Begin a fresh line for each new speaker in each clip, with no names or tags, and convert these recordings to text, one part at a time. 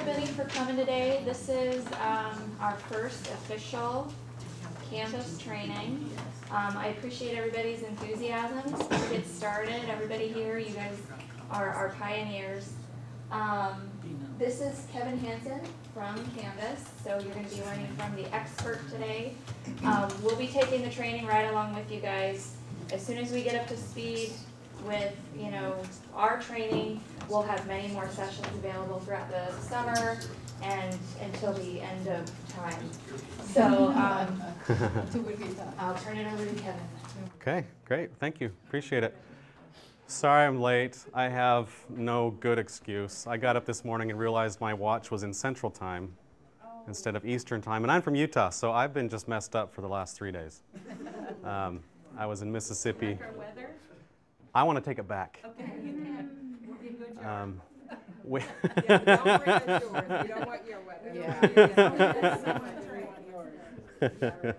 everybody for coming today. This is our first official Canvas training. I appreciate everybody's enthusiasm to get started. Everybody here, you guys are pioneers. This is Kevin Hansen from Canvas, so you're going to be learning from the expert today. We'll be taking the training right along with you guys. As soon as we get up to speed with, our training, we'll have many more sessions available throughout the summer and until the end of time. So I'll turn it over to Kevin.
Okay, great. Thank you. Appreciate it. Sorry I'm late. I have no good excuse. I got up this morning and realized my watch was in Central Time instead of Eastern Time. And I'm from Utah, so I've been just messed up for the last 3 days. I was in Mississippi.
Like our weather?
I want to take it back.
Okay, you can. We'll be good job.
We
Yeah, don't bring us yours. We don't want your weather.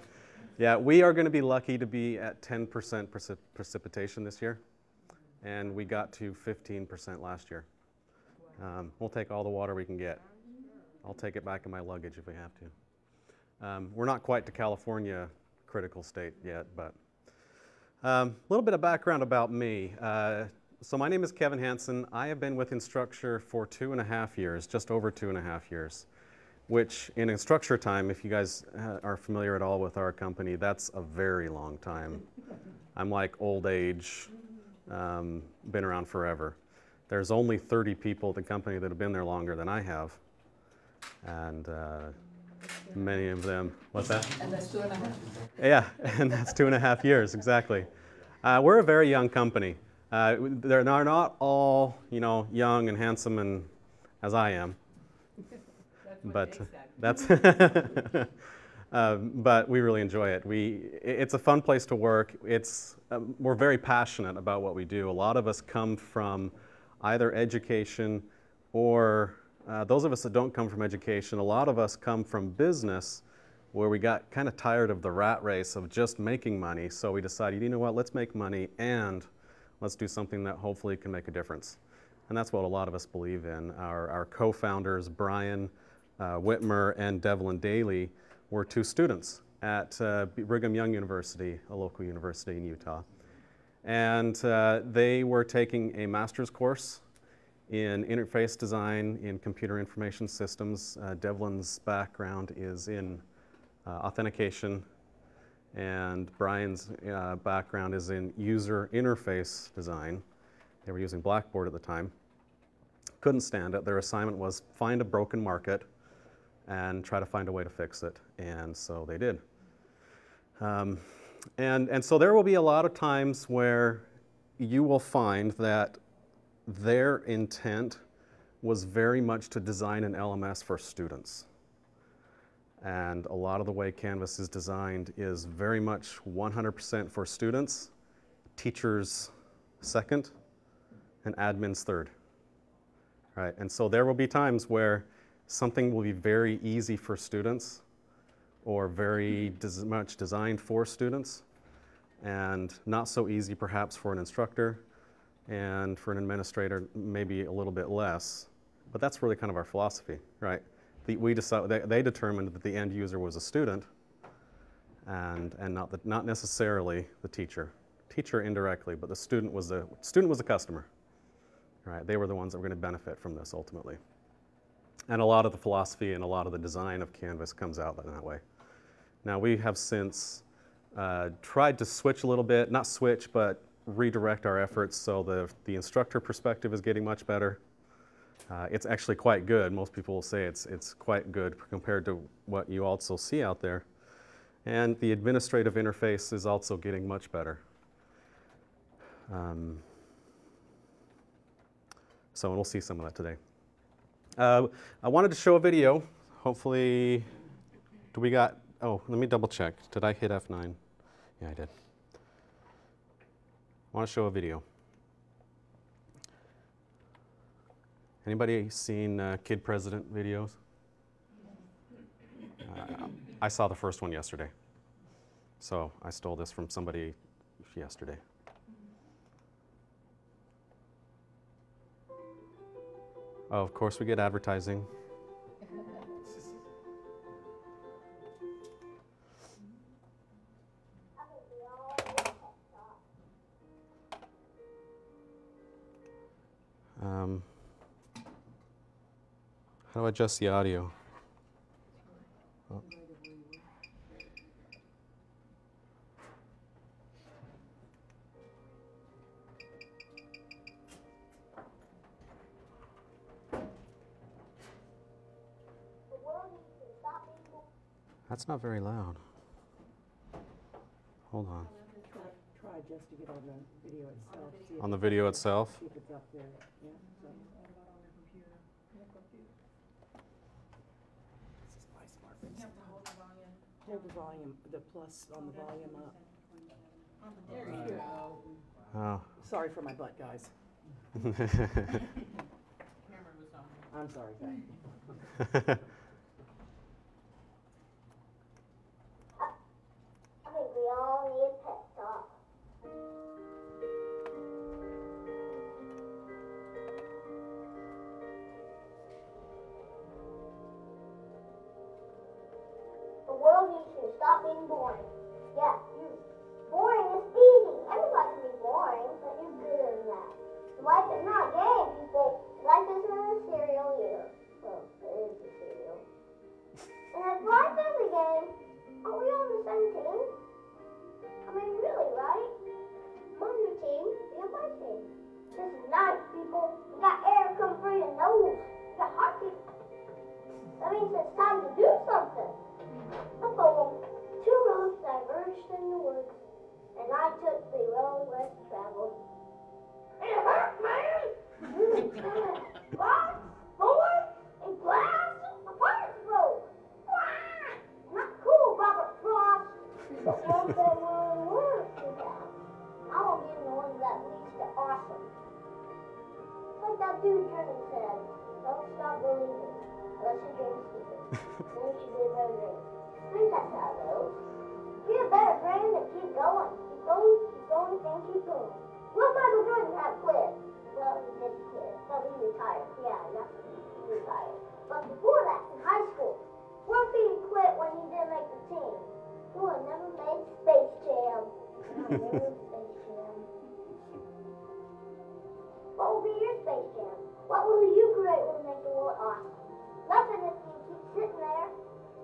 Yeah, we are going to be lucky to be at 10% precipitation this year, and we got to 15% last year. We'll take all the water we can get. I'll take it back in my luggage if we have to. We're not quite to California critical state yet, but a little bit of background about me. So my name is Kevin Hansen. I have been with Instructure for 2.5 years, just over 2.5 years, which in Instructure time, if you guys are familiar at all with our company, that's a very long time. I'm like old age, been around forever. There's only 30 people at the company that have been there longer than I have, and many of them, what's that?
And that's 2.5.
Yeah, and that's 2.5 years, exactly. We're a very young company. They're not all, young and handsome and as I am. But that's but we really enjoy it. It's a fun place to work. We're very passionate about what we do. A lot of us come from either education or those of us that don't come from education, a lot of us come from business where we got kind of tired of the rat race of just making money. So we decided, you know what, let's make money and let's do something that hopefully can make a difference. And that's what a lot of us believe in. Our co-founders, Brian Whitmer and Devlin Daly, were 2 students at Brigham Young University, a local university in Utah. And they were taking a master's course in interface design in computer information systems. Devlin's background is in authentication, and Brian's background is in user interface design. They were using Blackboard at the time. Couldn't stand it. Their assignment was find a broken market and try to find a way to fix it, and so they did. And so there will be a lot of times where you will find that their intent was very much to design an LMS for students. And a lot of the way Canvas is designed is very much 100% for students, teachers second, and admins third. Right? And so there will be times where something will be very easy for students or very much designed for students and not so easy perhaps for an instructor, and for an administrator maybe a little bit less. But that's really kind of our philosophy, right? They determined that the end user was a student and not necessarily the teacher. Teacher indirectly, but the student was the customer, right? They were the ones that were going to benefit from this ultimately. And a lot of the philosophy and a lot of the design of Canvas comes out in that way. Now we have since tried to switch a little bit, not switch, but redirect our efforts so the instructor perspective is getting much better. It's actually quite good. Most people will say it's quite good compared to what you also see out there. And the administrative interface is also getting much better. So we'll see some of that today. I wanted to show a video. Hopefully, let me double check. Did I hit F9? Yeah, I did. I want to show a video. Anybody seen Kid President videos? I saw the first one yesterday. So I stole this from somebody yesterday. Oh, of course we get advertising. How do I adjust the audio? Oh. That's not very loud. Hold on.
Try just to get on the video itself. see if
On the video
it's-
itself?
See if it's up there, yeah. So. This is my smart. Hold the volume, the plus on the volume up. There you go.
Oh.
Sorry for my butt, guys. I'm sorry, guys.
I think we all need a pep talk. The world needs to stop being boring. Yeah, boring is easy. Everybody can be boring, but you're good at that. Life is not a game, people. Life isn't a cereal either. Well, it is a cereal. And if life is a game, are we on the same team? I mean, really, right? I'm your team, you're my team. This is nice, people. We got air coming through your nose. We got heartbeat. That means it's time to do something. Up along, 2 roads diverged in the woods, and I took the road less traveled. It hurt, man! Rocks, thorns, and glass. My parts broke. Not cool, Robert Frost. But one thing will work for that. I won't be the one that leads to awesome. Like that dude Jordan said, don't stop believing unless your dream's stupid. Then you should be a better dream. I think that's how it goes. Be a better dream and keep going. Keep going, keep going, and keep going. Will Michael Jordan have quit? Well, he did quit. But he retired. Yeah, that's he retired. But before that, in high school, what if he quit when he didn't make the team? He would have never made Space Jam. Never Space Jam. What will be your Space Jam? What will you create will make the world awesome? Nothing if you keep sitting there.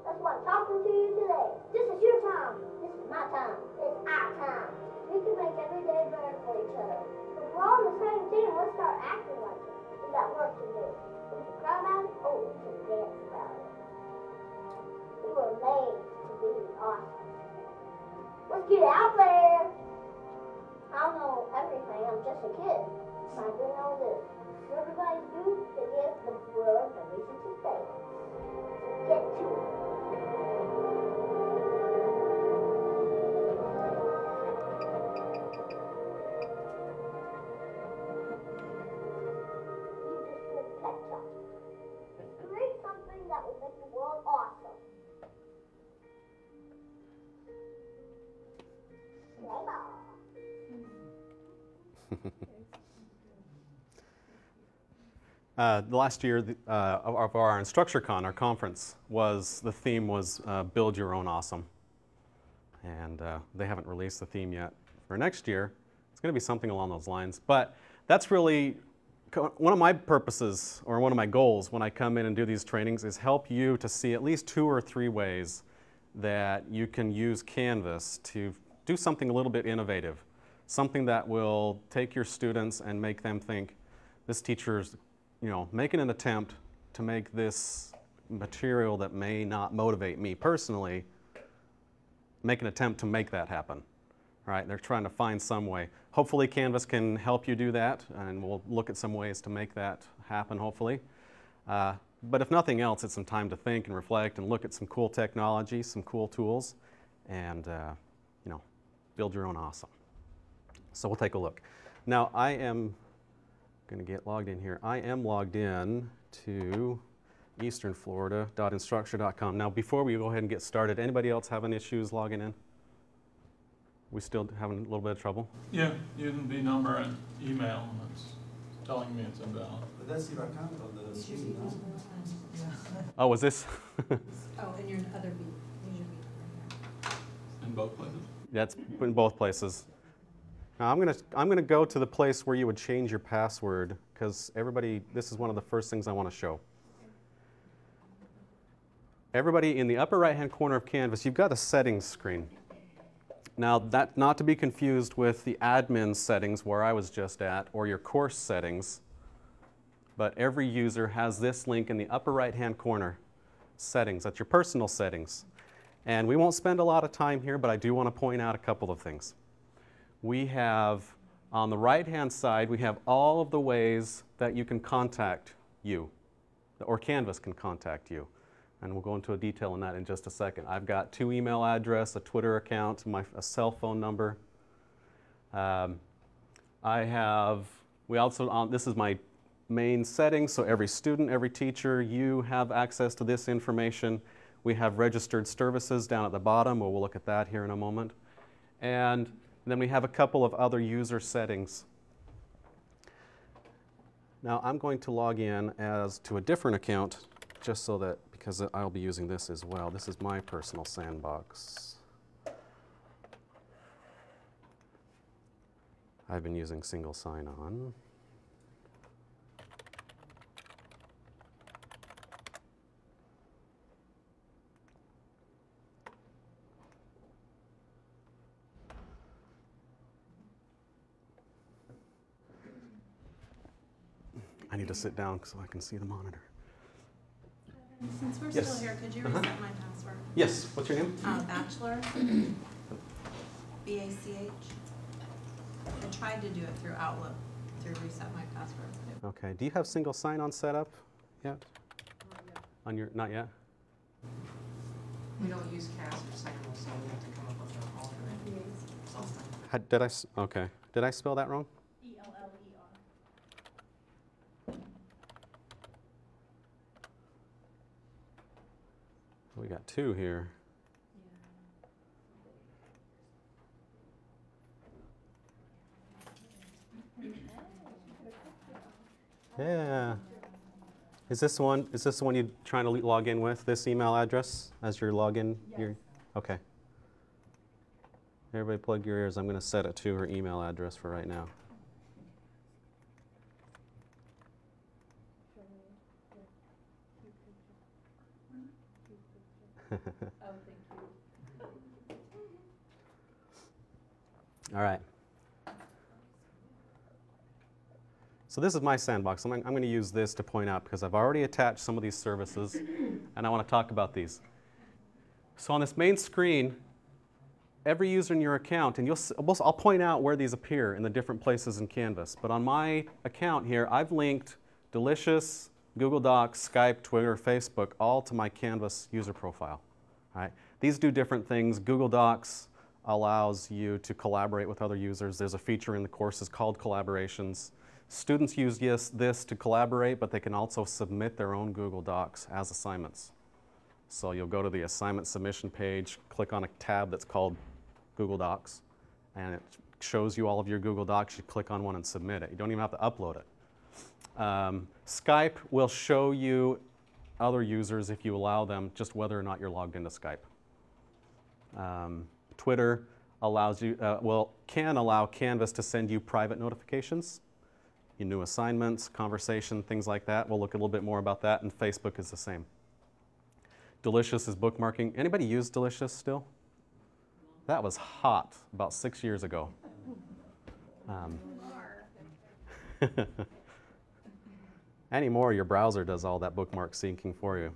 That's why I'm talking to you today. This is your time. This is my time. It's our time. We can make every day better for each other. If we're all on the same team, let's start acting like it. We got work to do. We can cry about it. Oh, we can dance about it. We were made to be awesome. Let's get out there. I don't know everything. I'm just a kid. I do know this. Everybody do to give the world a reason to stay. Get to it. You just did pep talk. Create something that will make the world awesome. Play ball.
The last year of our InstructureCon, our conference, the theme was Build Your Own Awesome. And they haven't released the theme yet for next year. It's going to be something along those lines. But that's really one of my purposes, or one of my goals when I come in and do these trainings, is help you to see at least 2 or 3 ways that you can use Canvas to do something a little bit innovative. Something that will take your students and make them think, this teacher's making an attempt to make this material that may not motivate me personally, make an attempt to make that happen. Right? They're trying to find some way. Hopefully Canvas can help you do that, and we'll look at some ways to make that happen, hopefully. But if nothing else, it's some time to think and reflect and look at some cool technology, some cool tools, and build your own awesome. So we'll take a look. Now I am going to get logged in here. I am logged in to easternflorida.instructure.com. Now before we go ahead and get started, anybody else having issues logging in? We still having a little bit of trouble?
Yeah, using the number and email, and it's telling me it's invalid.
But that's your account on the screen now.
Oh, was this?
Oh, and your other beat, use your beat.
In both places.
That's in both places. Now I'm gonna go to the place where you would change your password, because everybody, this is one of the first things I want to show. Everybody, in the upper right-hand corner of Canvas, you've got a settings screen. Now, that not to be confused with the admin settings where I was just at, or your course settings, but every user has this link in the upper right-hand corner, settings. That's your personal settings. And we won't spend a lot of time here, but I do want to point out a couple of things. We have, on the right-hand side, we have all of the ways that you can contact you, or Canvas can contact you. And we'll go into a detail on that in just a second. I've got 2 email addresses, a Twitter account, a cell phone number. This is my main settings, so every student, every teacher, you have access to this information. We have registered services down at the bottom. We'll look at that here in a moment. And then we have a couple of other user settings. Now I'm going to log in to a different account, just so that, because I'll be using this as well. This is my personal sandbox. I've been using single sign-on. I need to sit down so I can see the monitor.
Since we're
Yes.
still here, could you reset my password?
Yes, what's your name?
Bachelor, B-A-C-H. I tried to do it through Outlook to reset my password.
Okay, do you have single sign-on set up yet? On your, not yet?
We don't use CAS or Cycle, so we have to come up with an alternate something.
Okay, did I spell that wrong?
E-L-L-E-R.
We got 2 here. Yeah. Is this the one you're trying to log in with, this email address as your login?
Yes.
Okay. Everybody plug your ears. I'm going to set it to her email address for right now. All right. So this is my sandbox. I'm going to use this to point out, because I've already attached some of these services, and I want to talk about these. So on this main screen, every user in your account, and I'll point out where these appear in the different places in Canvas. But on my account here, I've linked Delicious, Google Docs, Skype, Twitter, Facebook, all to my Canvas user profile. All right? These do different things. Google Docs allows you to collaborate with other users. There's a feature in the courses called Collaborations. Students use this to collaborate, but they can also submit their own Google Docs as assignments. So you'll go to the assignment submission page, click on a tab that's called Google Docs, and it shows you all of your Google Docs. You click on one and submit it. You don't even have to upload it. Skype will show you other users, if you allow them, just whether or not you're logged into Skype. Twitter allows you, can allow Canvas to send you private notifications, your new assignments, conversation, things like that. We'll look a little bit more about that, and Facebook is the same. Delicious is bookmarking. Anybody use Delicious still? That was hot about 6 years ago. Anymore, your browser does all that bookmark syncing for you.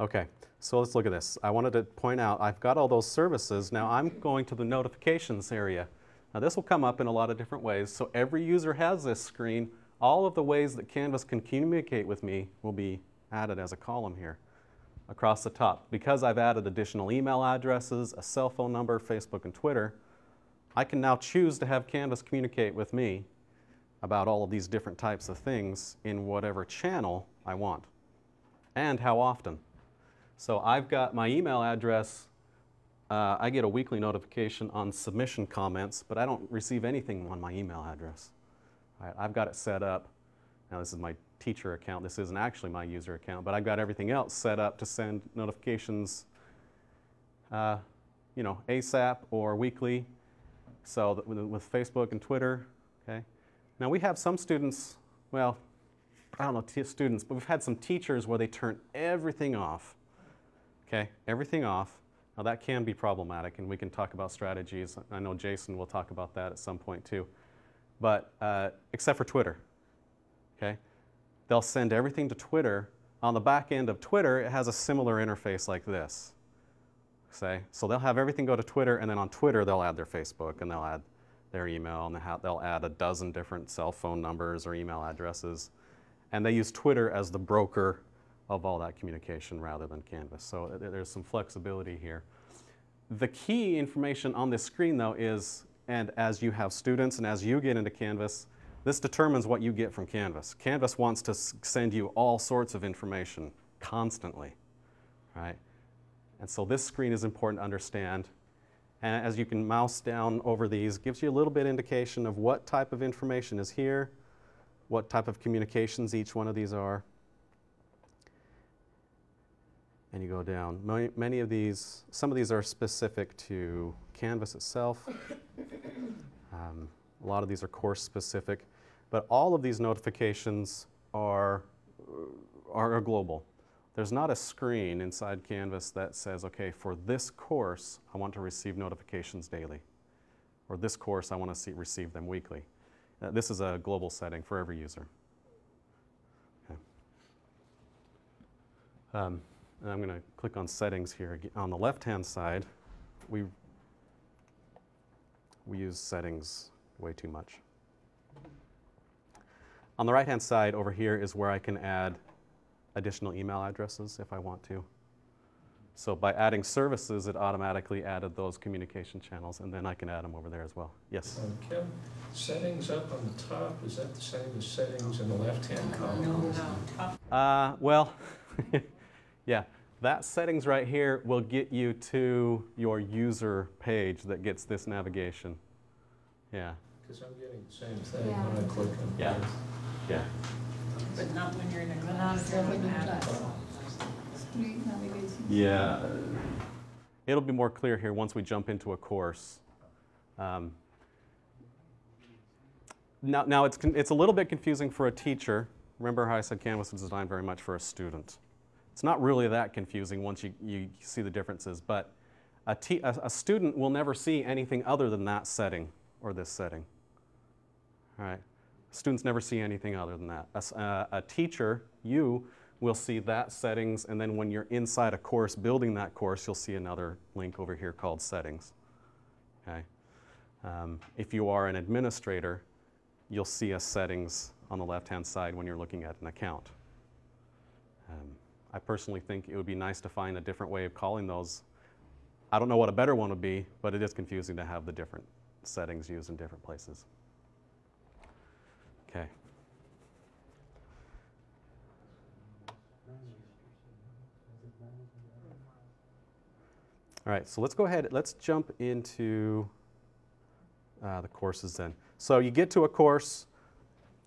Okay, so let's look at this. I wanted to point out, I've got all those services. Now I'm going to the notifications area. Now this will come up in a lot of different ways. So every user has this screen. All of the ways that Canvas can communicate with me will be added as a column here across the top. Because I've added additional email addresses, a cell phone number, Facebook and Twitter, I can now choose to have Canvas communicate with me about all of these different types of things in whatever channel I want, and how often. So I've got my email address. I get a weekly notification on submission comments, but I don't receive anything on my email address. All right, I've got it set up. Now this is my teacher account. This isn't actually my user account, but I've got everything else set up to send notifications, ASAP or weekly. So with Facebook and Twitter, okay. Now we have some students, well, I don't know students, but we've had some teachers where they turn everything off, okay, everything off. Now that can be problematic, and we can talk about strategies. I know Jason will talk about that at some point too. But except for Twitter, okay? They'll send everything to Twitter. On the back end of Twitter, it has a similar interface like this, say. So they'll have everything go to Twitter, and then on Twitter, they'll add their Facebook, and they'll add their email, and they'll add a dozen different cell phone numbers or email addresses. And they use Twitter as the broker of all that communication rather than Canvas. So there's some flexibility here. The key information on this screen, though, is, and as you have students and as you get into Canvas, this determines what you get from Canvas. Canvas wants to send you all sorts of information constantly, right? And so this screen is important to understand. And as you can mouse down over these, gives you a little bit indication of what type of information is here, what type of communications each one of these are. And you go down. Many of these, some of these are specific to Canvas itself. A lot of these are course specific, but all of these notifications are global. There's not a screen inside Canvas that says, okay, for this course, I want to receive notifications daily, or this course, I want to receive them weekly. This is a global setting for every user. Okay. And I'm going to click on settings here. On the left-hand side, we use settings way too much. On the right-hand side over here is where I can add additional email addresses if I want to. So by adding services, it automatically added those communication channels, and then I can add them over there as well. Yes?
Kim, settings up on the top, is that the same as settings in the left-hand column?
No.
Well, yeah, that settings right here will get you to your user page that gets this navigation. Yeah.
Because I'm getting the same thing when I click on
Yeah.
it.
Yeah.
But not when you're in a
But not if you're looking at
class.
Street navigation.
Yeah. It'll be more clear here once we jump into a course. Now it's a little bit confusing for a teacher. Remember how I said Canvas was designed very much for a student. It's not really that confusing once you see the differences, but a student will never see anything other than that setting or this setting. All right? Students never see anything other than that. A teacher, you, will see that settings, and then when you're inside a course building that course, you'll see another link over here called settings. Okay? If you are an administrator, you'll see a settings on the left-hand side when you're looking at an account. I personally think it would be nice to find a different way of calling those. I don't know what a better one would be, but it is confusing to have the different settings used in different places. Okay. All right, so let's go ahead, let's jump into the courses then. So you get to a course,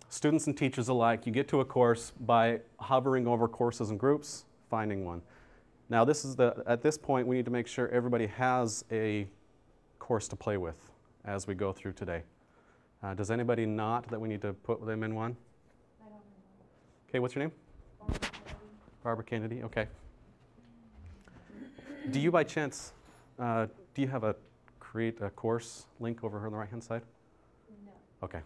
students and teachers alike, you get to a course by hovering over courses and groups, finding one. Now this is at this point we need to make sure everybody has a course to play with as we go through today. Does anybody not that we need to put them in one?
I don't know.
Okay, what's your name? Barbara Kennedy, okay. Do you by chance, do you have a create a course link over here on the right hand side?
No.
Okay.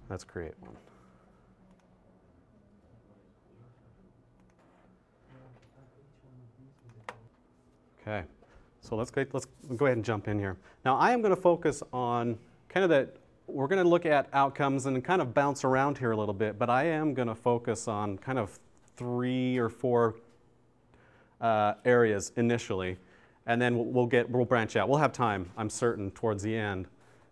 Let's create one. Okay, so let's go ahead and jump in here. Now I am going to focus on kind of that, we're going to look at outcomes and kind of bounce around here a little bit, but I am going to focus on kind of 3 or 4 areas initially, and then we'll branch out. We'll have time, I'm certain, towards the end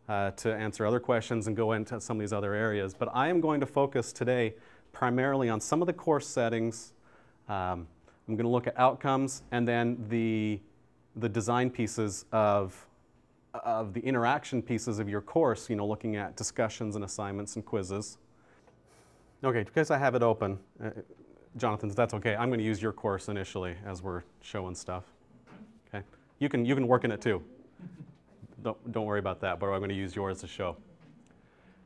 to answer other questions and go into some of these other areas. But I am going to focus today primarily on some of the course settings. I'm going to look at outcomes and then the design pieces of the interaction pieces of your course, you know, looking at discussions and assignments and quizzes. Okay, because I have it open, Jonathan, if that's okay, I'm going to use your course initially as we're showing stuff. Okay, you can work in it too. don't worry about that, but I'm going to use yours to show.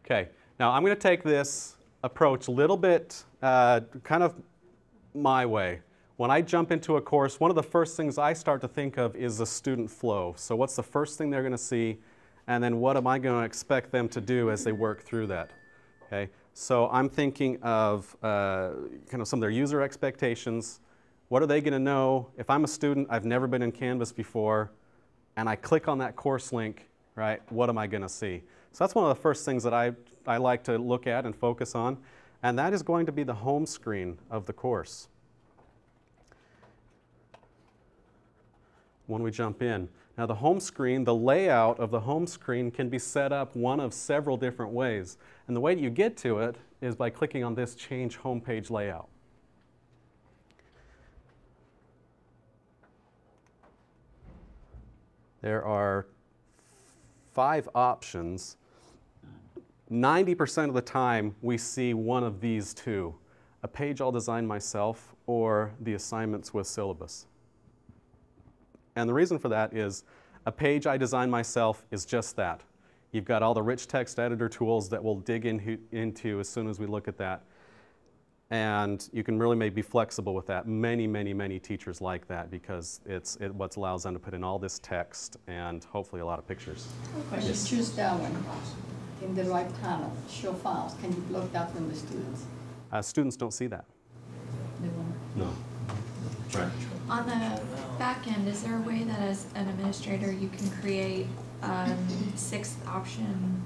Okay, now I'm going to take this approach a little bit kind of my way. When I jump into a course, one of the first things I start to think of is the student flow. So what's the first thing they're going to see, and then what am I going to expect them to do as they work through that? Okay, so I'm thinking of kind of some of their user expectations. What are they going to know? If I'm a student, I've never been in Canvas before, and I click on that course link, right, what am I going to see? So that's one of the first things that I like to look at and focus on, and that is going to be the home screen of the course. When we jump in. Now the home screen, the layout of the home screen can be set up one of several different ways. And the way that you get to it is by clicking on this Change Homepage Layout. There are 5 options. 90% of the time we see one of these two, a page I'll design myself or the assignments with syllabus. And the reason for that is a page I design myself is just that. You've got all the rich text editor tools that we'll dig into as soon as we look at that. And you can really be flexible with that. Many teachers like that because it what allows them to put in all this text and hopefully a lot of pictures.
When you choose that one, in the right panel, show files, can you block that from the students?
Students don't see that.
They won't.
No. Right.
On the back end, is there a way that as an administrator you can create a 6th option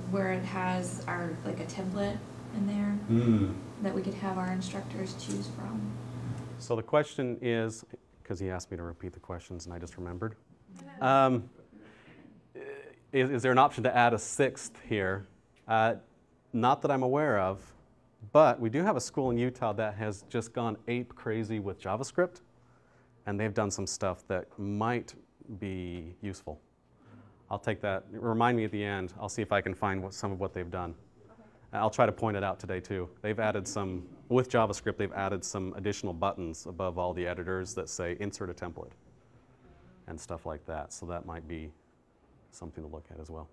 where it has like a template in there that we could have our instructors choose from?
So the question is, because he asked me to repeat the questions and I just remembered, is there an option to add a 6th here? Not that I'm aware of, but we do have a school in Utah that has just gone ape crazy with JavaScript, and they've done some stuff that might be useful. I'll take that. Remind me at the end. I'll see if I can find some of what they've done. I'll try to point it out today too. They've added some, with JavaScript, they've added some additional buttons above all the editors that say insert a template and stuff like that. So that might be something to look at as well.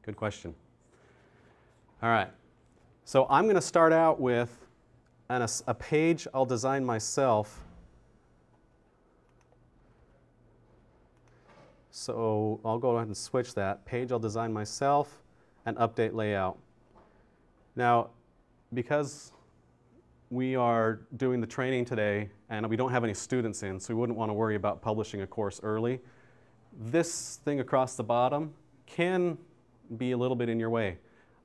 Good question. All right. So I'm going to start out with a page I'll design myself. So I'll go ahead and switch that. Page I'll design myself and update layout. Now, because we are doing the training today and we don't have any students in, so we wouldn't want to worry about publishing a course early, this thing across the bottom can be a little bit in your way.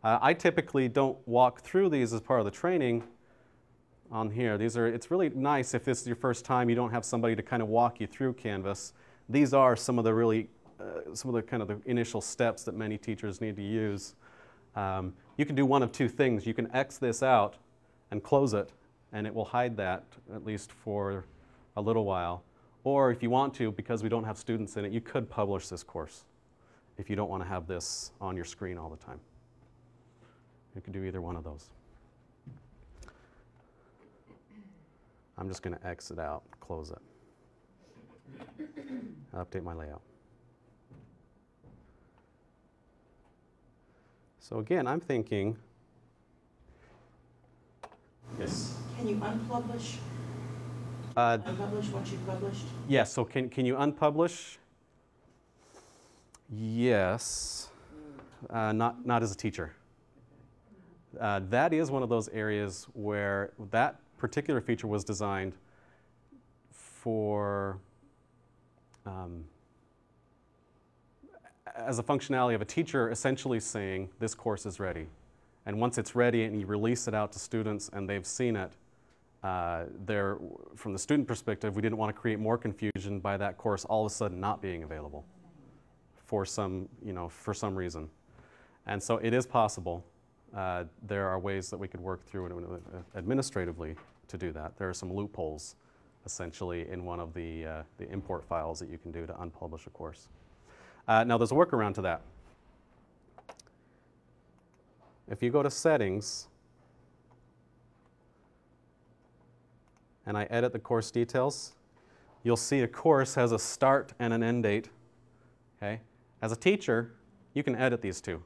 I typically don't walk through these as part of the training on here. It's really nice if this is your first time, you don't have somebody to kind of walk you through Canvas. These are some of the kind of the initial steps that many teachers need to use. You can do one of two things. You can X this out and close it, and it will hide that, at least for a little while. Or if you want to, because we don't have students in it, you could publish this course if you don't want to have this on your screen all the time. You can do either one of those. I'm just going to exit out, close it. Update my layout. So again, I'm thinking, yes?
Can you unpublish? Unpublish what you published?
Yes, so can you unpublish? Yes, not as a teacher. That is one of those areas where that particular feature was designed for as a functionality of a teacher essentially saying this course is ready. And once it's ready and you release it out to students and they've seen it, from the student perspective, we didn't want to create more confusion by that course all of a sudden not being available for some reason. And so it is possible. There are ways that we could work through it administratively to do that. There are some loopholes, essentially, in one of the import files that you can do to unpublish a course. Now, there's a workaround to that. If you go to Settings, and I edit the course details, you'll see a course has a start and an end date. Okay? As a teacher, you can edit these two,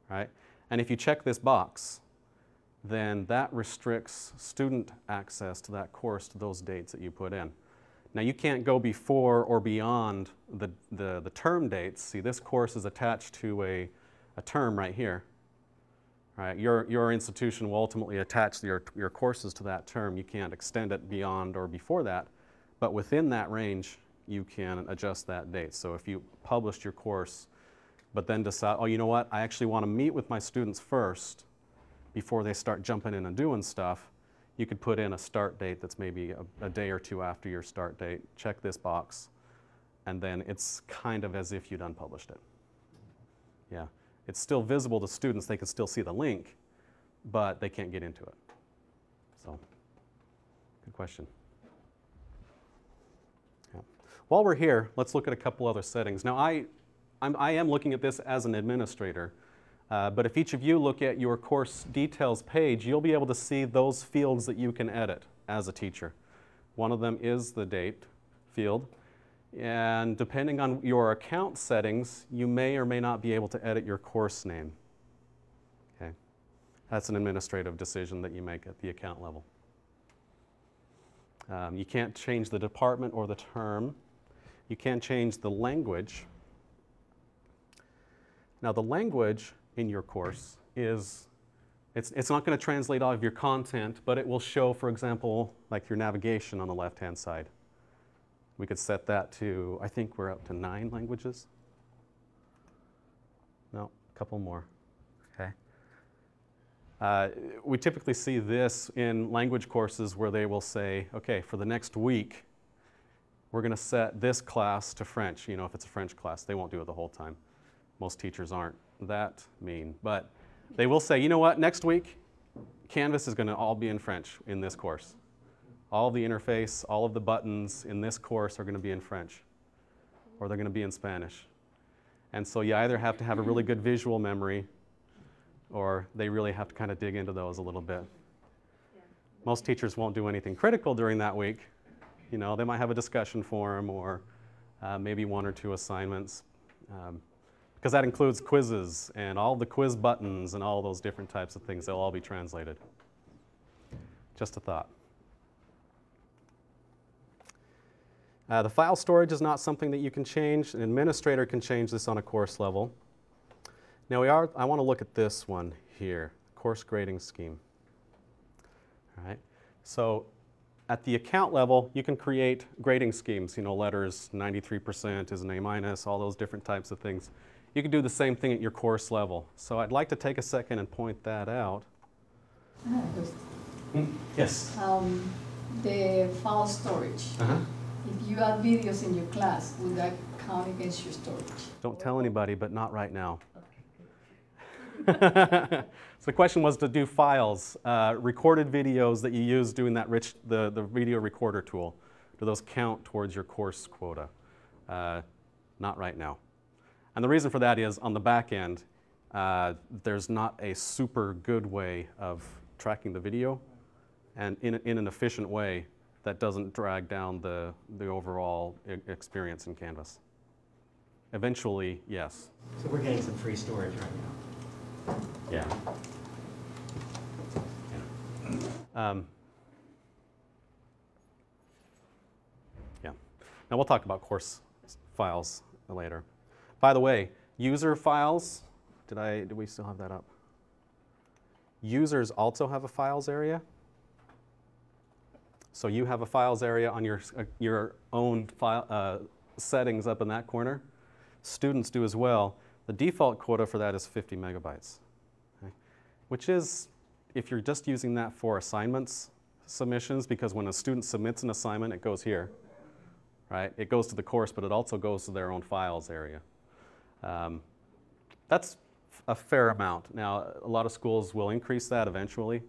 right? And if you check this box, then that restricts student access to that course to those dates that you put in. Now you can't go before or beyond the term dates. See, this course is attached to a term right here. Right? Your institution will ultimately attach your courses to that term. You can't extend it beyond or before that, but within that range, you can adjust that date. So if you published your course, but then decide, oh, you know what, I actually want to meet with my students first before they start jumping in and doing stuff, you could put in a start date that's maybe a day or two after your start date, check this box, and then it's kind of as if you'd unpublished it. Yeah, it's still visible to students, they can still see the link, but they can't get into it. So, good question. Yeah. While we're here, let's look at a couple other settings. Now, I am looking at this as an administrator, but if each of you look at your course details page, you'll be able to see those fields that you can edit as a teacher. One of them is the date field, and depending on your account settings, you may or may not be able to edit your course name. Okay, that's an administrative decision that you make at the account level. You can't change the department or the term. You can't change the language. Now, the language in your course is, it's not going to translate all of your content, but it will show, for example, like your navigation on the left-hand side. We could set that to, I think we're up to 9 languages. No, a couple more. Okay. We typically see this in language courses where they will say, okay, for the next week, we're going to set this class to French. You know, if it's a French class, they won't do it the whole time. Most teachers aren't that mean, but they will say, you know what, next week, Canvas is going to all be in French in this course. All of the interface, all of the buttons in this course are going to be in French, or they're going to be in Spanish. And so you either have to have a really good visual memory, or they really have to kind of dig into those a little bit. Most teachers won't do anything critical during that week. You know, they might have a discussion forum or maybe 1 or 2 assignments. Because that includes quizzes and all the quiz buttons and all those different types of things. They'll all be translated. Just a thought. The file storage is not something that you can change. An administrator can change this on a course level. Now I want to look at this one here, course grading scheme. All right. So at the account level, you can create grading schemes, you know, letters, 93% is an A-, all those different types of things. You can do the same thing at your course level. So I'd like to take a second and point that out. Yes?
The file storage. If you add videos in your class, would that count against your storage?
Don't tell anybody, but not right now. So the question was to do files, recorded videos that you use doing that the video recorder tool. Do those count towards your course quota? Not right now. And the reason for that is on the back end, there's not a super good way of tracking the video, and in an efficient way that doesn't drag down the overall experience in Canvas. Eventually, yes.
So we're getting some free storage right now.
Yeah. Yeah. Now we'll talk about course files later. By the way, user files, did we still have that up? Users also have a files area. So you have a files area on your own file settings up in that corner. Students do as well. The default quota for that is 50 megabytes, okay? Which is, if you're just using that for assignments, submissions, because when a student submits an assignment, it goes here, right? It goes to the course, but it also goes to their own files area. That's a fair amount. Now, a lot of schools will increase that eventually,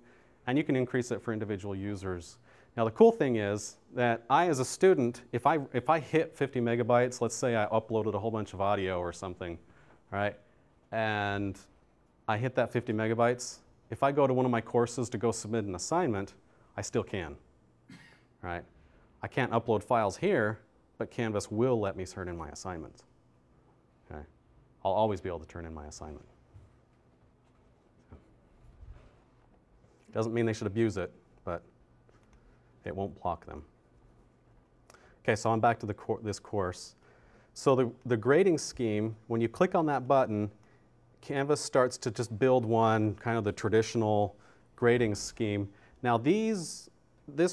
and you can increase it for individual users. Now, the cool thing is that I, as a student, if I hit 50 megabytes, let's say I uploaded a whole bunch of audio or something, right, and I hit that 50 megabytes, if I go to one of my courses to go submit an assignment, I still can, right? I can't upload files here, but Canvas will let me turn in my assignments. Okay? I'll always be able to turn in my assignment. Doesn't mean they should abuse it, but it won't block them. Okay, so I'm back to this course. So the grading scheme, when you click on that button, Canvas starts to just build one, kind of the traditional grading scheme. Now this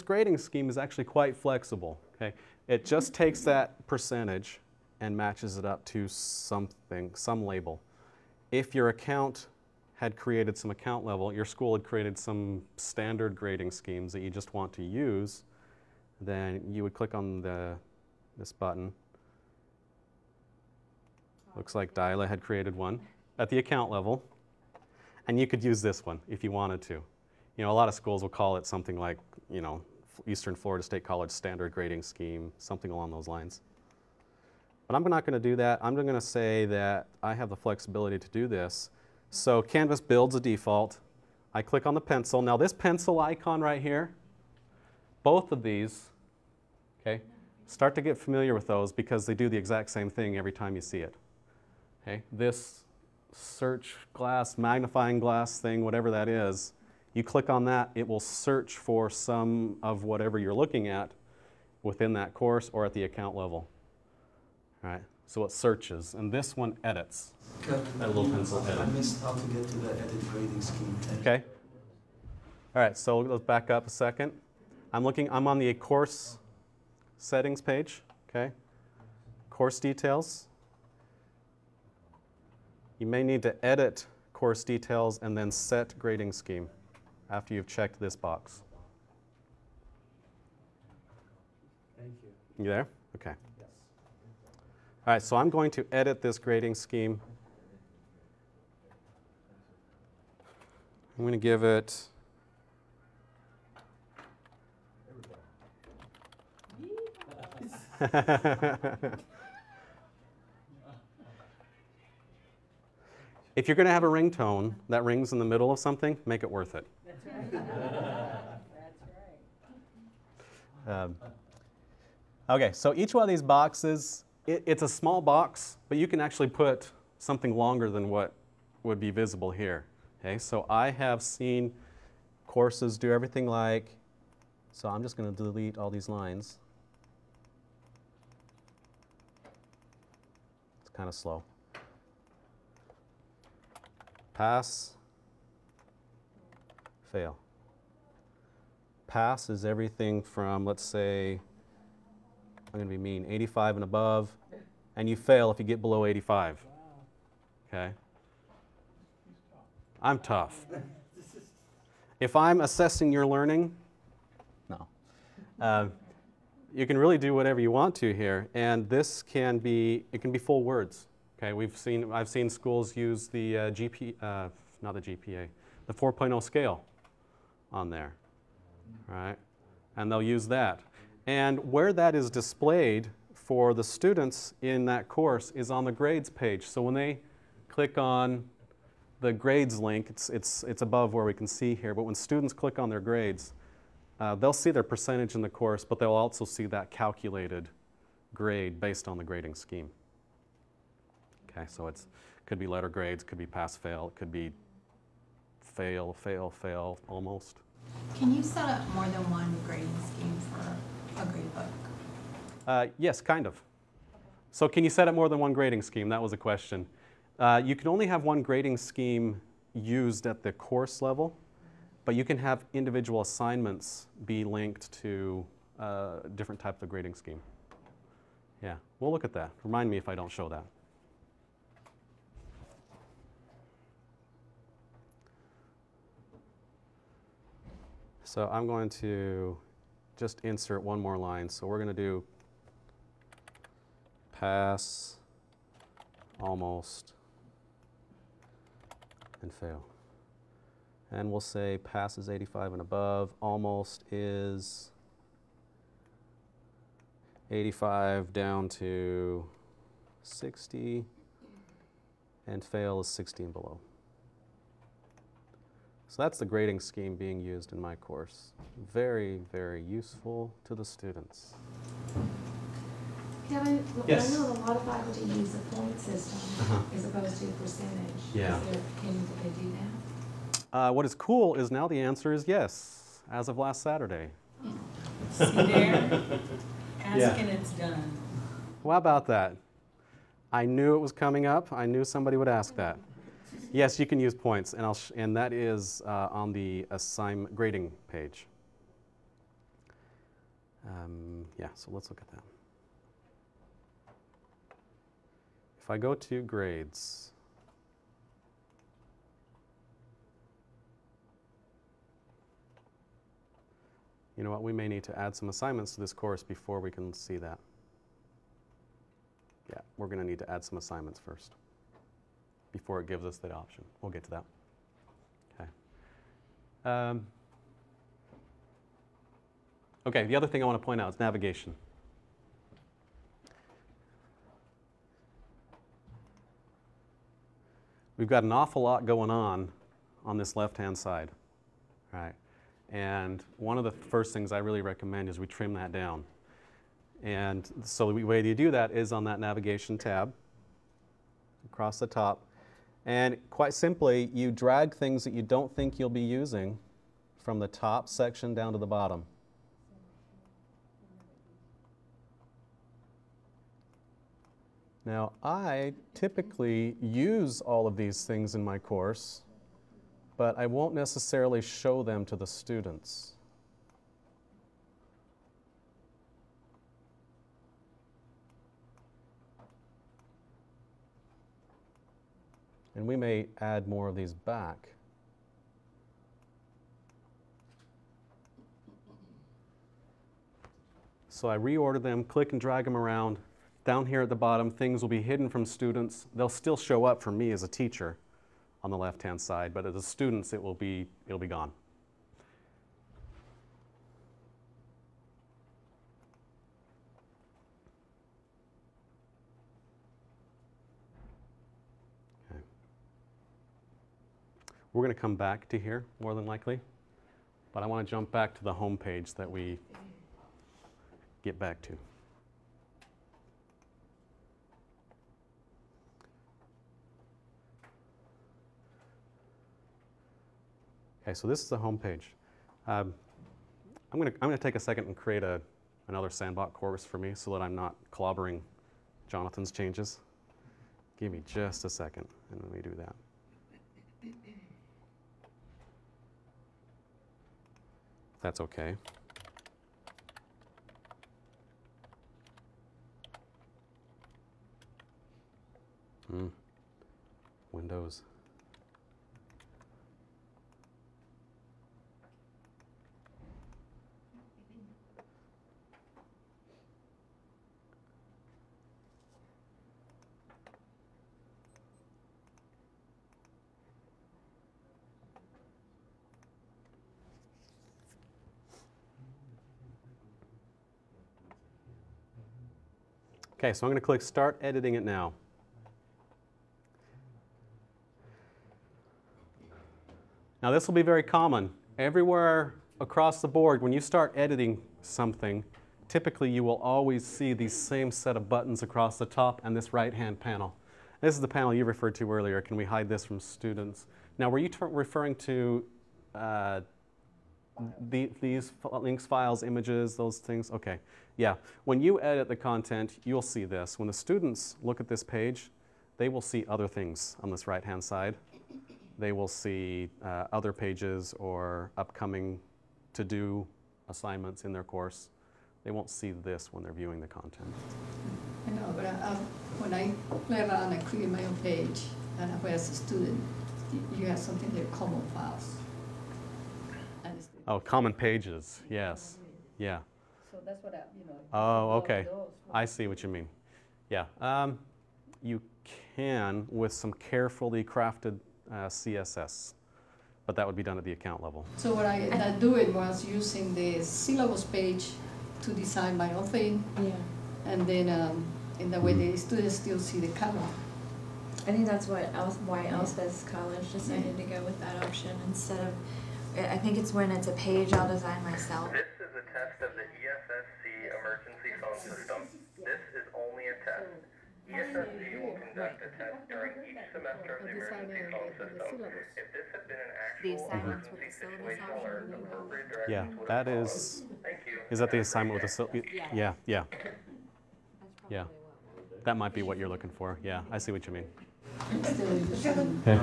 grading scheme is actually quite flexible. Okay? It just takes that percentage and matches it up to something, some label. If your account had created some account level, your school had created some standard grading schemes that you just want to use, then you would click on this button. Looks like Dyla had created one at the account level, and you could use this one if you wanted to. You know, a lot of schools will call it something like, you know, Eastern Florida State College Standard Grading Scheme, something along those lines. But I'm not going to do that. I'm going to say that I have the flexibility to do this. So Canvas builds a default. I click on the pencil. Now this pencil icon right here, both of these, okay, start to get familiar with those because they do the exact same thing every time you see it. Okay, this search glass, magnifying glass thing, whatever that is, you click on that, it will search for some of whatever you're looking at within that course or at the account level. All right, so it searches, and this one edits. That little pencil edit.
I missed how to get to the edit grading scheme.
Okay. All right, so let's back up a second. I'm on the course settings page, okay? Course details. You may need to edit course details and then set grading scheme after you've checked this box.
Thank you.
You there? Okay.
Yes.
All right, so I'm going to edit this grading scheme. I'm going to give it if you're going to have a ringtone that rings in the middle of something, make it worth it.
That's right. That's right.
Okay, so each one of these boxes, it's a small box, but you can actually put something longer than what would be visible here. Okay, so I have seen courses do everything like, so I'm just going to delete all these lines. It's kind of slow. Pass, fail. Pass is everything from, let's say, I'm going to be mean, 85 and above, and you fail if you get below 85. Okay? I'm tough. If I'm assessing your learning, no. You can really do whatever you want to here, and this can be full words. Okay, I've seen schools use the not the GPA, the 4.0 scale on there, right? And they'll use that. And where that is displayed for the students in that course is on the grades page. So when they click on the grades link, it's above where we can see here, but when students click on their grades, they'll see their percentage in the course, but they'll also see that calculated grade based on the grading scheme. Okay, so it could be letter grades, could be pass, fail, it could be fail, fail, fail, almost.
Can you set up more than one grading scheme for a grade book?
Yes, kind of. So can you set up more than one grading scheme? That was a question. You can only have one grading scheme used at the course level, but you can have individual assignments be linked to different types of grading scheme. Yeah, we'll look at that. Remind me if I don't show that. So I'm going to just insert one more line. So we're going to do pass, almost, and fail. And we'll say pass is 85 and above, almost is 85 down to 60, and fail is 60 and below. So that's the grading scheme being used in my course. Very, very useful to the students.
Dad, I
Yes.
know a lot of faculty use a point system as opposed to a percentage.
Yeah.
Can they do that?
What is cool is now the answer is yes, as of last Saturday.
See there? Ask
Yeah.
and it's done.
Well, how about that? I knew it was coming up. I knew somebody would ask that. Yes, you can use points, and and that is on the grading page. Yeah, so let's look at that. If I go to grades, you know what, we may need to add some assignments to this course before we can see that. Yeah, we're going to need to add some assignments first before it gives us that option. We'll get to that. Okay. Okay, the other thing I want to point out is navigation. We've got an awful lot going on this left-hand side, right? And one of the first things I really recommend is we trim that down. And so the way you do that is on that navigation tab across the top. And quite simply, you drag things that you don't think you'll be using from the top section down to the bottom. Now, I typically use all of these things in my course, but I won't necessarily show them to the students. And we may add more of these back. So I reorder them, click and drag them around. Down here at the bottom, things will be hidden from students. They'll still show up for me as a teacher on the left-hand side, but as the students, it'll be gone. Okay. We're going to come back to here, more than likely, but I want to jump back to the home page that we get back to. Okay, so this is the home page. I'm gonna take a second and create another Sandbox course for me so that I'm not clobbering Jonathan's changes. Give me just a second, and let me do that. That's okay. Windows. Okay, so I'm going to click Start Editing It Now. Now this will be very common. Everywhere across the board, when you start editing something, typically you will always see these same set of buttons across the top and this right-hand panel. This is the panel you referred to earlier. Can we hide this from students? Now, were you referring to these links, files, images, those things? Okay, yeah. When you edit the content, you'll see this. When the students look at this page, they will see other things on this right-hand side. They will see other pages or upcoming to-do assignments in their course. They won't see this when they're viewing the content.
I know, but when I play around and create my own page, and as a student, you have something there, common files.
Oh, common pages, yes, yeah.
So that's what
Oh, okay. I see what you mean. Yeah, you can with some carefully crafted CSS, but that would be done at the account level.
So what I do it was using the syllabus page to design my own thing.
Yeah.
And then in that way the students still see the color.
I think that's why Elspeth's college decided to go with that option instead of, I think it's when it's a page I'll design myself.
This is a test of the ESSC emergency phone system. This is ESSD will conduct a test during each semester of the emergency phone system. If this had been an
The
actual
assignments with
emergency
the syllabus
situation alert, appropriate
Yeah,
directions would
that
have
is,
followed. Thank you.
is that the
Have a great
assignment with the,
day.
yeah, yeah. Yeah, that might be what you're looking for. Yeah, I see what you mean.
Kevin,
Okay.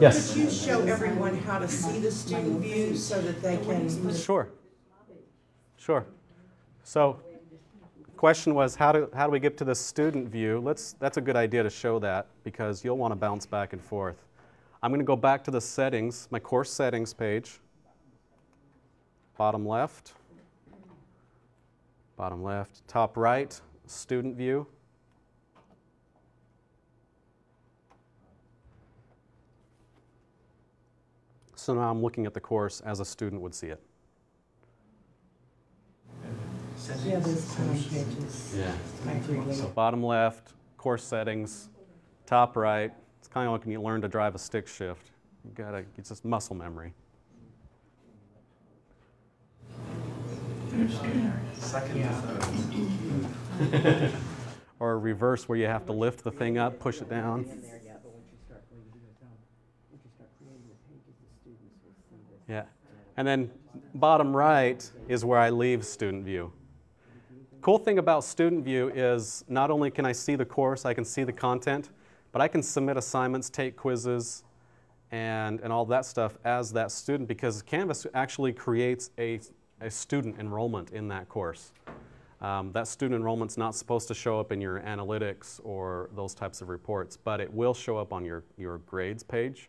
Yes.
could you show everyone how to see the student view so that they can?
Sure. Sure. So, question was how do we get to the student view? That's a good idea to show that because you'll want to bounce back and forth. I'm going to go back to the settings, my course settings page. Bottom left, top right, student view. So now I'm looking at the course as a student would see it.
Yeah, those kind of pages.
Yeah.
I agree.
So bottom left, course settings, top right. It's kind of like when you learn to drive a stick shift. It's just muscle memory.
Second to third.
Or a reverse where you have to lift the thing up, push it down. Yeah. And then bottom right is where I leave student view. Cool thing about student view is not only can I see the course, I can see the content, but I can submit assignments, take quizzes, and all that stuff as that student because Canvas actually creates a student enrollment in that course. That student enrollment's not supposed to show up in your analytics or those types of reports, but it will show up on your grades page.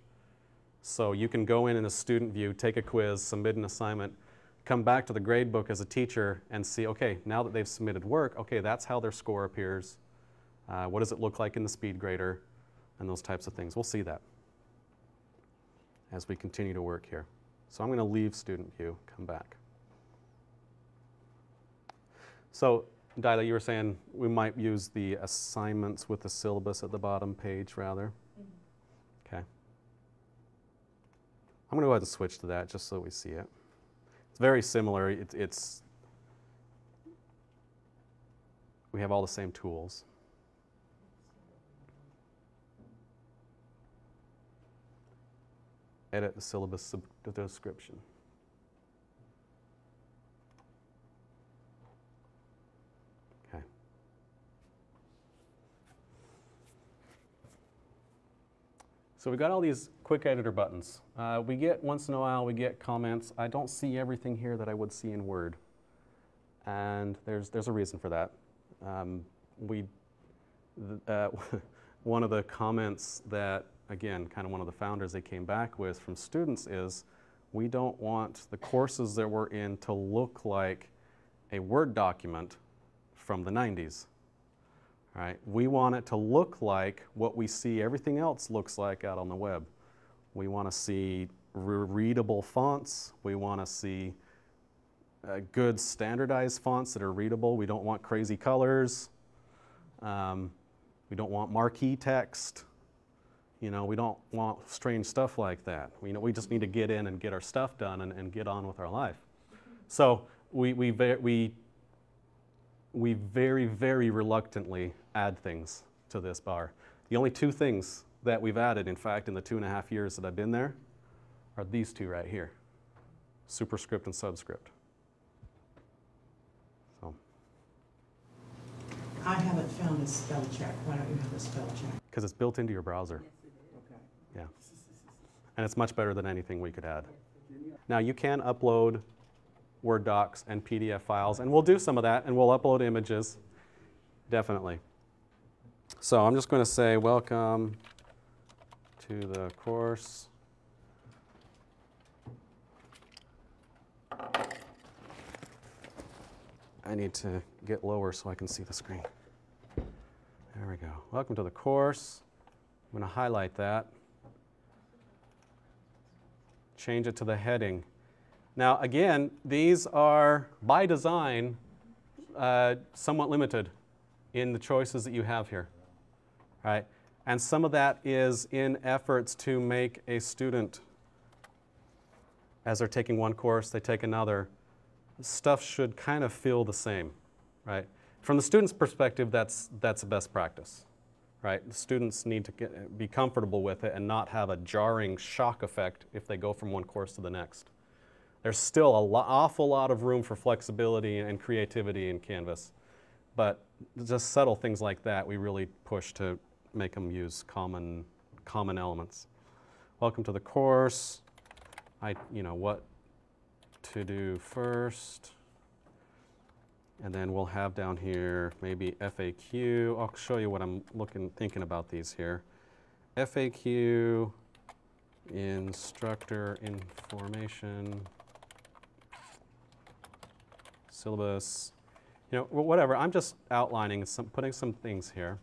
So you can go in a student view, take a quiz, submit an assignment, come back to the grade book as a teacher and see, okay, now that they've submitted work, okay, that's how their score appears. What does it look like in the speed grader? And those types of things. We'll see that as we continue to work here. So I'm going to leave student view, come back. So, Dyla, you were saying we might use the assignments with the syllabus at the bottom page rather? Okay. I'm going to go ahead and switch to that just so we see it. It's very similar. We have all the same tools. Edit the syllabus description. Okay. So we got all these quick editor buttons. We get, once in a while, we get comments. I don't see everything here that I would see in Word. And there's a reason for that. One of the comments that, again, kind of one of the founders they came back with from students is, we don't want the courses that we're in to look like a Word document from the 90s. Right? We want it to look like what we see everything else looks like out on the web. We want to see readable fonts. We want to see good standardized fonts that are readable. We don't want crazy colors. We don't want marquee text. You know, we don't want strange stuff like that. We just need to get in and get our stuff done and get on with our life. So we very, very reluctantly add things to this bar. The only two things that we've added, in fact, in the 2.5 years that I've been there, are these two right here, superscript and subscript. So.
I haven't found a spell check. Why don't you have a spell check?
Because it's built into your browser.
Okay.
Yeah. And it's much better than anything we could add. Now you can upload Word docs and PDF files, and we'll do some of that, and we'll upload images, definitely. So I'm just going to say welcome to the course. I need to get lower so I can see the screen. There we go. Welcome to the course. I'm going to highlight that. Change it to the heading. Now, again, these are, by design, somewhat limited in the choices that you have here, right? And some of that is in efforts to make a student, as they're taking one course, they take another, stuff should kind of feel the same, right? From the student's perspective, that's a best practice, right? The students need to be comfortable with it and not have a jarring shock effect if they go from one course to the next. There's still an awful lot of room for flexibility and creativity in Canvas, but just subtle things like that we really push to make them use common elements. Welcome to the course. What to do first. And then we'll have down here maybe FAQ. I'll show you what I'm thinking about these here. FAQ, instructor information, syllabus, whatever. I'm just outlining putting some things here.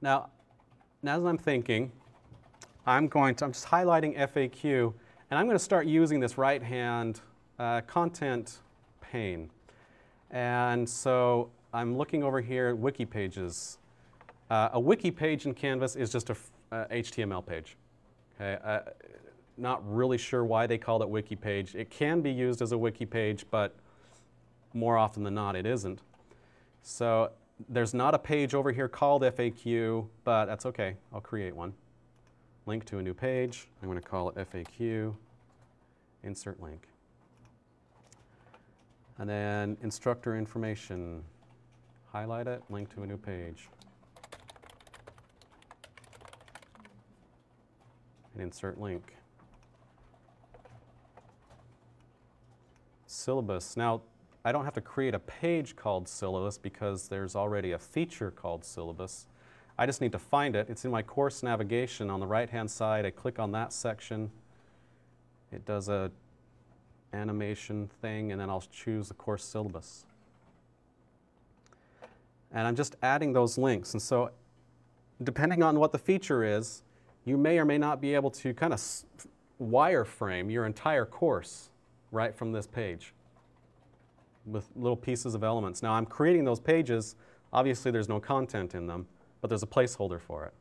Now as I'm thinking, I'm just highlighting FAQ, and I'm going to start using this right-hand content pane. And so I'm looking over here at wiki pages. A wiki page in Canvas is just a HTML page. Okay, not really sure why they called it wiki page. It can be used as a wiki page, but more often than not, it isn't. So there's not a page over here called FAQ, but that's okay. I'll create one. Link to a new page. I'm going to call it FAQ. Insert link. And then instructor information. Highlight it, link to a new page. And insert link. Syllabus. Now, I don't have to create a page called syllabus because there's already a feature called syllabus. I just need to find it. It's in my course navigation on the right-hand side. I click on that section. It does a animation thing, and then I'll choose the course syllabus. And I'm just adding those links. And so depending on what the feature is, you may or may not be able to kind of wireframe your entire course right from this page with little pieces of elements. Now I'm creating those pages. Obviously there's no content in them, but there's a placeholder for it.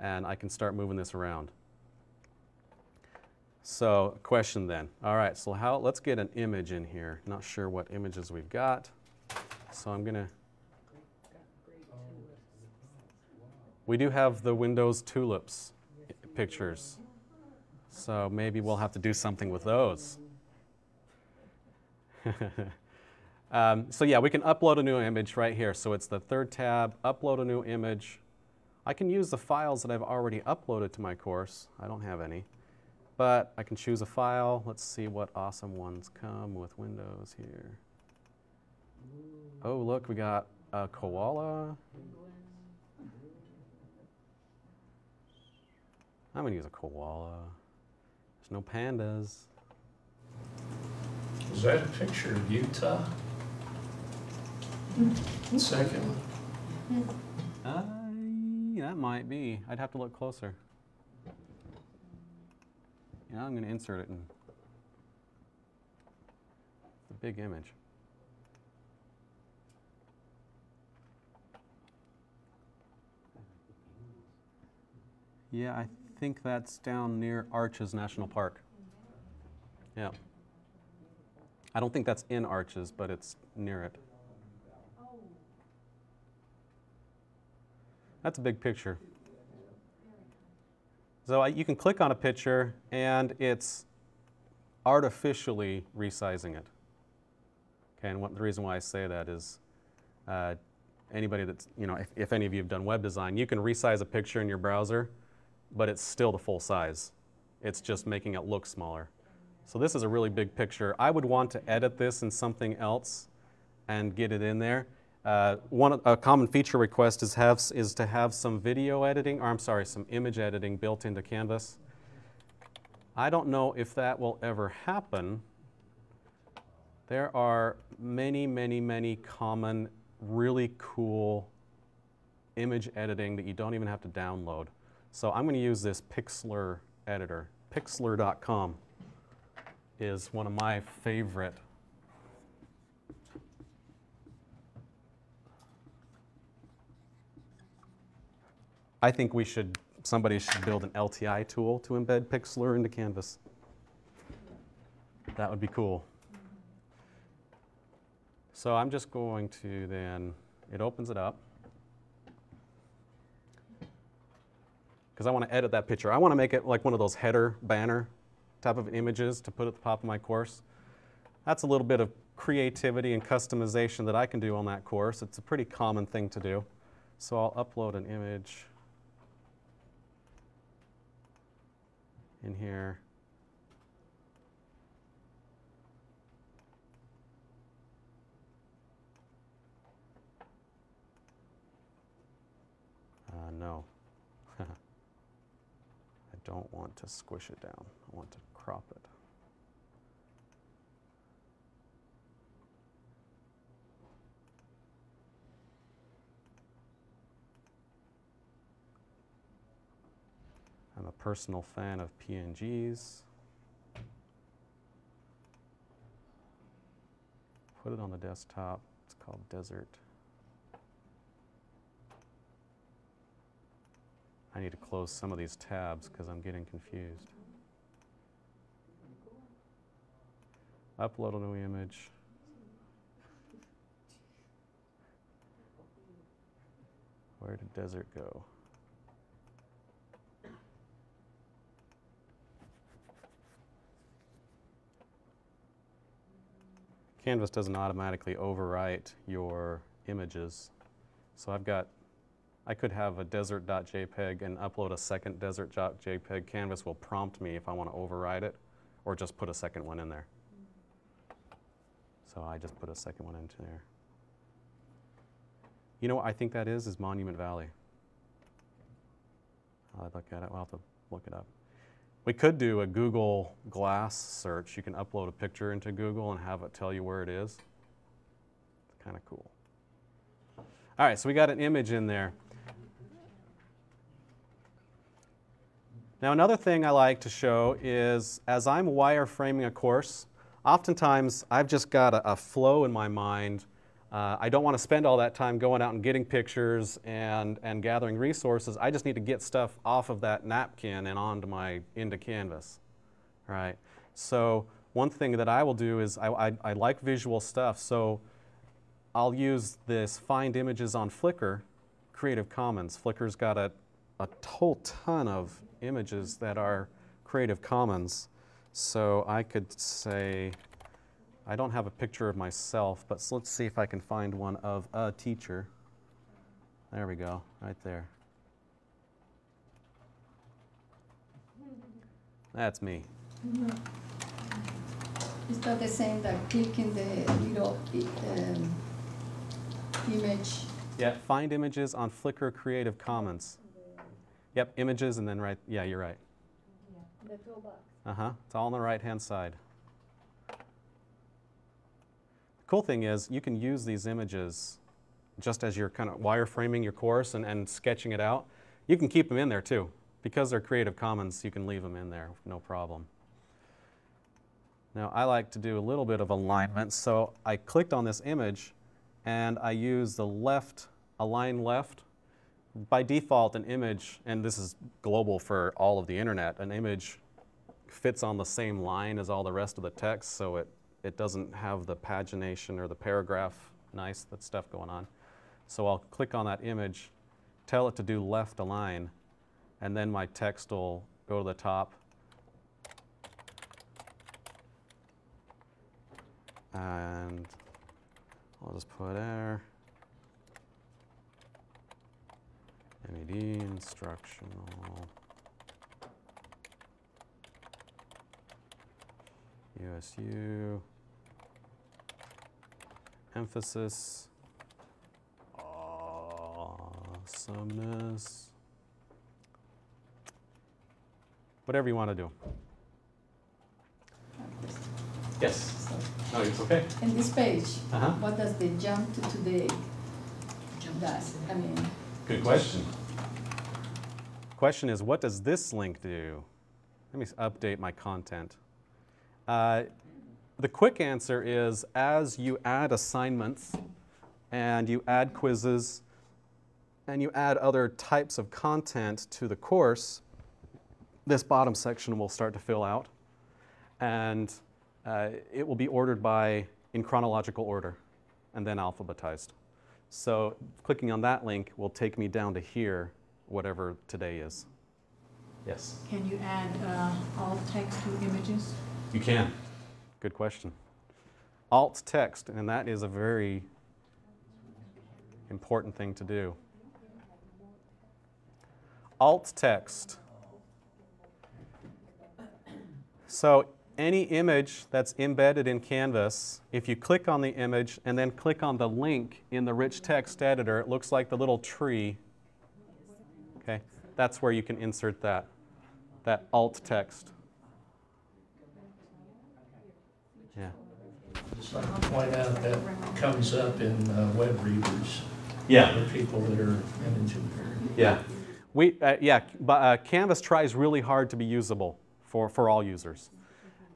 And I can start moving this around. So, question then. All right, so let's get an image in here. Not sure what images we've got. So I'm going to... We do have the Windows tulips pictures. So maybe we'll have to do something with those. So yeah, we can upload a new image right here. So it's the third tab, upload a new image. I can use the files that I've already uploaded to my course. I don't have any. But I can choose a file. Let's see what awesome ones come with Windows here. Oh, look, we got a koala. I'm going to use a koala. There's no pandas.
Is that a picture of Utah? Second.
That might be. I'd have to look closer. Yeah, I'm going to insert it in the big image. Yeah, I think that's down near Arches National Park. Yeah. I don't think that's in Arches, but it's near it. That's a big picture. So you can click on a picture and it's artificially resizing it. Okay, and the reason why I say that is anybody that's, if any of you have done web design, you can resize a picture in your browser, but it's still the full size. It's just making it look smaller. So this is a really big picture. I would want to edit this in something else and get it in there. A common feature request is to have some video editing, or some image editing built into Canvas. I don't know if that will ever happen. There are many, many, many common, really cool image editing that you don't even have to download. So I'm going to use this Pixlr editor. Pixlr.com is one of my favorite. I think somebody should build an LTI tool to embed Pixlr into Canvas. That would be cool. So I'm just going to then, it opens it up. Because I want to edit that picture. I want to make it like one of those header banner type of images to put at the top of my course. That's a little bit of creativity and customization that I can do on that course. It's a pretty common thing to do. So I'll upload an image in here. No. I don't want to squish it down. I want to crop it. I'm a personal fan of PNGs. Put it on the desktop. It's called Desert. I need to close some of these tabs because I'm getting confused. Upload a new image. Where did Desert go? Canvas doesn't automatically overwrite your images. So I could have a desert.jpg and upload a second desert.jpg. Canvas will prompt me if I want to override it or just put a second one in there. So I just put a second one into there. You know what I think that is Monument Valley. I'll look at it. We'll have to look it up. We could do a Google Glass search. You can upload a picture into Google and have it tell you where it is. It's kind of cool. All right, so we got an image in there. Now another thing I like to show is as I'm wireframing a course, oftentimes I've just got a flow in my mind. I don't want to spend all that time going out and getting pictures and gathering resources. I just need to get stuff off of that napkin and into Canvas. Right? So one thing that I will do is I like visual stuff, so I'll use this Find Images on Flickr, Creative Commons. Flickr's got a whole ton of images that are Creative Commons. So I could say, I don't have a picture of myself, but let's see if I can find one of a teacher. There we go, right there. That's me.
Is that the same that clicking the little image?
Yeah, Find Images on Flickr Creative Commons. Yep, images and then right, yeah, you're right.
The toolbox.
Uh-huh, it's all on the right-hand side. The cool thing is you can use these images just as you're kind of wireframing your course and sketching it out. You can keep them in there too. Because they're Creative Commons, you can leave them in there, no problem. Now I like to do a little bit of alignment, so I clicked on this image and I use the left, align left. By default, an image, and this is global for all of the internet, an image fits on the same line as all the rest of the text, so it doesn't have the pagination or the paragraph that stuff going on. So I'll click on that image, tell it to do left align, and then my text will go to the top. And I'll just put there. MED, instructional, USU, emphasis, awesomeness, whatever you want to do. Yes. No, it's okay.
In this page, what does the jump to today does? I mean.
Good question. Question is, what does this link do? Let me update my content. The quick answer is, as you add assignments and you add quizzes and you add other types of content to the course, this bottom section will start to fill out. And it will be ordered in chronological order. and then alphabetized. So clicking on that link will take me down to here, whatever today is. Yes?
Can you add alt text to images?
You can. Good question. Alt text, and that is a very important thing to do. Alt text. So any image that's embedded in Canvas, if you click on the image and then click on the link in the rich text editor, it looks like the little tree. Okay, that's where you can insert that alt text. Yeah.
Just like to point out that comes up in web readers.
Yeah.
For people that are image impaired.
Yeah. Canvas tries really hard to be usable for all users.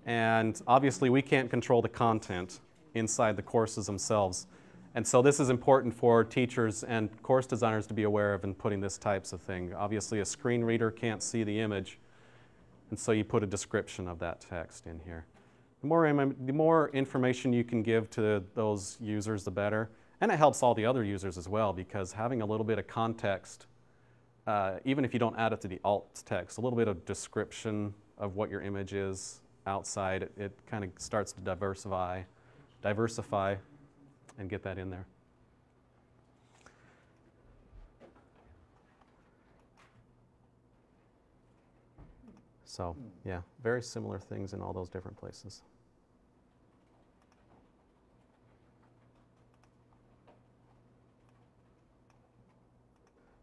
And obviously we can't control the content inside the courses themselves. And so this is important for teachers and course designers to be aware of in putting this types of thing. Obviously a screen reader can't see the image, and so you put a description of that text in here. The more information you can give to those users, the better. And it helps all the other users as well, because having a little bit of context, even if you don't add it to the alt text, a little bit of description of what your image is outside, it kind of starts to diversify and get that in there. So, yeah, very similar things in all those different places.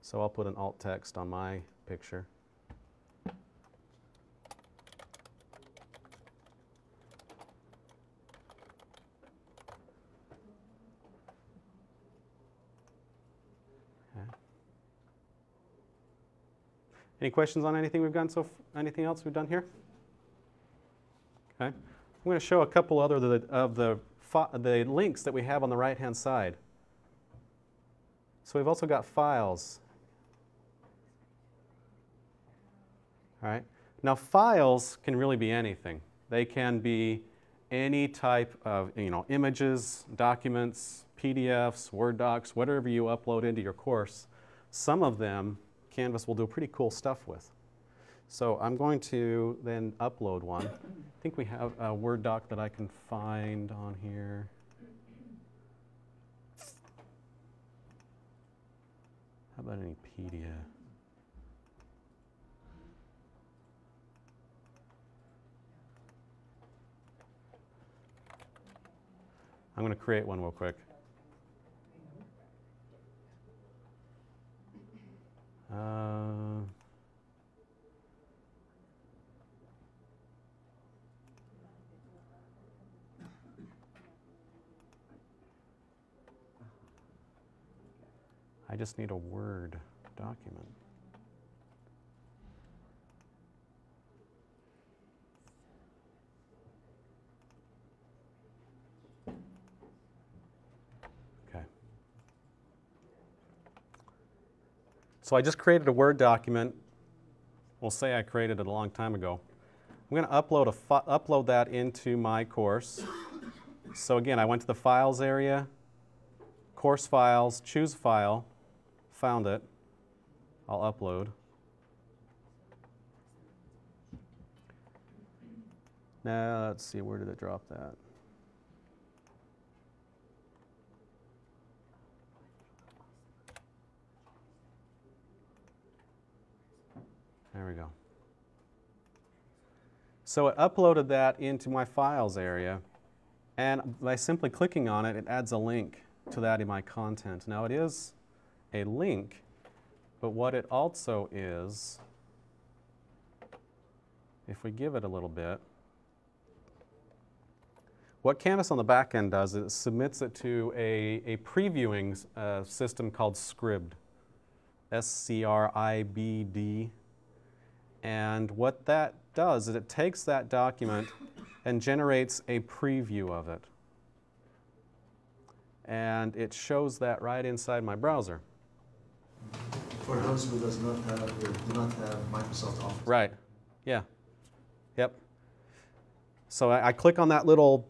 So I'll put an alt text on my picture. Any questions on anything we've done anything else we've done here? Okay. I'm going to show a couple other of the links that we have on the right-hand side. So we've also got files. All right. Now files can really be anything. They can be any type of, images, documents, PDFs, Word docs, whatever you upload into your course. Some of them Canvas will do pretty cool stuff with. So I'm going to then upload one. I think we have a Word doc that I can find on here. How about any PDF? I'm going to create one real quick. I just need a Word document. Okay. So I just created a Word document. We'll say I created it a long time ago. I'm going to upload that into my course. So again, I went to the Files area, Course Files, choose File, found it. I'll upload. Now, let's see, where did it drop that? There we go. So it uploaded that into my Files area, and by simply clicking on it, it adds a link to that in my content. Now it is a link, but what it also is, if we give it a little bit, what Canvas on the back end does is it submits it to a previewing system called Scribd, S-C-R-I-B-D. And what that does is it takes that document and generates a preview of it. And it shows that right inside my browser.
For those who do not have Microsoft Office.
Right. Yeah. Yep. So I click on that little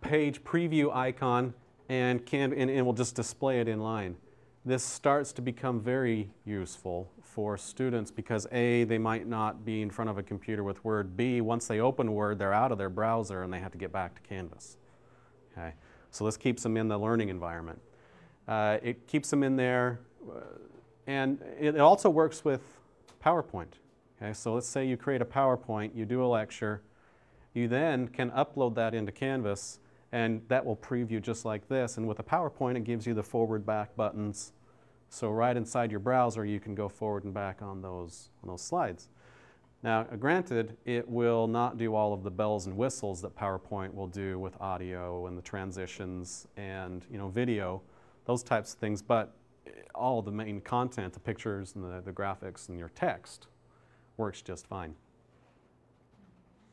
page preview icon, and it will just display it in line. This starts to become very useful for students because A, they might not be in front of a computer with Word. B, once they open Word, they're out of their browser and they have to get back to Canvas. Okay? So this keeps them in the learning environment. It keeps them in there, and it also works with PowerPoint. Okay? So let's say you create a PowerPoint, you do a lecture, you then can upload that into Canvas, and that will preview just like this. And with a PowerPoint, it gives you the forward back buttons. So right inside your browser, you can go forward and back on those slides. Now, granted, it will not do all of the bells and whistles that PowerPoint will do with audio and the transitions and video, those types of things, but all the main content, the pictures and the graphics and your text works just fine.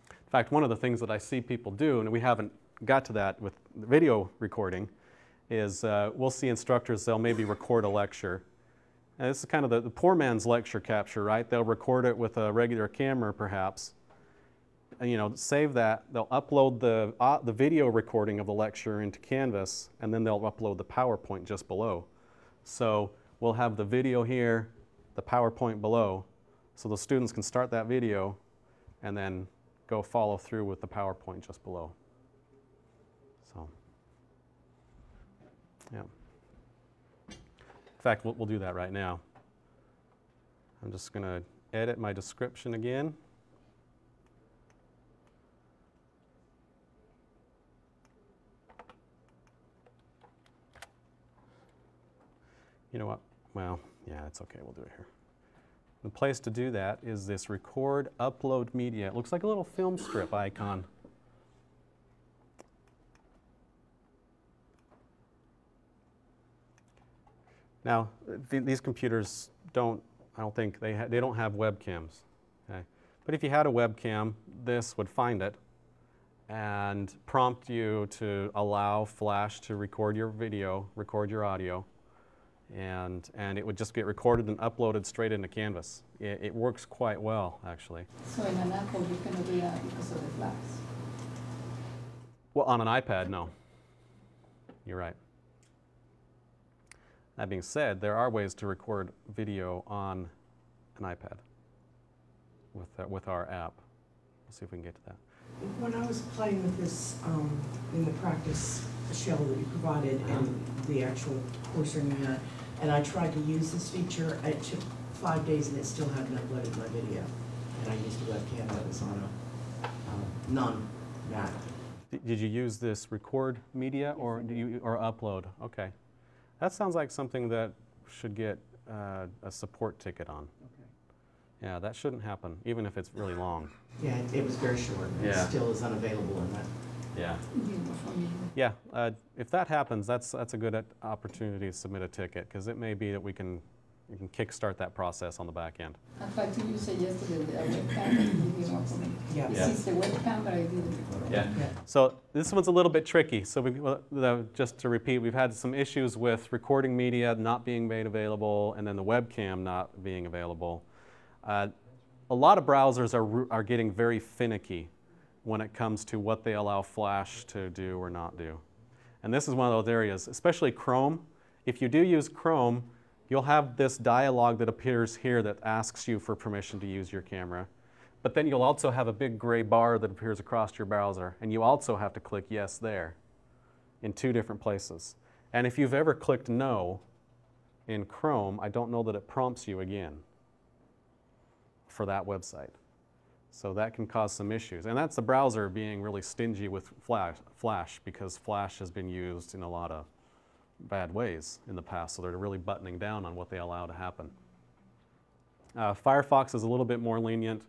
In fact, one of the things that I see people do, and we haven't got to that with video recording, is we'll see instructors, they'll maybe record a lecture. And this is kind of the poor man's lecture capture, right? They'll record it with a regular camera perhaps, and save that. They'll upload the video recording of the lecture into Canvas, and then they'll upload the PowerPoint just below. So we'll have the video here, the PowerPoint below, so the students can start that video and then go follow through with the PowerPoint just below. So, yeah. In fact, we'll do that right now. I'm just going to edit my description again. You know what? Well, yeah, it's okay. We'll do it here. The place to do that is this record upload media. It looks like a little film strip icon. Now, these computers I don't think they don't have webcams. Okay? But if you had a webcam, this would find it and prompt you to allow Flash to record your video, record your audio, and it would just get recorded and uploaded straight into Canvas. It works quite well, actually.
So in an Apple, you cannot do that because of the Flash?
Well, on an iPad, no. You're right. That being said, there are ways to record video on an iPad with our app. Let's see if we can get to that.
When I was playing with this in the practice shell that you provided and the actual coursing you had, and I tried to use this feature, it took 5 days and it still hadn't uploaded my video. And I used a webcam that was on a non-Mac.
Did you use this record media or upload? Okay. That sounds like something that should get a support ticket on.
Okay.
Yeah, that shouldn't happen, even if it's really long.
Yeah, it was very short.
Yeah.
It still is unavailable in that.
Yeah. Yeah, if that happens, that's a good opportunity to submit a ticket, because it may be that you can kickstart that process on the back end.
I tried to use it yesterday, the webcam, but it didn't work for me.
Yeah.
Since the webcam, but I didn't.
Yeah. So this one's a little bit tricky. So just to repeat, we've had some issues with recording media not being made available, and then the webcam not being available. A lot of browsers are getting very finicky when it comes to what they allow Flash to do or not do. And this is one of those areas, especially Chrome. If you do use Chrome, you'll have this dialog that appears here that asks you for permission to use your camera. But then you'll also have a big gray bar that appears across your browser, and you also have to click yes there in 2 different places. And if you've ever clicked no in Chrome, I don't know that it prompts you again for that website. So that can cause some issues. And that's the browser being really stingy with Flash, because Flash has been used in a lot of bad ways in the past, so they're really buttoning down on what they allow to happen. Firefox is a little bit more lenient.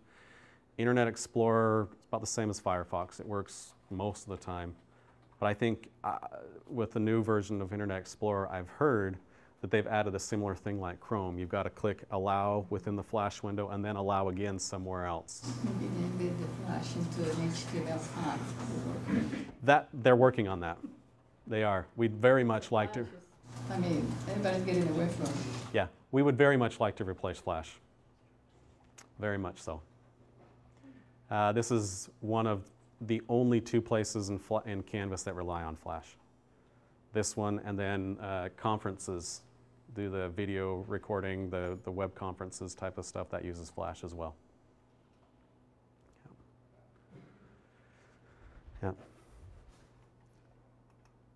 Internet Explorer is about the same as Firefox. It works most of the time. But I think with the new version of Internet Explorer, I've heard that they've added a similar thing like Chrome. You've got to click allow within the Flash window and then allow again somewhere else.
Maybe they embed the Flash into an HTML file.
They're working on that. They are. We'd very much like to.
I mean, everybody's getting away from it.
Yeah, we would very much like to replace Flash. Very much so. This is one of the only 2 places in Canvas that rely on Flash. this one, and then conferences, do the video recording, the web conferences type of stuff, that uses Flash as well. Yeah.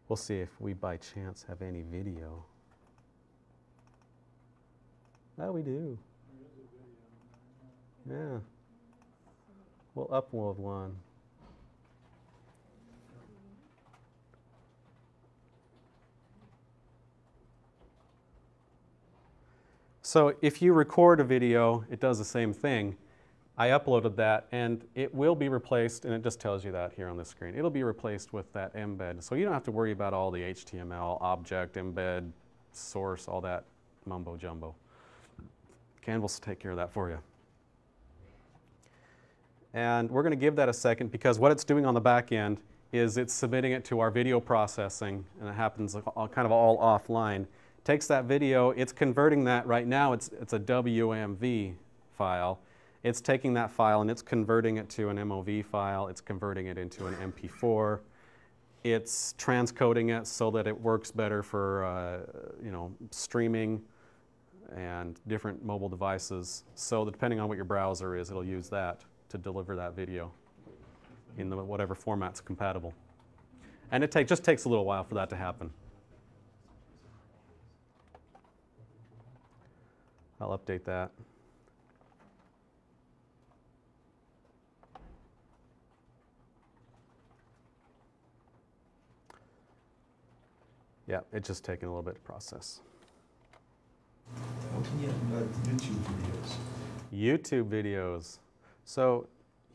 We'll see if we by chance have any video. Oh, we do. Yeah. We'll upload one. So if you record a video, it does the same thing. I uploaded that, and it will be replaced, and it just tells you that here on the screen. It'll be replaced with that embed. So you don't have to worry about all the HTML, object, embed, source, all that mumbo jumbo. Canvas will take care of that for you. And we're going to give that a second, because what it's doing on the back end is it's submitting it to our video processing, and it happens kind of all offline. Takes that video, it's converting that right now, it's a WMV file. It's taking that file and it's converting it to an MOV file, it's converting it into an MP4, it's transcoding it so that it works better for streaming and different mobile devices. So depending on what your browser is, it'll use that to deliver that video in whatever format's compatible. And it just takes a little while for that to happen. I'll update that. Yeah, it's just taking a little bit to process.
How can you embed YouTube videos?
YouTube videos. So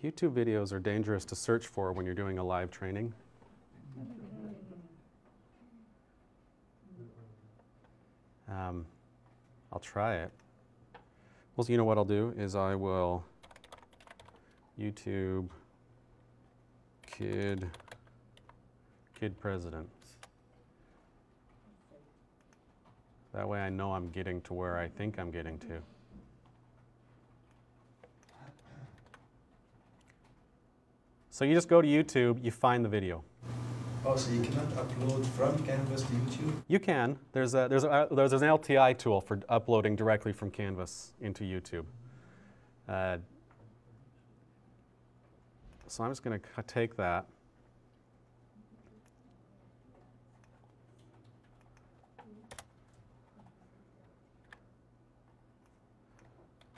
YouTube videos are dangerous to search for when you're doing a live training. I'll try it. Well, you know what I'll do is I will YouTube kid president. That way I know I'm getting to where I think I'm getting to. So you just go to YouTube, you find the video.
Oh, so you cannot upload from Canvas to YouTube?
You can. There's an LTI tool for uploading directly from Canvas into YouTube. So I'm just going to take that.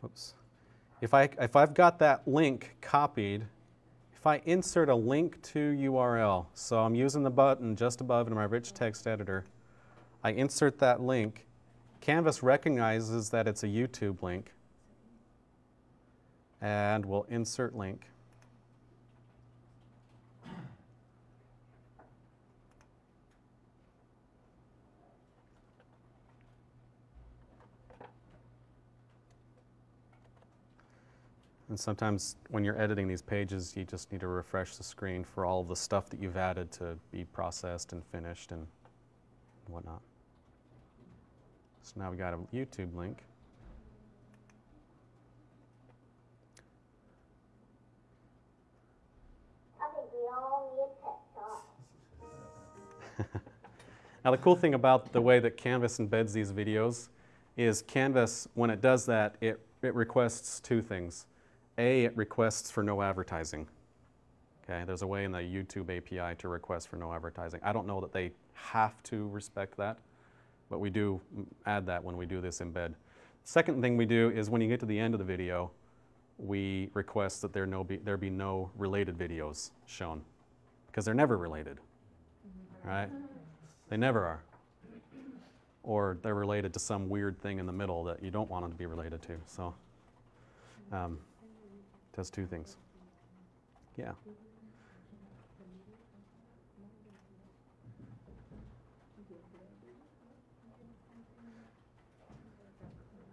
Oops. If I've got that link copied, if I insert a link to URL, so I'm using the button just above in my rich text editor, I insert that link, Canvas recognizes that it's a YouTube link, and we'll insert link. And sometimes when you're editing these pages, you just need to refresh the screen for all of the stuff that you've added to be processed and finished and whatnot. So now we got a YouTube link.
I think we all need a pep talk.
Now the cool thing about the way that Canvas embeds these videos is Canvas, when it does that, it requests two things. A, it requests for no advertising. Okay, there's a way in the YouTube API to request for no advertising. I don't know that they have to respect that, but we do add that when we do this embed. Second thing we do is when you get to the end of the video, we request that there be no related videos shown, because they're never related, right? They never are. Or they're related to some weird thing in the middle that you don't want them to be related to. So. Does two things. Yeah.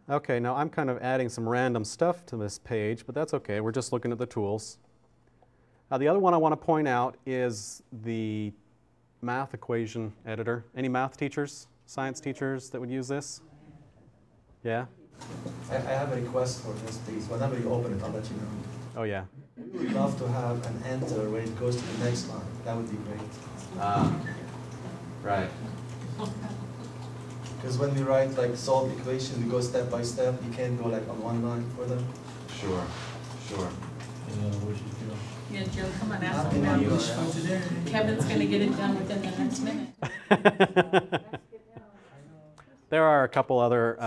Okay, now I'm kind of adding some random stuff to this page, but that's okay. We're just looking at the tools. Now the other one I want to point out is the math equation editor. Any math teachers, science teachers that would use this? Yeah?
I have a request for this, please. Whenever you open it, I'll let you know.
Oh, yeah.
We would love to have an enter where it goes to the next line. That would be great.
Right.
Because when we write like solve equation, we go step by step. You can't go like on one line for them.
Sure, sure.
Yeah, Joe, come on, ask
Happy
him now.
English for today.
Kevin's gonna get it done within the next minute.
There are a couple other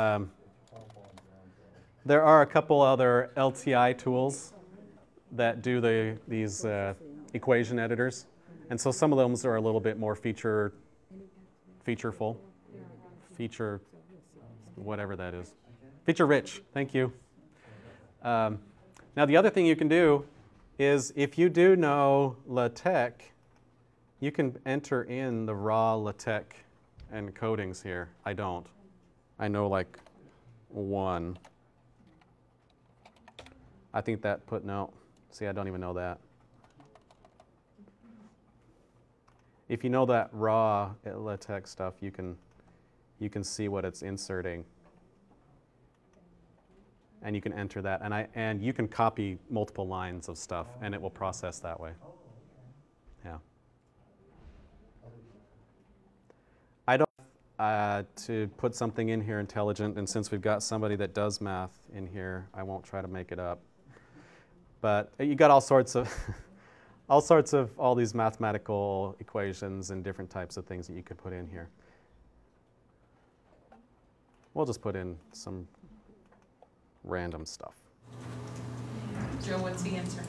LTI tools that do these equation editors, and so some of those are a little bit more feature whatever that is, feature rich. Thank you. Now the other thing you can do is if you do know LaTeX, you can enter in the raw LaTeX encodings here. I don't. I know like one. I think that no. See, I don't even know that. If you know that raw LaTeX stuff, you can see what it's inserting. And you can enter that, and you can copy multiple lines of stuff, and it will process that way. Yeah. I don't to put something in here intelligent, and since we've got somebody that does math in here, I won't try to make it up. But you got all sorts of all these mathematical equations and different types of things that you could put in here. We'll just put in some random stuff.
Joe, what's the answer?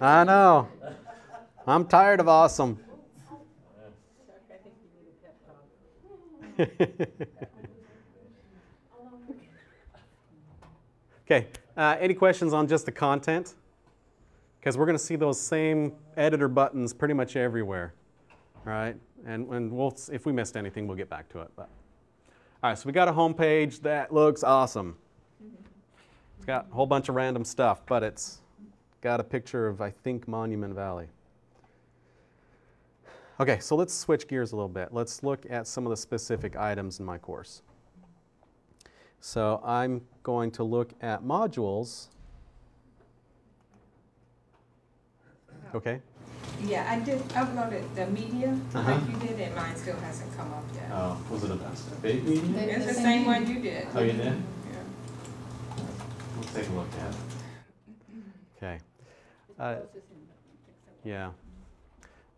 I know. I'm tired of awesome. Okay, any questions on just the content? Because we're going to see those same editor buttons pretty much everywhere, all right? And we'll, if we missed anything, we'll get back to it. But. All right, so we got a home page that looks awesome. It's got a whole bunch of random stuff, but it's got a picture of, I think, Monument Valley. Okay, so let's switch gears a little bit. Let's look at some of the specific items in my course. So I'm going to look at modules. Okay.
Yeah, I did uploaded the media like you did, and mine still hasn't come up yet.
Oh, was it a big media?
It's the same one you did.
Oh, you did?
Yeah.
Let's take a look at it. Okay. Yeah.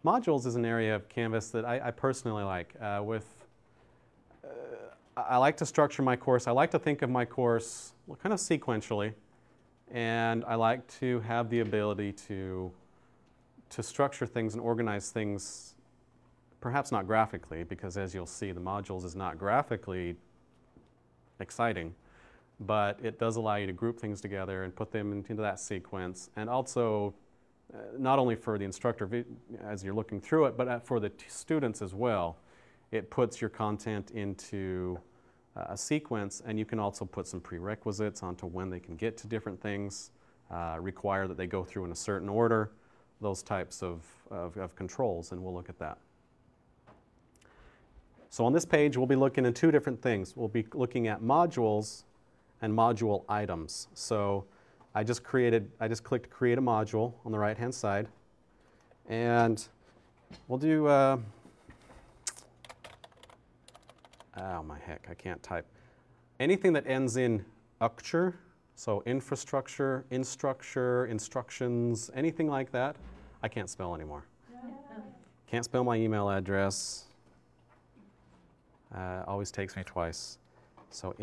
Modules is an area of Canvas that I personally like. I like to structure my course. I like to think of my course kind of sequentially, and I like to have the ability to structure things and organize things, perhaps not graphically, because as you'll see, the modules is not graphically exciting, but it does allow you to group things together and put them into that sequence, and also not only for the instructor as you're looking through it, but for the students as well. It puts your content into a sequence, and you can also put some prerequisites onto when they can get to different things, require that they go through in a certain order, those types of controls, and we'll look at that. So on this page, we'll be looking at two different things. We'll be looking at modules and module items. So I just clicked Create a Module on the right-hand side, and we'll do, oh my heck, I can't type. Anything that ends in "ucture," so infrastructure, instructure, instructions, anything like that, I can't spell anymore. Can't spell my email address. Always takes me twice. So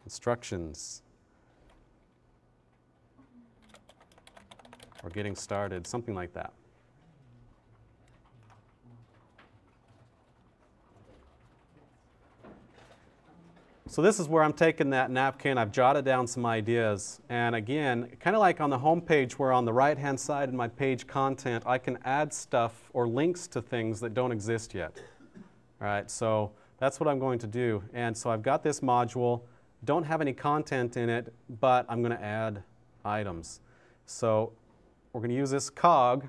instructions. Or getting started, something like that. So this is where I'm taking that napkin, I've jotted down some ideas, and again, kind of like on the home page where on the right-hand side in my page content, I can add stuff or links to things that don't exist yet. All right, so that's what I'm going to do. And so I've got this module, don't have any content in it, but I'm going to add items. So we're going to use this cog,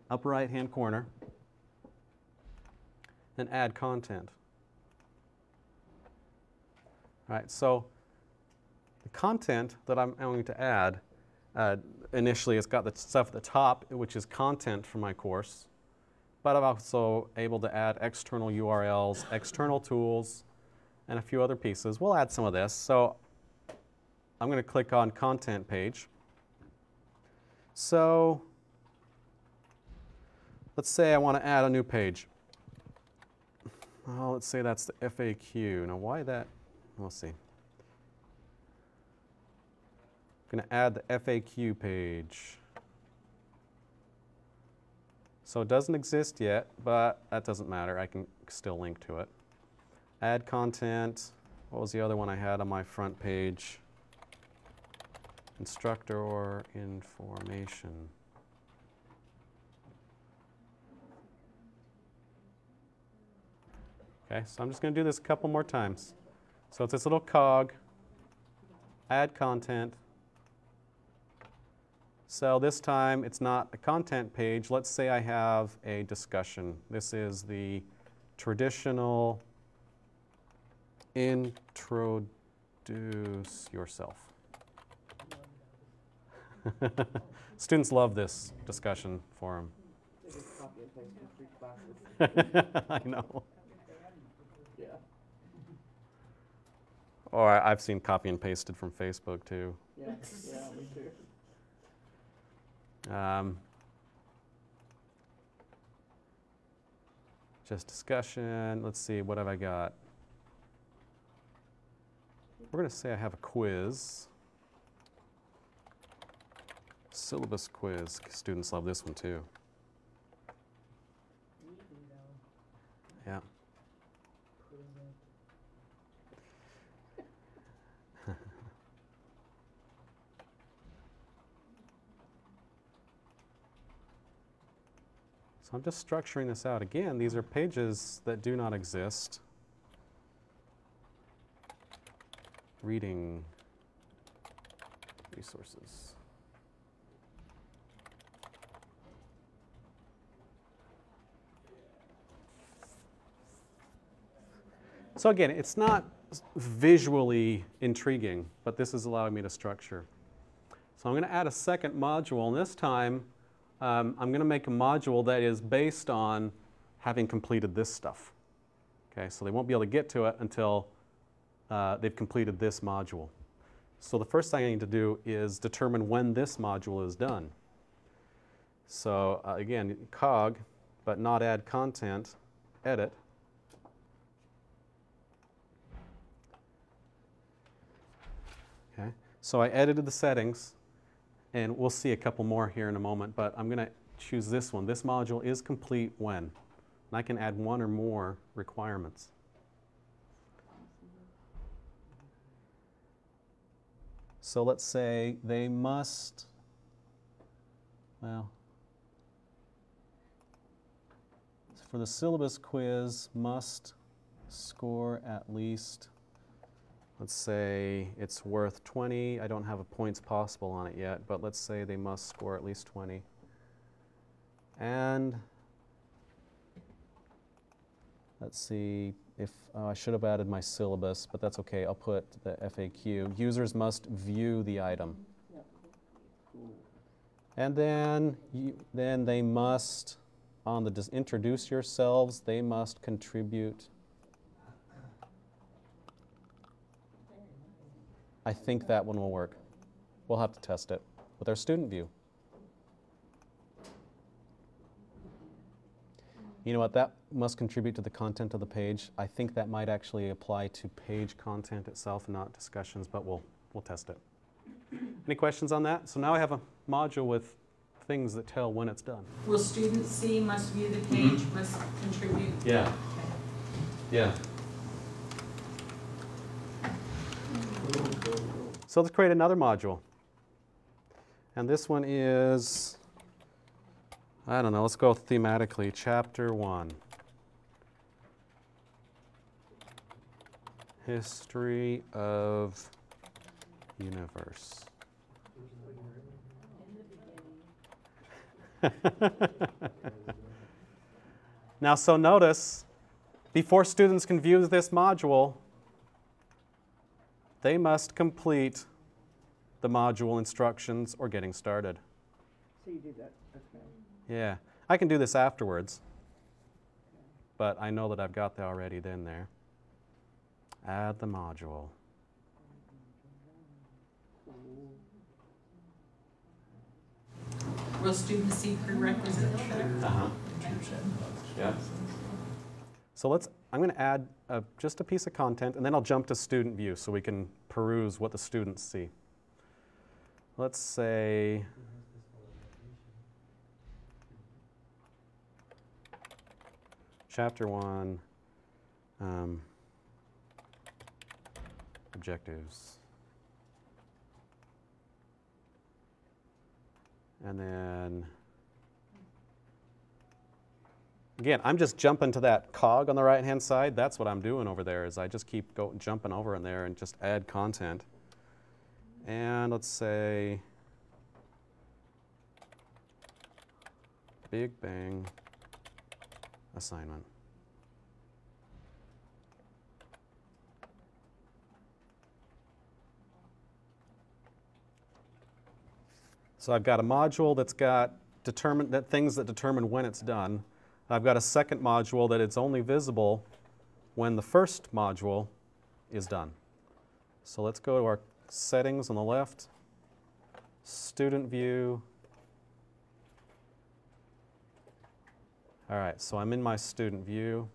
upper right-hand corner, and add content. All right, so the content that I'm going to add, initially it's got the stuff at the top, which is content for my course, but I'm also able to add external URLs, external tools, and a few other pieces. We'll add some of this. So I'm going to click on Content page. So let's say I want to add a new page. Well, let's say that's the FAQ. Now why that? We'll see. I'm going to add the FAQ page. So it doesn't exist yet, but that doesn't matter. I can still link to it. Add content. What was the other one I had on my front page? Instructor information. Okay, so I'm just going to do this a couple more times. So it's this little cog, add content. So this time it's not a content page. Let's say I have a discussion. This is the traditional introduce yourself. Students love this discussion forum. I know.
Yeah.
Or I've seen copy and pasted from Facebook too.
Yeah, yeah, me too.
Just discussion. Let's see, what have I got? We're going to say I have a quiz. Syllabus quiz. Students love this one too. Yeah. So I'm just structuring this out. Again, these are pages that do not exist. Reading resources. So again, it's not visually intriguing, but this is allowing me to structure. So I'm going to add a second module, and this time I'm going to make a module that is based on having completed this stuff. Okay, so they won't be able to get to it until they've completed this module. So the first thing I need to do is determine when this module is done. So again, cog, but not add content, edit. Okay, so I edited the settings, and we'll see a couple more here in a moment, but I'm going to choose this one. This module is complete when. And I can add one or more requirements. So let's say they must, well, for the syllabus quiz, must score at least, let's say it's worth 20. I don't have a points possible on it yet, but let's say they must score at least 20. And let's see if I should have added my syllabus, but that's okay. I'll put the FAQ. Users must view the item. And then they must, on the introduce yourselves, they must contribute. I think that one will work. We'll have to test it with our student view. You know what, that must contribute to the content of the page. I think that might actually apply to page content itself, not discussions, but we'll test it. Any questions on that? So now I have a module with things that tell when it's done.
Will students see, must view the page, must contribute?
Yeah. Yeah. So let's create another module. And this one is, I don't know, let's go thematically, Chapter 1. History of universe. Now, so notice, before students can view this module, they must complete the module instructions or getting started.
So you did that, okay.
Yeah, I can do this afterwards, but I know that I've got that already in there. Add the module.
Will students see prerequisites?
Yeah. So I'm going to add just a piece of content, and then I'll jump to student view so we can peruse what the students see. Let's say, Chapter 1, objectives. And then, again, I'm just jumping to that cog on the right-hand side. That's what I'm doing over there, is I just keep jumping over in there and just add content. And let's say Big Bang assignment. So I've got a module that's got things that determine when it's done. I've got a second module that it's only visible when the first module is done. So let's go to our settings on the left, student view. All right, so I'm in my student view.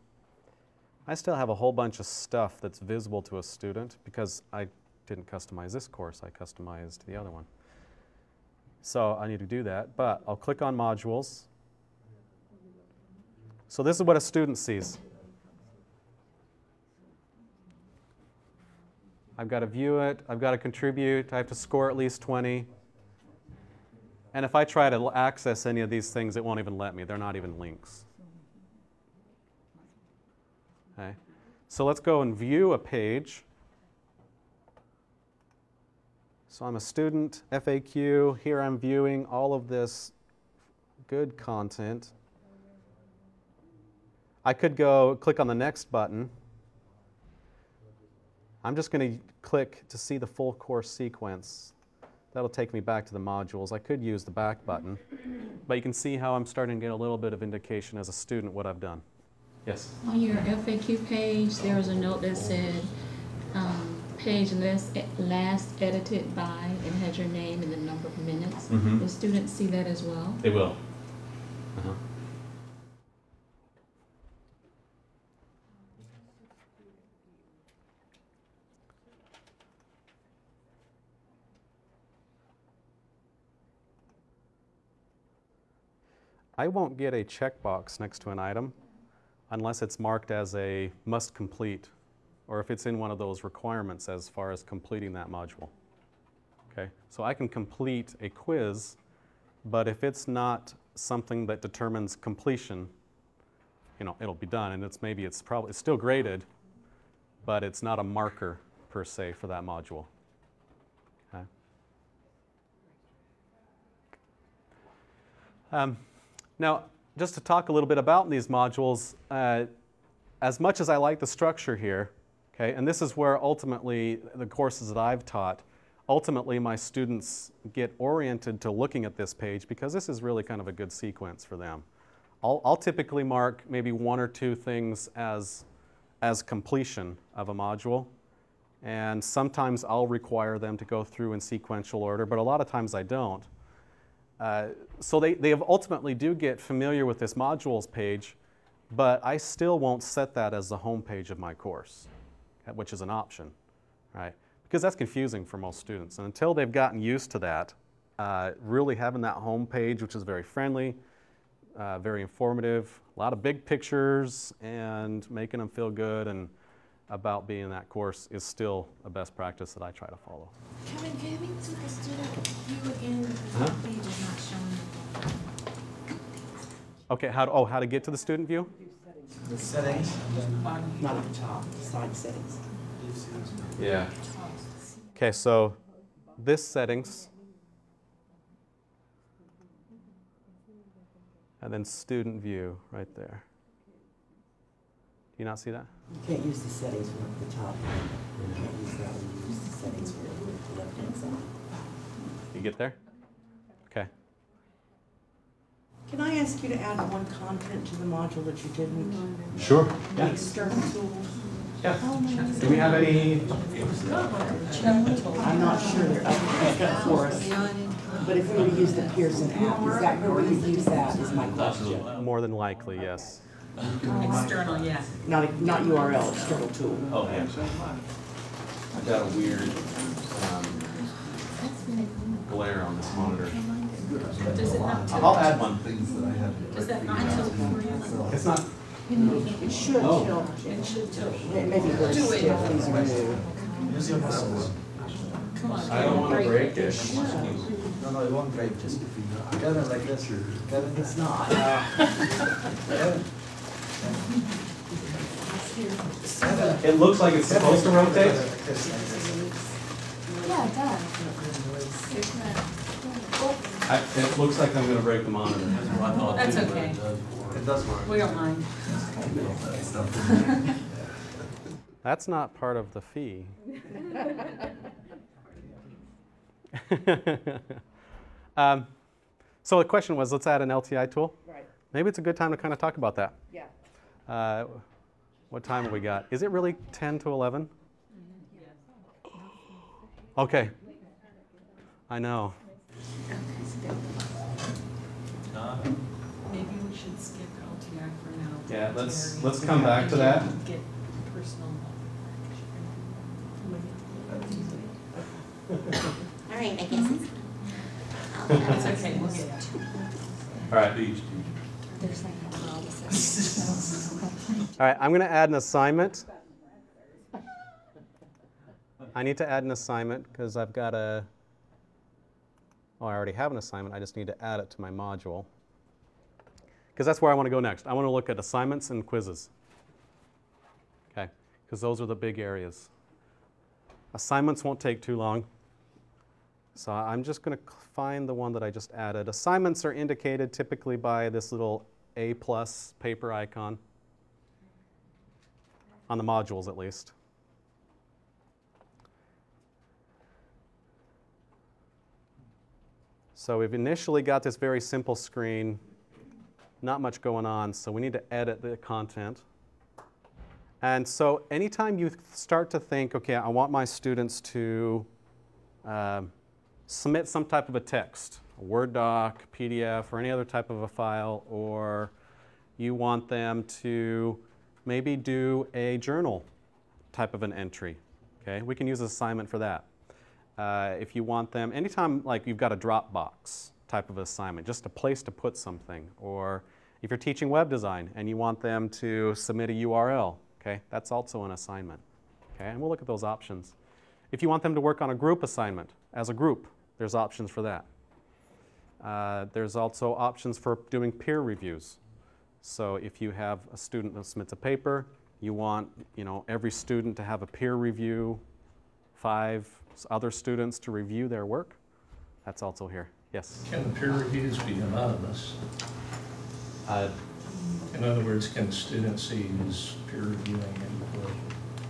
I still have a whole bunch of stuff that's visible to a student because I didn't customize this course, I customized the other one. So I need to do that, but I'll click on modules. So this is what a student sees. I've got to view it, I've got to contribute, I have to score at least 20. And if I try to access any of these things, it won't even let me. They're not even links. Okay. So let's go and view a page. So I'm a student, FAQ. Here I'm viewing all of this good content. I could go click on the next button. I'm just going to click to see the full course sequence. That'll take me back to the modules. I could use the back button, but you can see how I'm starting to get a little bit of indication as a student what I've done. Yes?
On your FAQ page, there was a note that said page last edited by, and had your name and the number of minutes.
Mm-hmm.
Will students see that as well?
They will. Uh-huh. I won't get a checkbox next to an item unless it's marked as a must complete, or if it's in one of those requirements as far as completing that module. Okay, so I can complete a quiz, but if it's not something that determines completion, you know, it'll be done, and it's still graded, but it's not a marker per se for that module. Okay. Now, just to talk a little bit about these modules, as much as I like the structure here, okay, and this is where ultimately the courses that I've taught, ultimately my students get oriented to looking at this page because this is really kind of a good sequence for them. I'll typically mark maybe one or two things as completion of a module, and sometimes I'll require them to go through in sequential order, but a lot of times I don't. So they ultimately do get familiar with this modules page, but I still won't set that as the home page of my course, which is an option, right? Because that's confusing for most students. And until they've gotten used to that, really having that home page, which is very friendly, very informative, a lot of big pictures, and making them feel good and about being in that course is still a best practice that I try to follow.
Kevin, can we to the student view again because the page is not showing?
Okay, how to get to the student view?
The settings.
Not at the top, slide settings.
Yeah. Okay, so this settings, and then student view right there. Do you not see that?
You can't use the settings from up the top. You can't use that one, use the settings from the left-hand side.
You get there? Okay.
Can I ask you to add one content to the module that you didn't?
Sure.
The external tools?
Yeah. Do we have any?
I'm not sure they're up for us. But if we were to use the Pearson app, is that where we would use that, is my question.
More than likely, yes.
External, yeah.
Not URL, external tool.
Oh, yeah. I've got a weird glare on this monitor.
Does it not tilt?
I'll add one.
Things that I have.
Does that not tilt for you?
It's not.
It should tilt.
It should tilt.
It may be very
Do it.
stiff, these are new.
Use your muscles.
Come on.
I don't want to break it.
No, it won't break, just if you get it like this, get it.
It's not.
It looks like it's supposed to rotate.
Yeah, it does.
It looks like I'm going to break the monitor.
That's okay.
It does work.
We don't mind.
That's not part of the fee. So the question was, let's add an LTI tool.
Right.
Maybe it's a good time to kind of talk about that.
Yeah.
What time have we got? Is it really 10 to 11? Okay. I know.
Maybe we should skip LTI for now.
Yeah, let's come back to that.
Get personal.
All right, I guess it's.
It's okay, we'll get it.
All right.
There's like all this.
All right, I'm going to add an assignment. I need to add an assignment because I've got a, oh, I already have an assignment. I just need to add it to my module. Because that's where I want to go next. I want to look at assignments and quizzes. Okay, because those are the big areas. Assignments won't take too long. So I'm just going to find the one that I just added. Assignments are indicated typically by this little A+ paper icon, on the modules at least. So we've initially got this very simple screen, not much going on, so we need to edit the content. And so anytime you start to think, okay, I want my students to submit some type of a text, a Word doc, PDF, or any other type of a file, or you want them to maybe do a journal type of an entry, okay? We can use an assignment for that. If you want them, anytime like you've got a Dropbox type of assignment, just a place to put something, or if you're teaching web design and you want them to submit a URL, okay, that's also an assignment, okay? And we'll look at those options. If you want them to work on a group assignment as a group, there's options for that. There's also options for doing peer reviews. So if you have a student that submits a paper, you want, you know, every student to have a peer review, 5 other students to review their work. That's also here. Yes?
Can the peer reviews be anonymous? In other words, can the student see who's peer reviewing input?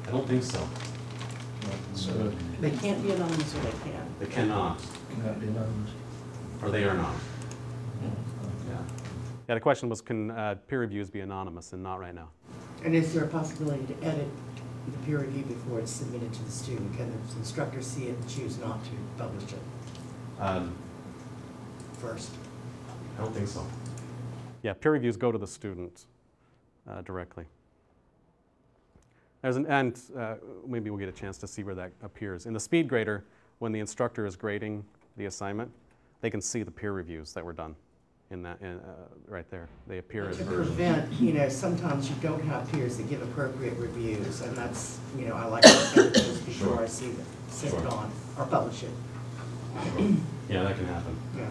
I don't think so.
So
They can't be anonymous, or they can.
They cannot.
cannot be anonymous.
Or they are not. Yeah. Yeah, the question was, can peer reviews be anonymous, and not right now.
And is there a possibility to edit the peer review before it's submitted to the student? Can the instructor see it and choose not to publish it first?
I don't think so. Yeah, peer reviews go to the student directly. There's maybe we'll get a chance to see where that appears. In the speed grader, when the instructor is grading the assignment, they can see the peer reviews that were done in that right there. They appear as
To
versions.
prevent, you know, sometimes you don't have peers that give appropriate reviews, and that's, you know, I like to edit those before I see them, send it on, or publish it.
Yeah, that can happen.
Yeah.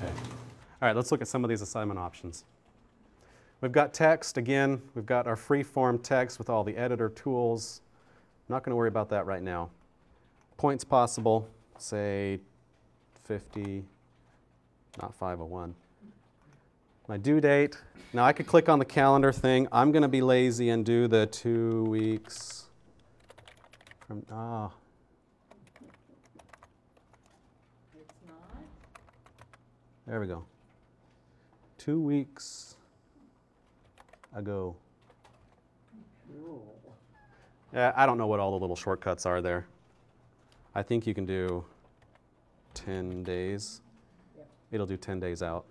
Okay. All right, let's look at some of these assignment options. We've got text, again, we've got our free form text with all the editor tools. not going to worry about that right now. Points possible, say 50, not 501. My due date, now I could click on the calendar thing. I'm going to be lazy and do the 2 weeks from,
It's not?
there we go. 2 weeks ago. Yeah, I don't know what all the little shortcuts are there. I think you can do 10 days. It'll do 10 days out.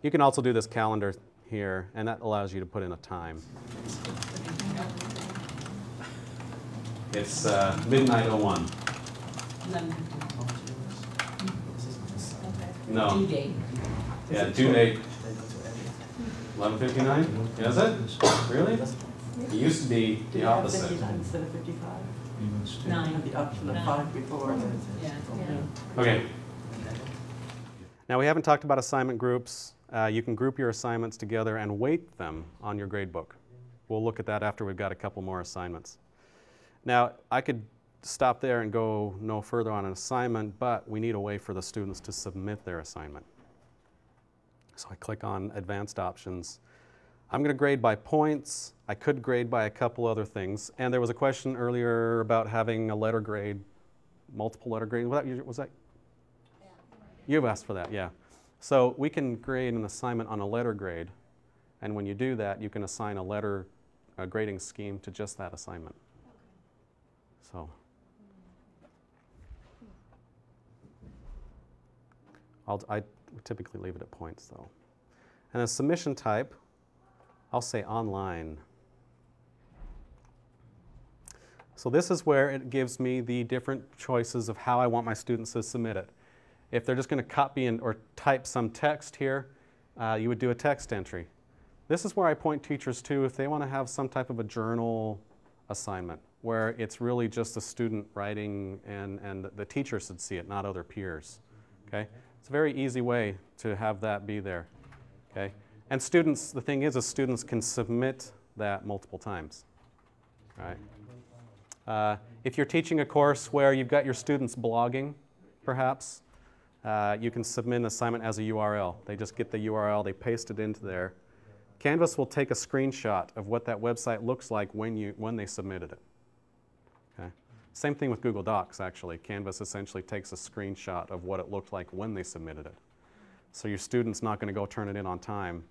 You can also do this calendar here, and that allows you to put in a time. It's midnight 01. No.
Due date.
Yeah, due date 11:59. Is it? Really? It used to be the opposite.
59 instead of 55?
Even still.
Nine. The option of 5 before.
Yeah.
Okay. Now we haven't talked about assignment groups. You can group your assignments together and weight them on your gradebook. We'll look at that after we've got a couple more assignments. Now I could stop there and go no further on an assignment, but we need a way for the students to submit their assignment. So I click on Advanced Options. I'm going to grade by points. I could grade by a couple other things. And there was a question earlier about having a letter grade, multiple letter grade. Was that? You've asked for that, yeah. So we can grade an assignment on a letter grade. And when you do that, you can assign a grading scheme to just that assignment. So. I typically leave it at points though. And a submission type, I'll say online. So this is where it gives me the different choices of how I want my students to submit it. If they're just going to copy or type some text here, you would do a text entry. This is where I point teachers to if they want to have some type of a journal assignment where it's really just the student writing and the teacher should see it, not other peers. Okay? It's a very easy way to have that be there. Okay? And students, the thing is students can submit that multiple times. Right? If you're teaching a course where you've got your students blogging, perhaps, you can submit an assignment as a URL. They just get the URL, they paste it into there. Canvas will take a screenshot of what that website looks like when they submitted it. Okay? Same thing with Google Docs, actually. Canvas essentially takes a screenshot of what it looked like when they submitted it. So your student's not going to go turn it in on time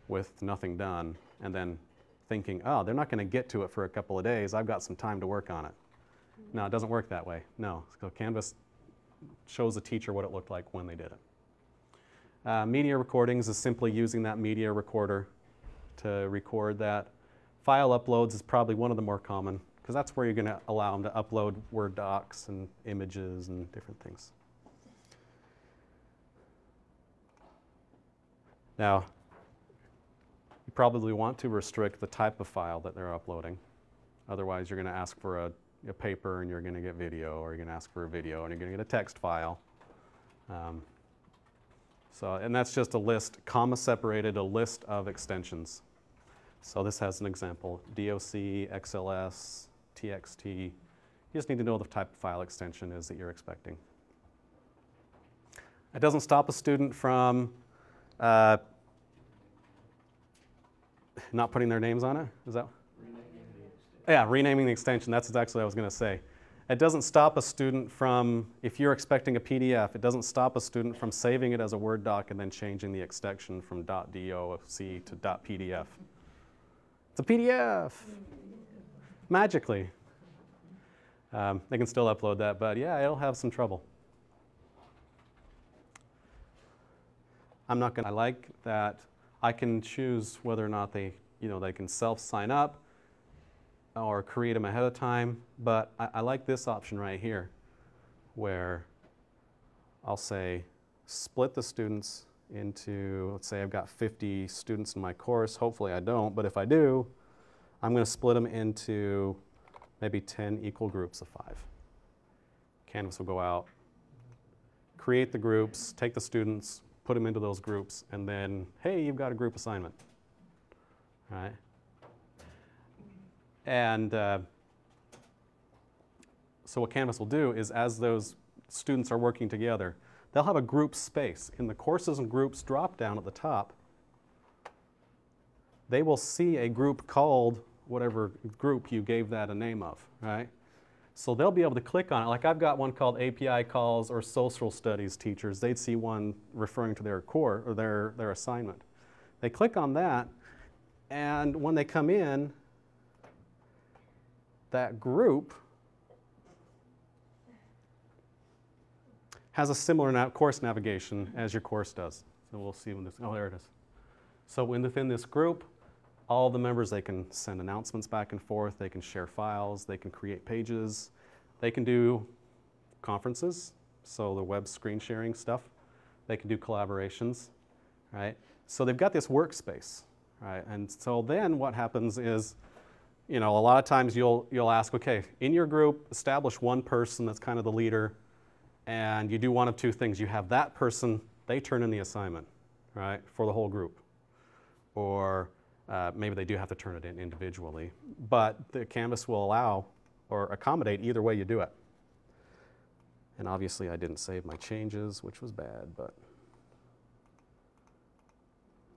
with nothing done and then thinking, oh, they're not going to get to it for a couple of days. I've got some time to work on it. No, it doesn't work that way. No. So Canvas shows the teacher what it looked like when they did it. Media recordings is simply using that media recorder to record that. File uploads is probably one of the more common because that's where you're going to allow them to upload Word docs and images and different things. Now, you probably want to restrict the type of file that they're uploading. Otherwise, you're going to ask for a paper and you're going to get video, or you're going to ask for a video and you're going to get a text file. And that's just a list, comma separated, a list of extensions. So this has an example, DOC, XLS, TXT. You just need to know what the type of file extension is that you're expecting. It doesn't stop a student from not putting their names on it. Is that? Yeah, renaming the extension. That's exactly what I was going to say. It doesn't stop a student from, if you're expecting a PDF, it doesn't stop a student from saving it as a Word doc and then changing the extension from .doc to .pdf. It's a PDF! Magically. They can still upload that, but yeah, it'll have some trouble. I like that I can choose whether or not they can self-sign up or create them ahead of time, but I like this option right here where I'll say split the students into, let's say I've got 50 students in my course. Hopefully I don't, but if I do, I'm going to split them into maybe 10 equal groups of 5. Canvas will go out, create the groups, take the students, put them into those groups, and then, hey, you've got a group assignment. All right? And So what Canvas will do is, as those students are working together, they'll have a group space. In the courses and groups drop down at the top, they will see a group called whatever group you gave that a name of, right? So they'll be able to click on it. Like I've got one called API calls or social studies teachers. They'd see one referring to their core or their assignment. They click on that, and when they come in, that group has a similar course navigation as your course does. So we'll see when this, oh, there it is. So within this group, all the members, they can send announcements back and forth, they can share files, they can create pages, they can do conferences, so the web screen sharing stuff, they can do collaborations, right? So they've got this workspace, right? And so then what happens is, you know, a lot of times you'll ask, okay, in your group, establish one person that's kind of the leader, and you do one of two things. You have that person, they turn in the assignment, right, for the whole group. Or maybe they do have to turn it in individually. But the Canvas will allow or accommodate either way you do it. And obviously I didn't save my changes, which was bad, but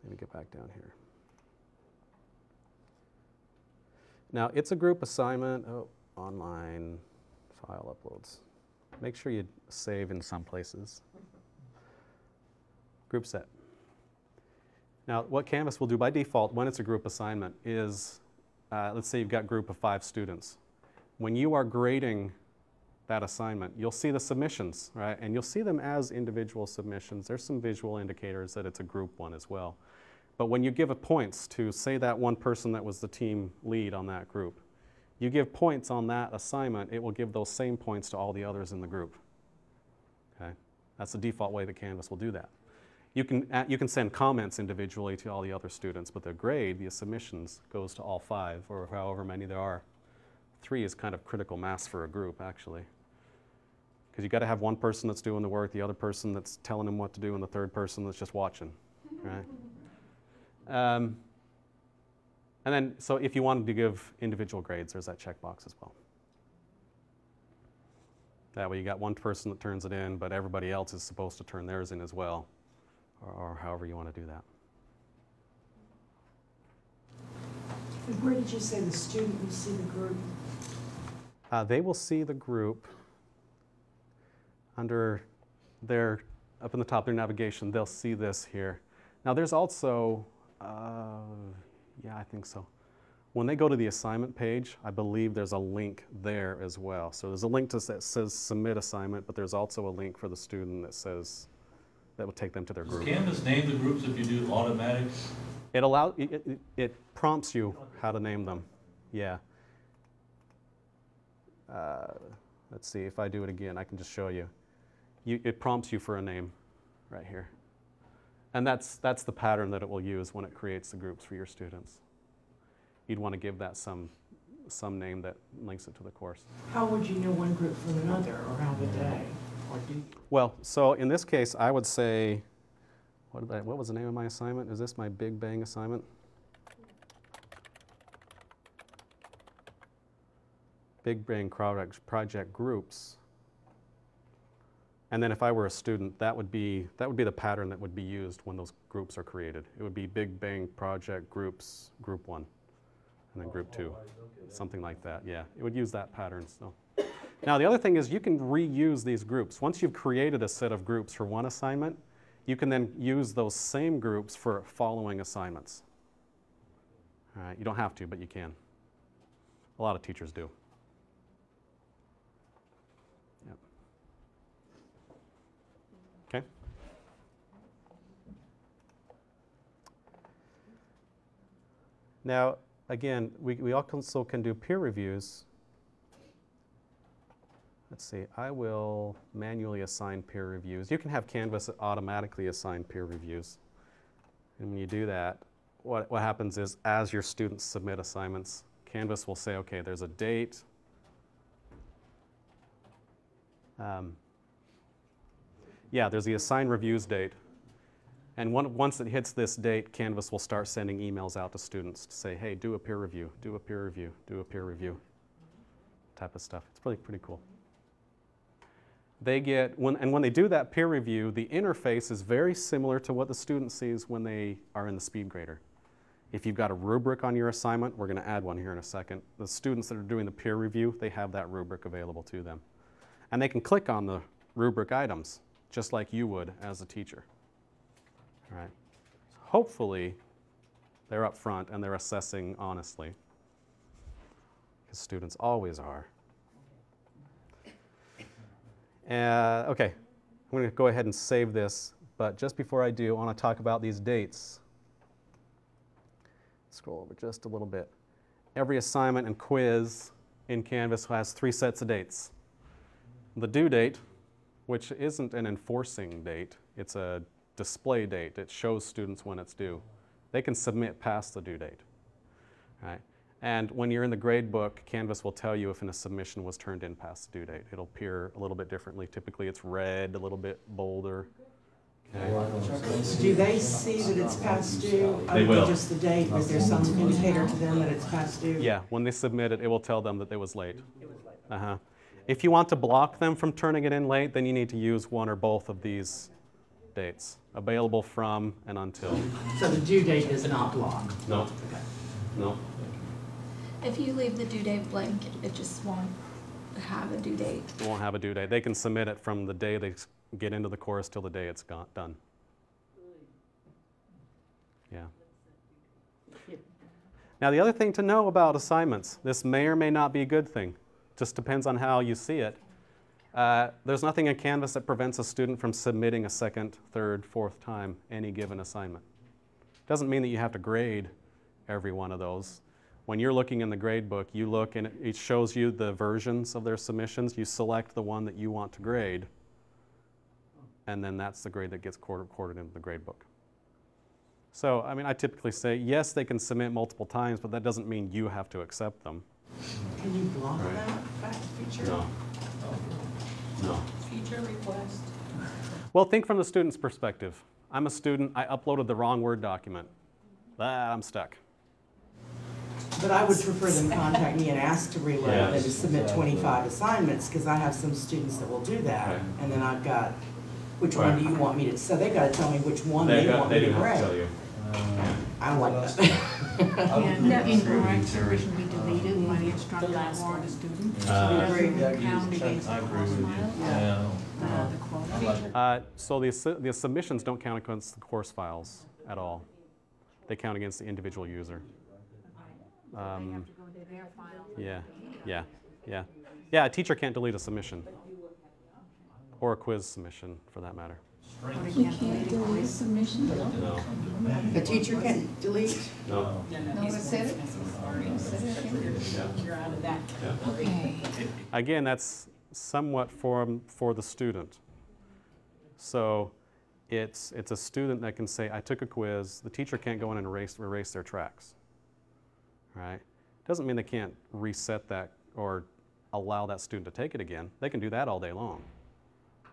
let me get back down here. Now it's a group assignment. Oh, online file uploads. Make sure you save in some places. Group set. Now, what Canvas will do by default when it's a group assignment is, let's say you've got a group of 5 students. When you are grading that assignment, you'll see the submissions, right? And you'll see them as individual submissions. There's some visual indicators that it's a group one as well. But when you give points to, say, that one person that was the team lead on that group, you give points on that assignment, it will give those same points to all the others in the group. Okay? That's the default way that Canvas will do that. You can send comments individually to all the other students, but the grade, the submissions, goes to all 5, or however many there are. 3 is kind of critical mass for a group, actually. Because you've got to have one person that's doing the work, the other person that's telling them what to do, and the third person that's just watching, right? And then, so if you wanted to give individual grades, there's that checkbox as well. That way you got one person that turns it in, but everybody else is supposed to turn theirs in as well, or however you want to do that.
And where did you say the student will see the group?
They will see the group under their, up in the top of their navigation, they'll see this here. Now there's also, yeah, I think so. When they go to the assignment page, I believe there's a link there as well. So there's a link that says submit assignment, but there's also a link for the student that says, that will take them to their group.
Does Canvas name the groups if you do automatic?
It prompts you how to name them, yeah. Let's see, if I do it again, I can just show you. It prompts you for a name right here. And that's the pattern that it will use when it creates the groups for your students. You'd want to give that some name that links it to the course.
How would you know one group from another, or how would they? Or do you?
Well, so in this case, I would say, what was the name of my assignment? Is this my Big Bang assignment? Big Bang project groups. And then if I were a student, that would be the pattern that would be used when those groups are created. It would be Big Bang project groups, group 1, and then group 2, something like that. Yeah, it would use that pattern. So, now the other thing is you can reuse these groups. Once you've created a set of groups for one assignment, you can then use those same groups for following assignments. All right, you don't have to, but you can. A lot of teachers do. Okay. Now, again, we also can do peer reviews. Let's see, I will manually assign peer reviews. You can have Canvas automatically assign peer reviews. And when you do that, what happens is as your students submit assignments, Canvas will say, okay, there's a date. Yeah, there's the assign reviews date. And once it hits this date, Canvas will start sending emails out to students to say, hey, do a peer review, do a peer review, do a peer review, type of stuff. It's pretty cool. they get, when they do that peer review, the interface is very similar to what the student sees when they are in the speed grader. If you've got a rubric on your assignment, we're going to add one here in a second. The students that are doing the peer review, they have that rubric available to them. And they can click on the rubric items, just like you would as a teacher. All right. Hopefully, they're up front and they're assessing honestly, because students always are. Okay, I'm going to go ahead and save this, but just before I do, I want to talk about these dates. Scroll over just a little bit. Every assignment and quiz in Canvas has 3 sets of dates. The due date, which isn't an enforcing date, it's a display date. It shows students when it's due. They can submit past the due date. All right. And when you're in the grade book, Canvas will tell you if a submission was turned in past the due date. It'll appear a little bit differently. Typically it's red, a little bit bolder. Okay.
Do they see that it's past due?
They will.
Just the date, is there some indicator to them that it's past due?
Yeah, when they submit it, it will tell them that it was late. If you want to block them from turning it in late, then you need to use one or both of these dates, available from and until.
So the due date is not blocked?
No.
Okay.
No.
If you leave the due date blank, it just won't have a due date.
It won't have a due date. They can submit it from the day they get into the course till the day it's done. Yeah. Now the other thing to know about assignments, this may or may not be a good thing. Just depends on how you see it. There's nothing in Canvas that prevents a student from submitting a second, third, fourth time any given assignment. Doesn't mean that you have to grade every one of those. When you're looking in the grade book, you look and it shows you the versions of their submissions. You select the one that you want to grade, and then that's the grade that gets recorded into the grade book. So, I mean, I typically say, yes, they can submit multiple times, but that doesn't mean you have to accept them.
Can you block that feature?
No. No.
Feature request.
Well, think from the student's perspective. I'm a student, I uploaded the wrong Word document. I'm stuck.
But I would prefer them contact me and ask to reload than to submit 25 assignments, because I have some students that will do that. Right. And then I've got, which one do you want me to, so they've got to tell me which one they want me to grade. I like that.
That incorrect should be deleted when the instructor or the student. Count against the course file.
So the submissions don't count against the course files at all. They count against the individual user. Yeah, a teacher can't delete a submission, or a quiz submission for that matter.
You can't delete a submission?
No.
The teacher can't delete?
No.
No, it said it. You're out of that. Okay.
Again, that's somewhat for the student. So it's a student that can say, I took a quiz. The teacher can't go in and erase their tracks. Right? Doesn't mean they can't reset that or allow that student to take it again. They can do that all day long.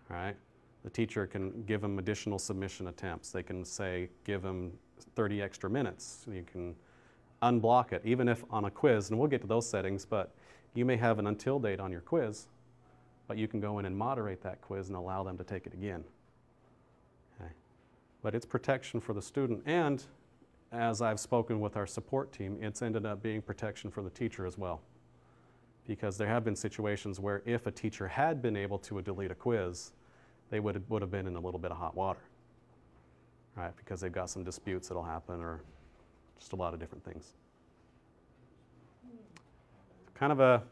Right? The teacher can give them additional submission attempts. They can say, give them 30 extra minutes. You can unblock it, even if on a quiz, and we'll get to those settings, but you may have an until date on your quiz, but you can go in and moderate that quiz and allow them to take it again. Okay. But it's protection for the student, and as I've spoken with our support team, it's ended up being protection for the teacher as well. Because there have been situations where if a teacher had been able to delete a quiz, they would have been in a little bit of hot water, right? Because they've got some disputes that'll happen, or just a lot of different things. Kind of a,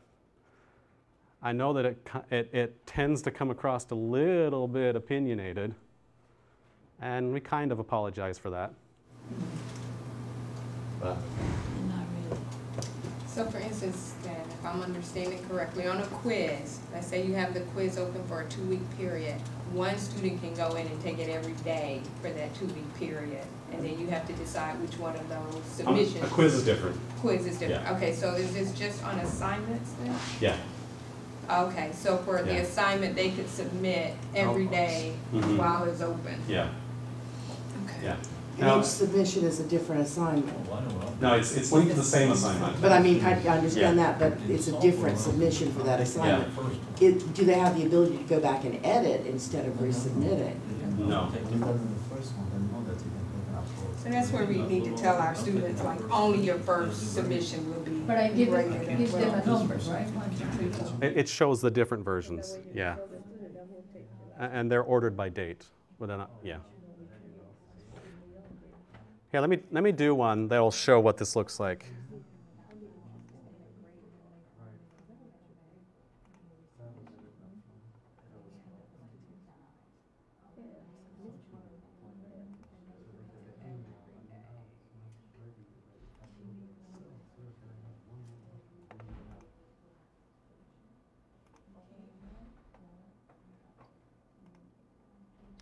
I know that it tends to come across a little bit opinionated, and we kind of apologize for that. But.
Not really. So for instance, then, if I'm understanding correctly, on a quiz, let's say you have the quiz open for a 2-week period, one student can go in and take it every day for that 2-week period, and then you have to decide which one of those submissions.
A quiz is different.
Quiz is different.
Yeah.
Okay, so is this just on assignments then?
Yeah.
Okay, so for the assignment, they could submit every day while it's open?
Yeah.
Okay.
Yeah. Now-
each submission is a different assignment.
No, it's linked to the same assignment.
But I mean, I understand
Yeah.
that, but it's a different submission for that assignment. Do they have the ability to go back and edit instead of resubmitting?
No.
So that's where we need to tell our students, like, only your first submission will be
But I give
graded as
them
well.
a number, right? 1, 2, 3, 4.
It shows the different versions, yeah. And they're ordered by date, well, they're not, yeah. Here, let me do one that'll show what this looks like.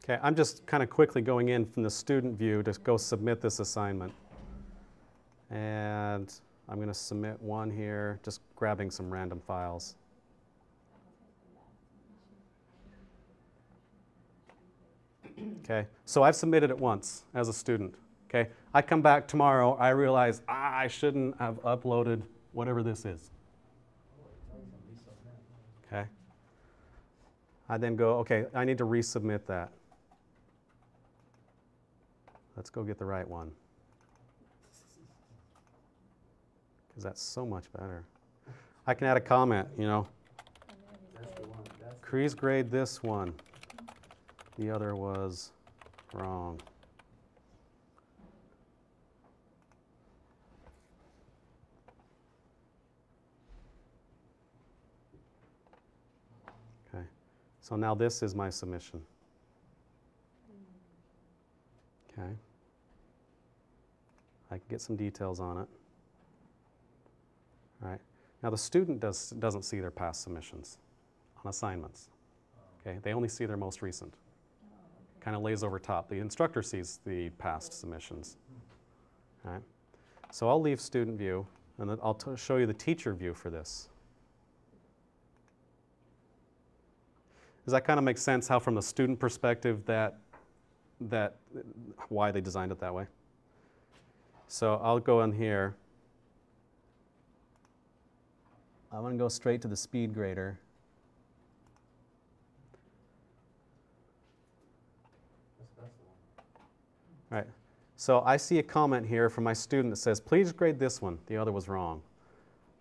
Okay, I'm just kind of quickly going in from the student view to go submit this assignment. And I'm going to submit one here, just grabbing some random files. Okay, so I've submitted it once as a student. Okay, I come back tomorrow, I realize I shouldn't have uploaded whatever this is. Okay, I then go, okay, I need to resubmit that. Let's go get the right one, because that's so much better. I can add a comment, you know. Please grade this one. The other was wrong. Okay, so now this is my submission. Okay. I can get some details on it. All right. Now the student doesn't see their past submissions on assignments. Okay, they only see their most recent. Kind of lays over top. The instructor sees the past submissions. All right. So I'll leave student view, and then I'll show you the teacher view for this. Does that kind of make sense how from the student perspective that why they designed it that way? So I'll go in here. I want to go straight to the speed grader. All right. So I see a comment here from my student that says, please grade this one. The other was wrong.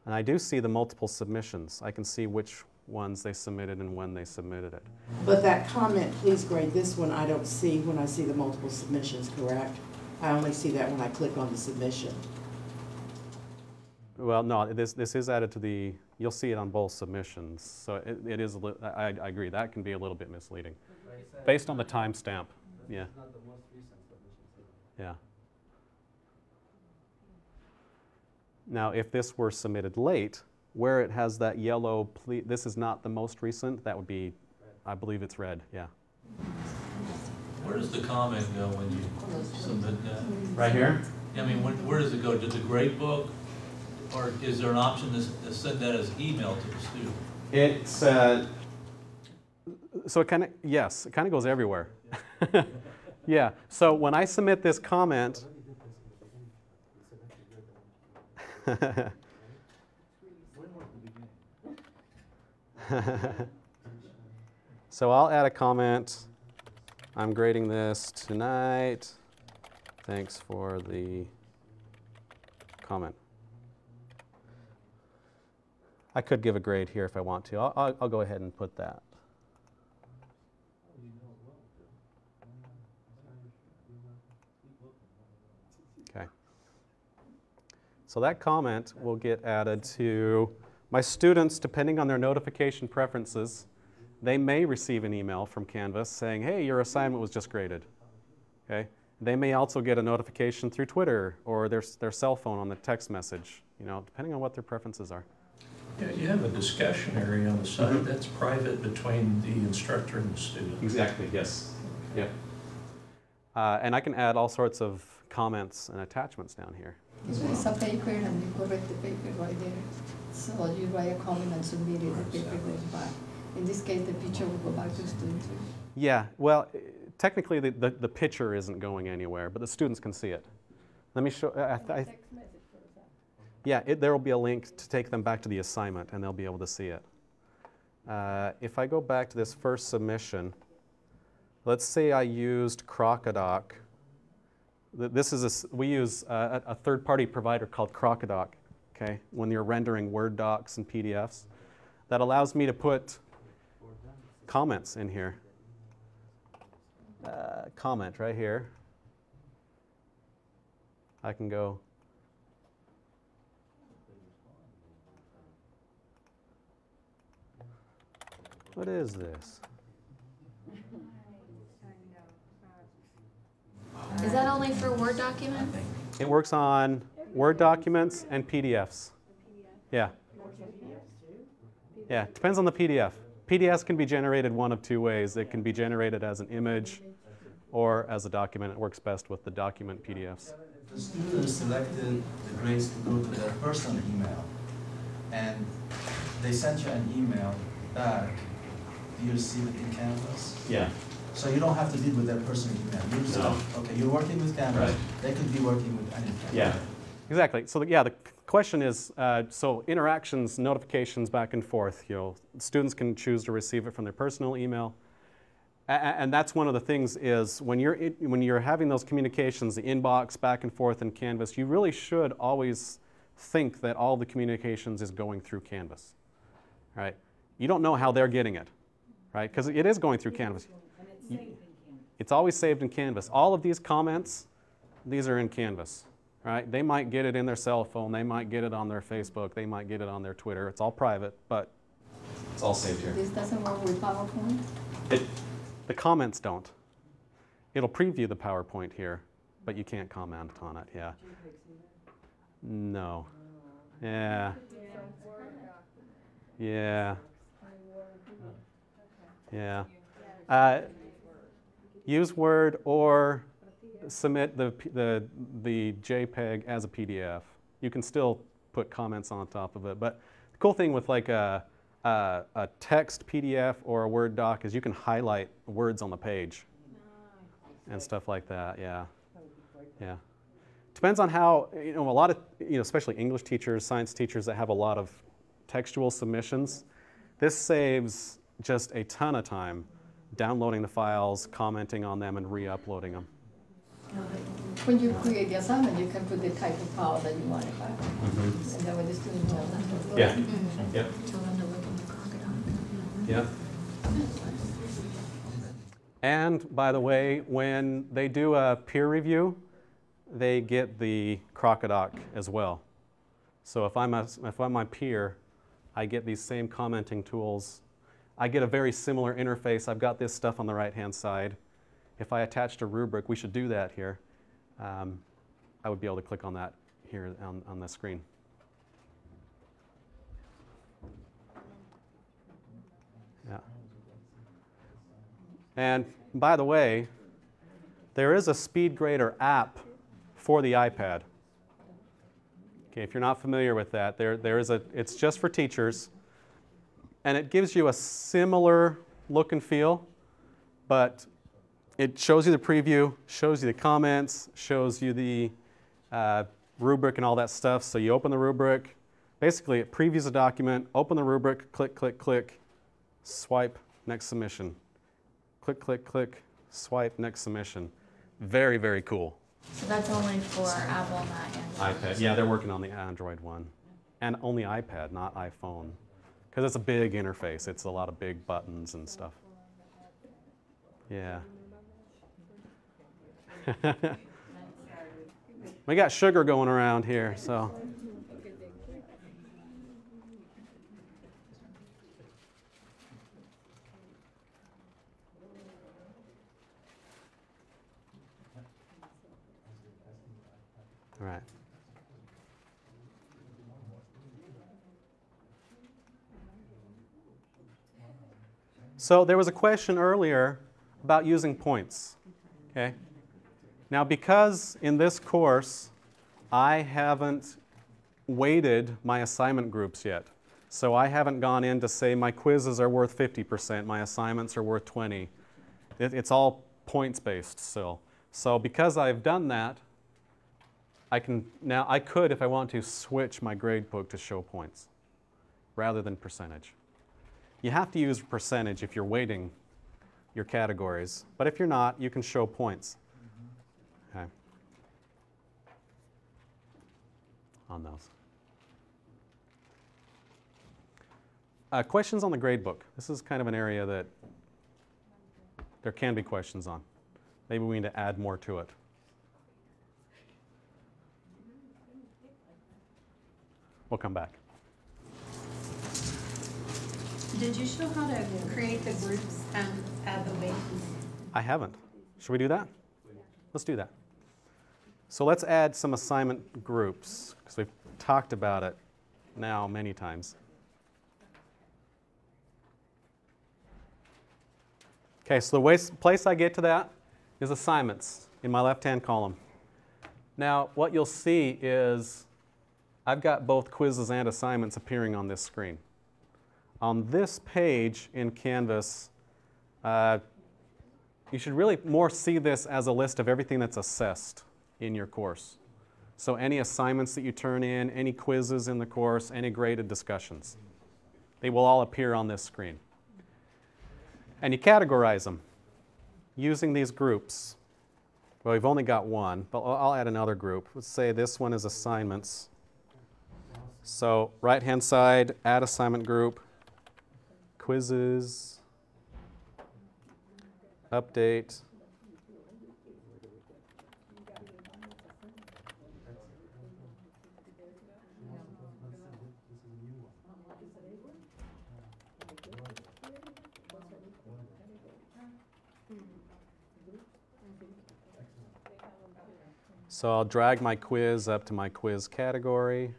And I do see the multiple submissions. I can see which ones they submitted and when they submitted it.
But that comment, please grade this one, I don't see when I see the multiple submissions, correct? I only see that when I click on the submission.
Well, no, this is added to the, you'll see it on both submissions. So it is, I agree, that can be a little bit misleading. Based on the timestamp, yeah. Yeah. Now, if this were submitted late, where it has that yellow, this is not the most recent, that would be, I believe it's red, yeah.
Where does the comment go when you submit that?
Right here?
I mean, where does it go? To the grade book? Or is there an option to send that as email to the student?
It's, so it kind of, yes, it kind of goes everywhere. Yeah, so when I submit this comment, so I'll add a comment. I'm grading this tonight. Thanks for the comment. I could give a grade here if I want to. I'll go ahead and put that. Okay. So that comment will get added to my students, depending on their notification preferences. They may receive an email from Canvas saying, hey, your assignment was just graded. Okay? They may also get a notification through Twitter or their cell phone on the text message, you know, depending on what their preferences are.
Yeah, you have a discussion area on the side that's private between the instructor and the student.
Exactly, yes. Yep. And I can add all sorts of comments and attachments down here.
So it's a paper and you correct the paper right there. So you write a comment and submit it, the paper goes back. In this case, the picture will go back to the student too.
Yeah, well, technically the picture isn't going anywhere, but the students can see it. Let me show, yeah, there will be a link to take them back to the assignment and they'll be able to see it. If I go back to this first submission, let's say I used Crocodoc. This is we use a third-party provider called Crocodoc, okay, when you're rendering Word docs and PDFs. That allows me to put comments in here. Comment right here. I can go. What is this?
Is that only for Word documents?
It works on Word documents and PDFs. Yeah. Yeah, it depends on the PDF. PDFs can be generated one of two ways. It can be generated as an image or as a document. It works best with the document PDFs.
The student selected the grades to go to their personal email, and they sent you an email back. Do you receive it in Canvas?
Yeah.
So you don't have to deal with their personal email. You just okay, you're working with Canvas. Right. They could be working with anything.
Yeah, exactly. So yeah, the question is, so interactions, notifications back and forth. You know, students can choose to receive it from their personal email, and that's one of the things is when you're having those communications, the inbox back and forth in Canvas, you really should always think that all the communications is going through Canvas, right? You don't know how they're getting it, right? Because it is going through Canvas. It's always saved in Canvas. All of these comments, these are in Canvas, right? They might get it in their cell phone. They might get it on their Facebook. They might get it on their Twitter. It's all private, but it's all saved here.
This doesn't work with PowerPoint?
The comments don't. It'll preview the PowerPoint here, but you can't comment on it, yeah. No. Yeah. Yeah. Yeah. Use Word or submit the JPEG as a PDF. You can still put comments on top of it, but the cool thing with like a text PDF or a Word doc is you can highlight words on the page and stuff like that. Yeah, yeah. Depends on how, you know, a lot of, you know, especially English teachers, science teachers that have a lot of textual submissions. This saves just a ton of time downloading the files, commenting on them, and re-uploading them.
When you create the assignment, you can put the type of file that you want it back. And then when the student knows.
Yeah. Yep. Yep. And by the way, when they do a peer review, they get the Crocodoc as well. So if I'm my peer, I get these same commenting tools. I get a very similar interface. I've got this stuff on the right-hand side. If I attached a rubric, we should do that here. I would be able to click on that here on the screen. Yeah. And by the way, there is a SpeedGrader app for the iPad. Okay, if you're not familiar with that, it's just for teachers, and it gives you a similar look and feel, but it shows you the preview, shows you the comments, shows you the rubric and all that stuff. So you open the rubric, basically it previews the document, open the rubric, click, click, click, swipe, next submission. Click, click, click, swipe, next submission. Very, very cool.
So that's only for Apple, not Android?
iPad. Yeah, they're working on the Android one. And only iPad, not iPhone. Because it's a big interface. It's a lot of big buttons and stuff. Yeah. We got sugar going around here, so. All right. So there was a question earlier about using points. Okay. Now, because in this course I haven't weighted my assignment groups yet, So I haven't gone in to say my quizzes are worth 50%, my assignments are worth 20. It's all points-based still. So because I've done that, I could, if I want to, switch my gradebook to show points rather than percentage. You have to use percentage if you're weighting your categories, but if you're not, you can show points. Okay. On those. Questions on the gradebook. This is kind of an area that there can be questions on. Maybe we need to add more to it. We'll come back.
Did you show how to create the groups and add the weights?
I haven't. Should we do that? Let's do that. So let's add some assignment groups, because we've talked about it now many times. Okay, so the place I get to that is assignments in my left-hand column. Now, what you'll see is I've got both quizzes and assignments appearing on this screen. On this page in Canvas, you should really more see this as a list of everything that's assessed in your course. So any assignments that you turn in, any quizzes in the course, any graded discussions. They will all appear on this screen. And you categorize them using these groups. Well, we've only got one, but I'll add another group. Let's say this one is assignments. So right-hand side, add assignment group, quizzes, update, so I'll drag my quiz up to my quiz category.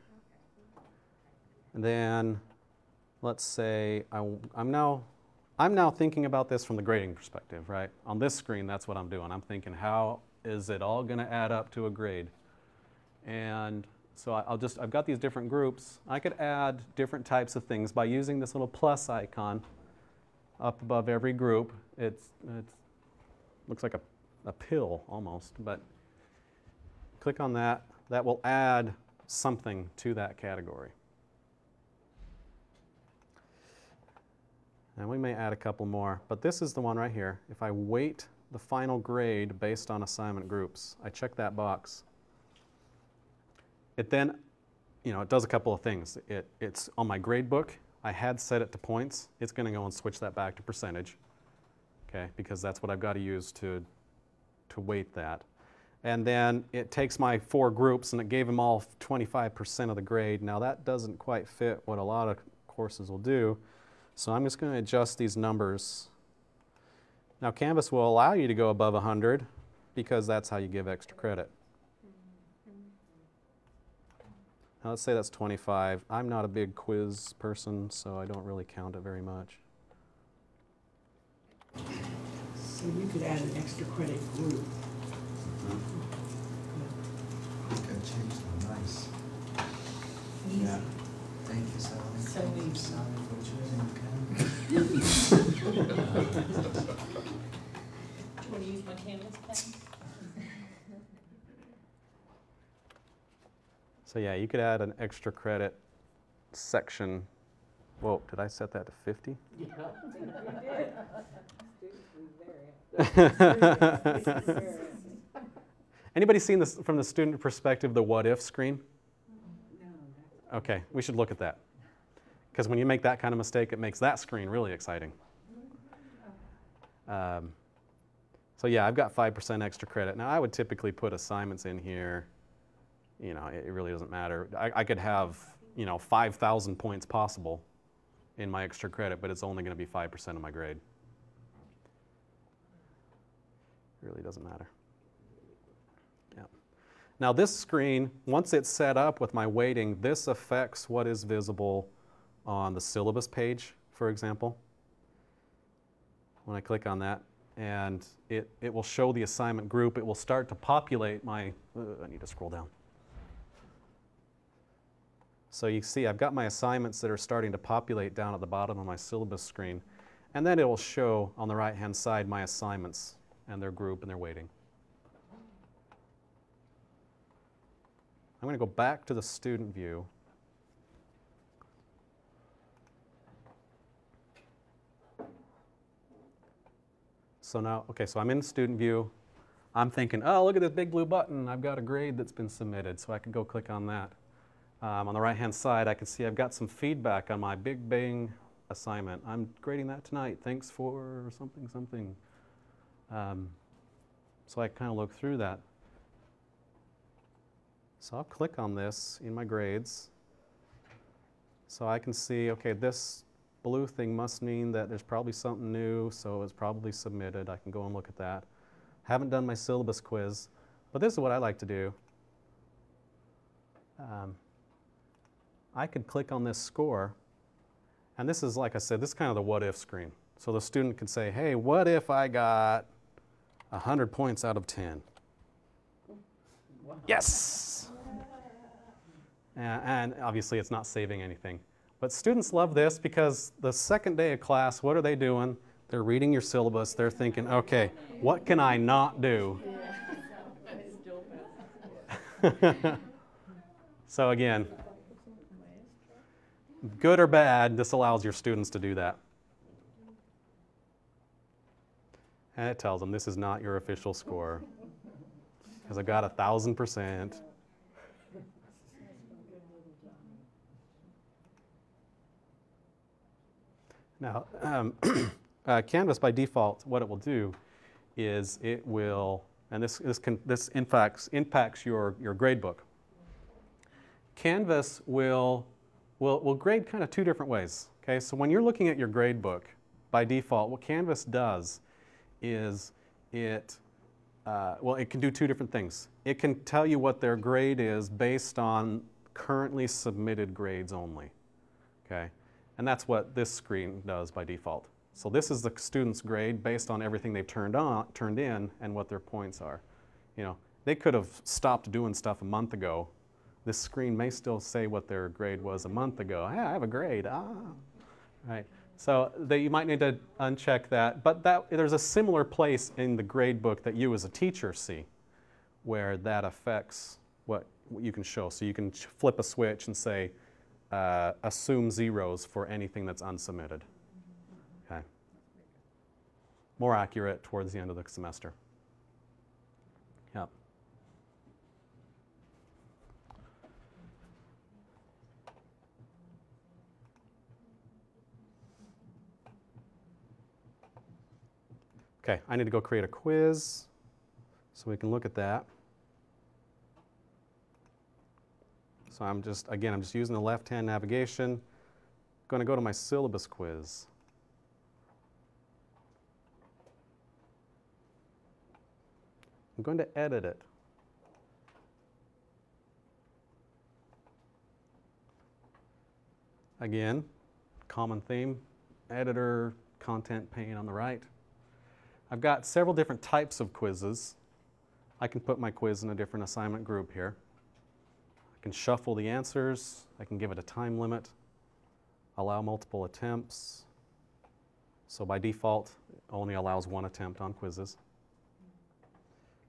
And then let's say I'm now thinking about this from the grading perspective, right? On this screen, that's what I'm doing. I'm thinking, how is it all going to add up to a grade? And so I've got these different groups. I could add different types of things by using this little plus icon up above every group. It looks like a pill almost, but click on that. That will add something to that category. And we may add a couple more, but this is the one right here. If I weight the final grade based on assignment groups, I check that box. It then, it does a couple of things. It's on my grade book. I had set it to points. It's going to go and switch that back to percentage, okay, because that's what I've got to use to weight that. And then it takes my 4 groups and it gave them all 25% of the grade. Now that doesn't quite fit what a lot of courses will do. So I'm just going to adjust these numbers. Now Canvas will allow you to go above 100 because that's how you give extra credit. Now let's say that's 25. I'm not a big quiz person, so I don't really count it very much.
So you could add an extra credit group.
You can change them, nice.
Easy.
Yeah. Thank you, Sally.
So easy.
Sally, for choosing Canvas.
Want to use my Canvas pen?
So yeah, you could add an extra credit section. Whoa, did I set that to 50?
Yeah.
Anybody seen this from the student perspective, the what if screen? No. Okay, we should look at that. Because when you make that kind of mistake, it makes that screen really exciting. So yeah, I've got 5% extra credit. Now I would typically put assignments in here. It really doesn't matter. I could have, 5,000 points possible in my extra credit, but it's only going to be 5% of my grade. It really doesn't matter. Yeah. Now this screen, once it's set up with my weighting, this affects what is visible on the syllabus page, for example. When I click on that, and it will show the assignment group, it will start to populate my, I need to scroll down. So you see I've got my assignments that are starting to populate down at the bottom of my syllabus screen. And then it will show on the right-hand side my assignments and their group and their weighting. I'm going to go back to the student view. So now, okay, so I'm in student view. I'm thinking, oh, look at this big blue button. I've got a grade that's been submitted, so I can go click on that. On the right-hand side, I can see I've got some feedback on my Big Bang assignment. I'm grading that tonight. Thanks for something, something. So I kind of look through that. So I'll click on this in my grades. So I can see, okay, this blue thing must mean that there's probably something new, so it's probably submitted. I can go and look at that. Haven't done my syllabus quiz, but this is what I like to do. I could click on this score, and this is, like I said, this is kind of the what if screen. So the student could say, hey, what if I got 100 points out of 10? Yes! And obviously it's not saving anything. But students love this because the second day of class, what are they doing? They're reading your syllabus. They're thinking, okay, what can I not do? So again, good or bad, this allows your students to do that. And it tells them this is not your official score because I got 1,000%. Now, Canvas by default, what it will do is it will, and this impacts your gradebook. Canvas will grade kind of two different ways. Okay, so when you're looking at your gradebook, by default, what Canvas does is it can do two different things. It can tell you what their grade is based on currently submitted grades only. Okay, and that's what this screen does by default. So this is the student's grade based on everything they've turned in and what their points are. You know, they could have stopped doing stuff a month ago. This screen may still say what their grade was a month ago. Hey, I have a grade. Right. So you might need to uncheck that. But there's a similar place in the grade book that you as a teacher see where that affects what you can show. So you can flip a switch and say, assume zeros for anything that's unsubmitted. Okay. More accurate towards the end of the semester. Yep. Okay, I need to go create a quiz so we can look at that. So I'm just using the left-hand navigation. Going to go to my syllabus quiz. I'm going to edit it. Again, common theme, editor, content pane on the right. I've got several different types of quizzes. I can put my quiz in a different assignment group here. I can shuffle the answers. I can give it a time limit, allow multiple attempts. So by default, it only allows one attempt on quizzes.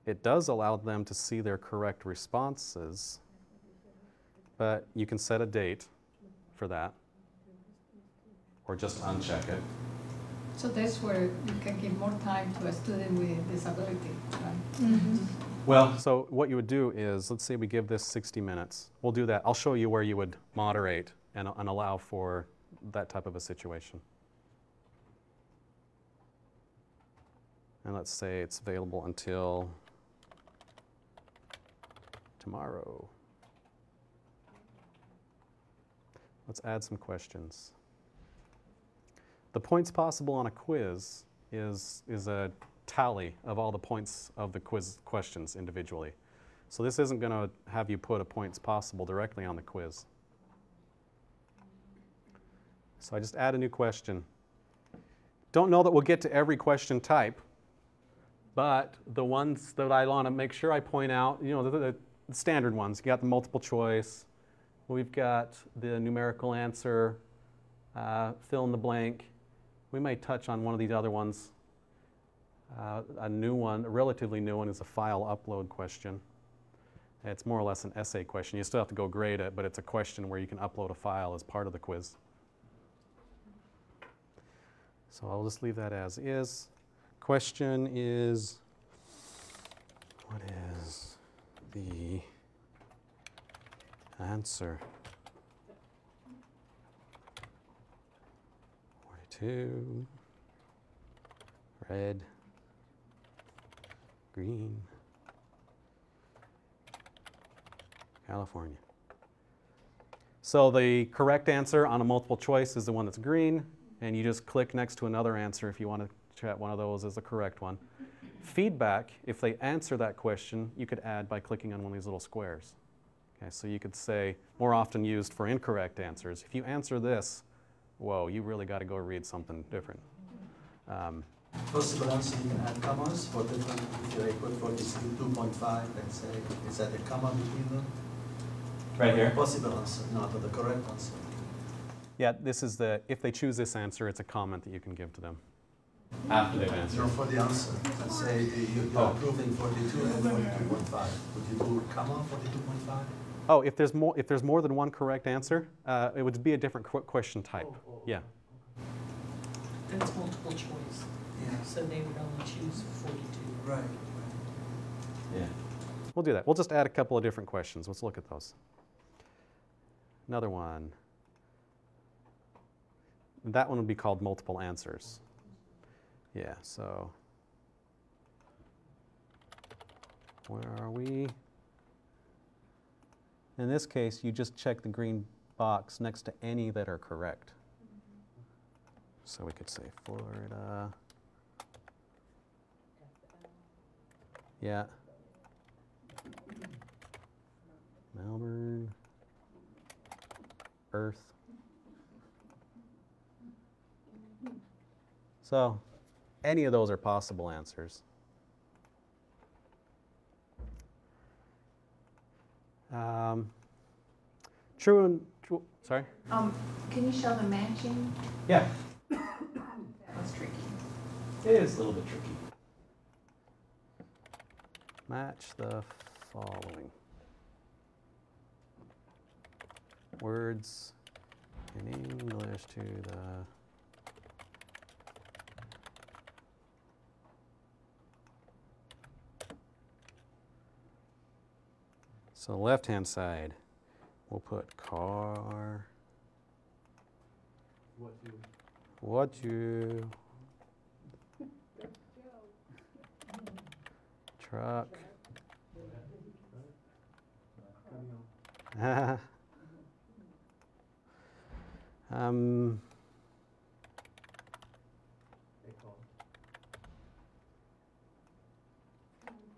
It does allow them to see their correct responses, but you can set a date for that, or just uncheck it.
So that's where you can give more time to a student with disability, right?
Mm-hmm.
Well, so what you would do is, let's say we give this 60 minutes. We'll do that. I'll show you where you would moderate and allow for that type of a situation. And let's say it's available until tomorrow. Let's add some questions. The points possible on a quiz is a tally of all the points of the quiz questions individually. So this isn't going to have you put a points possible directly on the quiz. So I just add a new question. Don't know that we'll get to every question type, but the ones that I want to make sure I point out, you know, the standard ones. You got the multiple choice, We've got the numerical answer, fill in the blank. We may touch on one of these other ones. A new one, a relatively new one, is a file upload question. It's more or less an essay question. You still have to go grade it, but it's a question where you can upload a file as part of the quiz. So I'll just leave that as is. Question is, what is the answer? 42, red, green, California. So the correct answer on a multiple choice is the one that's green, and you just click next to another answer if you want to chat one of those as the correct one. Feedback, if they answer that question, you could add by clicking on one of these little squares. Okay, so you could say, more often used for incorrect answers, if you answer this, whoa, you really got to go read something different.
Possible answer, you can add commas for different, if you put 42.5, let's say, is that a comma between them?
Right here?
Possible answer, not the correct answer.
Yeah, this is the, if they choose this answer, it's a comment that you can give to them after they've answered.
No, for the answer. Let's say you're approving 42 and 42.5. Would you do comma 42.5?
Oh, if there's more than one correct answer, it would be a different question type. Yeah.
And it's multiple choice.
Yeah.
So they would only choose 42.
Right.
Yeah. We'll do that. We'll just add a couple of different questions. Let's look at those. Another one. That one would be called multiple answers. Yeah, so where are we? In this case, you just check the green box next to any that are correct. So we could say Florida. Yeah. Melbourne. Earth. So any of those are possible answers. True and true. Sorry?
Can you show the matching?
Yeah.
That was tricky.
It is a little bit tricky. Match the following words in English to the so left-hand side, we'll put car. What you? Truck.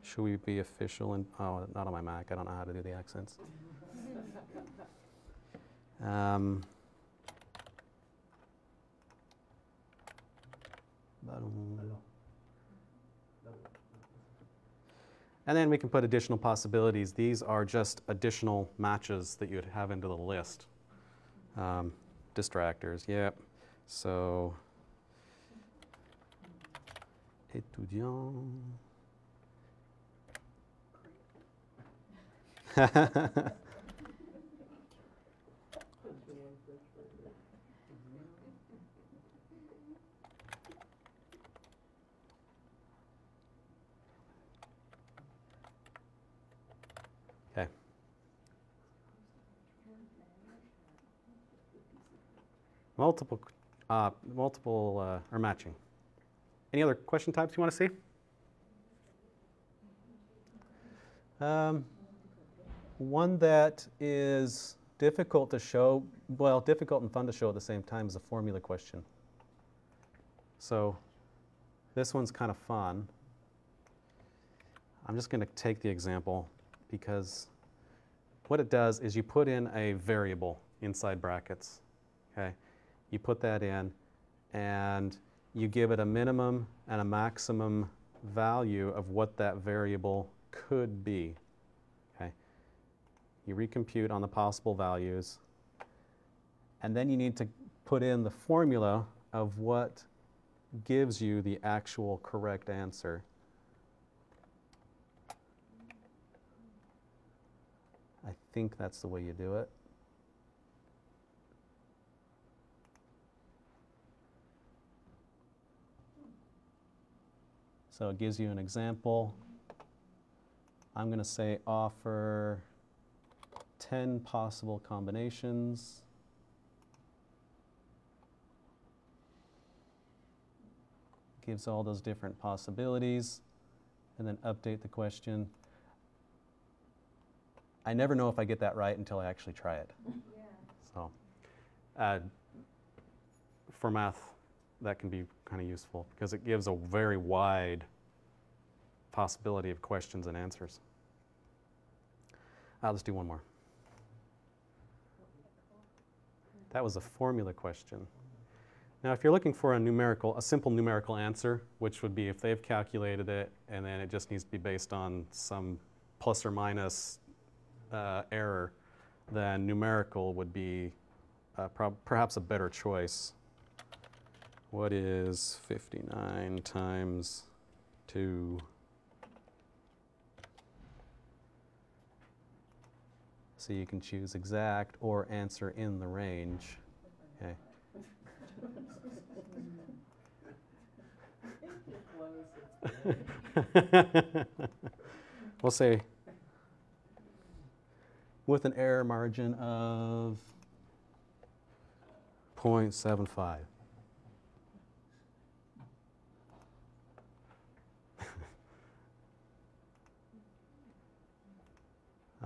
Should we be official? And oh, not on my Mac. I don't know how to do the accents. And then we can put additional possibilities. These are just additional matches that you'd have into the list. Distractors, yep. So, étudiant. Okay. Multiple or matching. Any other question types you want to see? One that is difficult to show, well, difficult and fun to show at the same time is a formula question. So this one's kind of fun. I'm just going to take the example because what it does is you put in a variable inside brackets. Okay? You put that in and you give it a minimum and a maximum value of what that variable could be. Okay? You recompute on the possible values. And then you need to put in the formula of what gives you the actual correct answer. I think that's the way you do it. So it gives you an example. I'm going to say offer 10 possible combinations. Gives all those different possibilities, and then update the question. I never know if I get that right until I actually try it. Yeah. So, for math, that can be kind of useful because it gives a very wide possibility of questions and answers. Let's do one more. That was a formula question. Now, if you're looking for a simple numerical answer, which would be if they've calculated it and then it just needs to be based on some plus or minus error, then numerical would be perhaps a better choice. What is 59 times 2? So you can choose exact or answer in the range. Okay. We'll say with an error margin of 0.75.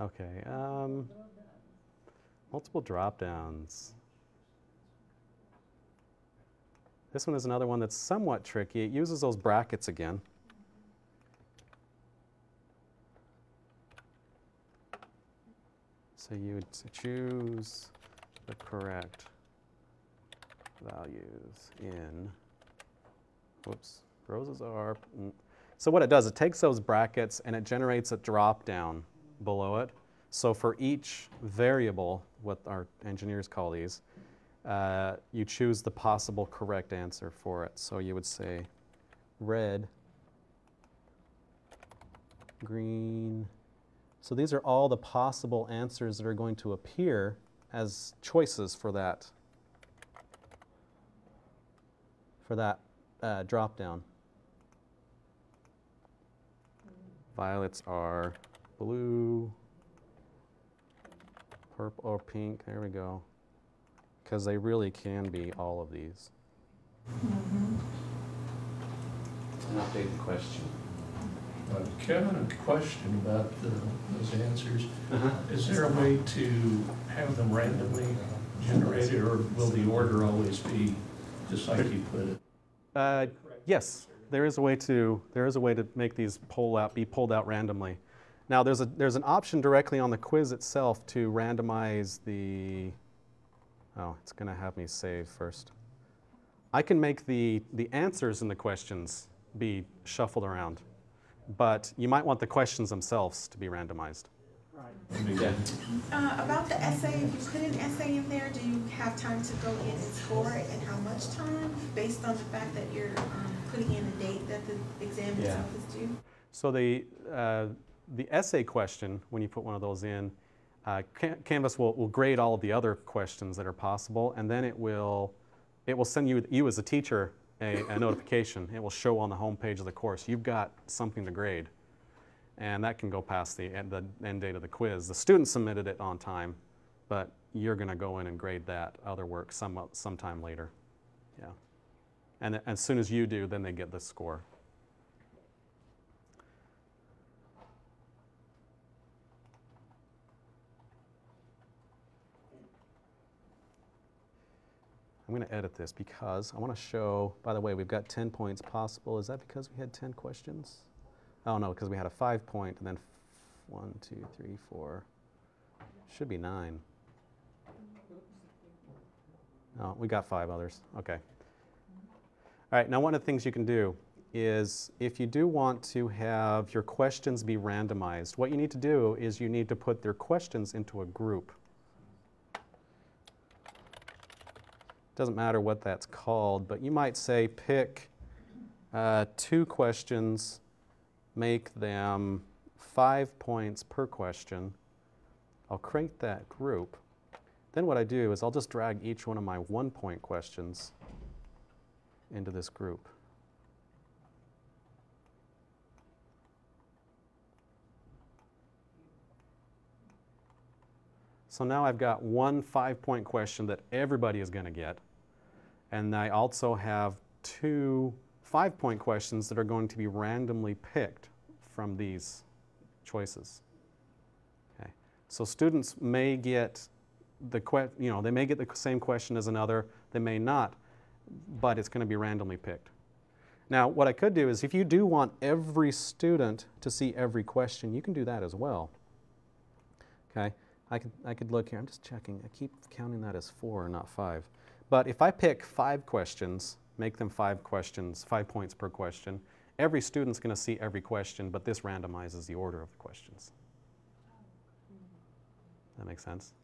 Okay, multiple drop-downs. This one is another one that's somewhat tricky. It uses those brackets again. So you would choose the correct values in, whoops, roses are, so what it does, it takes those brackets and it generates a drop-down below it. So for each variable, what our engineers call these, you choose the possible correct answer for it. So you would say red, green. So these are all the possible answers that are going to appear as choices for that drop-down. Violets are blue, purple or pink, there we go. Because they really can be all of these.
Mm-hmm.
And update the question.
Kevin, a question about those answers. Is there a way to have them randomly generated, or will the order always be just like you put it?
Yes, there is a way to make these be pulled out randomly. Now there's an option directly on the quiz itself to randomize the. Oh, it's going to have me save first. I can make the answers in the questions be shuffled around, but you might want the questions themselves to be randomized.
Right.
Yeah.
About the essay, if you put an essay in there, do you have time to go in and score it, and how much time, based on the fact that you're putting in a date that the exam itself is due?
So the essay question, when you put one of those in, Canvas will grade all of the other questions that are possible, and then it will send you as a teacher a notification. It will show on the home page of the course, you've got something to grade. And that can go past the end date of the quiz. The student submitted it on time, but you're going to go in and grade that other work sometime later. Yeah. And as soon as you do, then they get the score. I'm going to edit this because I want to show, by the way, we've got 10 points possible. Is that because we had 10 questions? Oh no, because we had a 5-point and then 1, 2, 3, 4. Should be 9. No, we got 5 others. Okay. All right, now one of the things you can do is if you do want to have your questions be randomized, what you need to do is you need to put their questions into a group. Doesn't matter what that's called, but you might say pick 2 questions, make them 5 points per question. I'll create that group. Then what I do is I'll just drag each one of my 1-point questions into this group. So now I've got one 5-point question that everybody is going to get. And I also have 2 5-point questions that are going to be randomly picked from these choices. Okay. So students may get they may get the same question as another, they may not, but it's going to be randomly picked. Now, what I could do is if you do want every student to see every question, you can do that as well. Okay. I could look here. I'm just checking. I keep counting that as 4, not 5. But if I pick 5 questions, make them 5 questions, 5 points per question, every student's going to see every question, but this randomizes the order of the questions. That makes sense?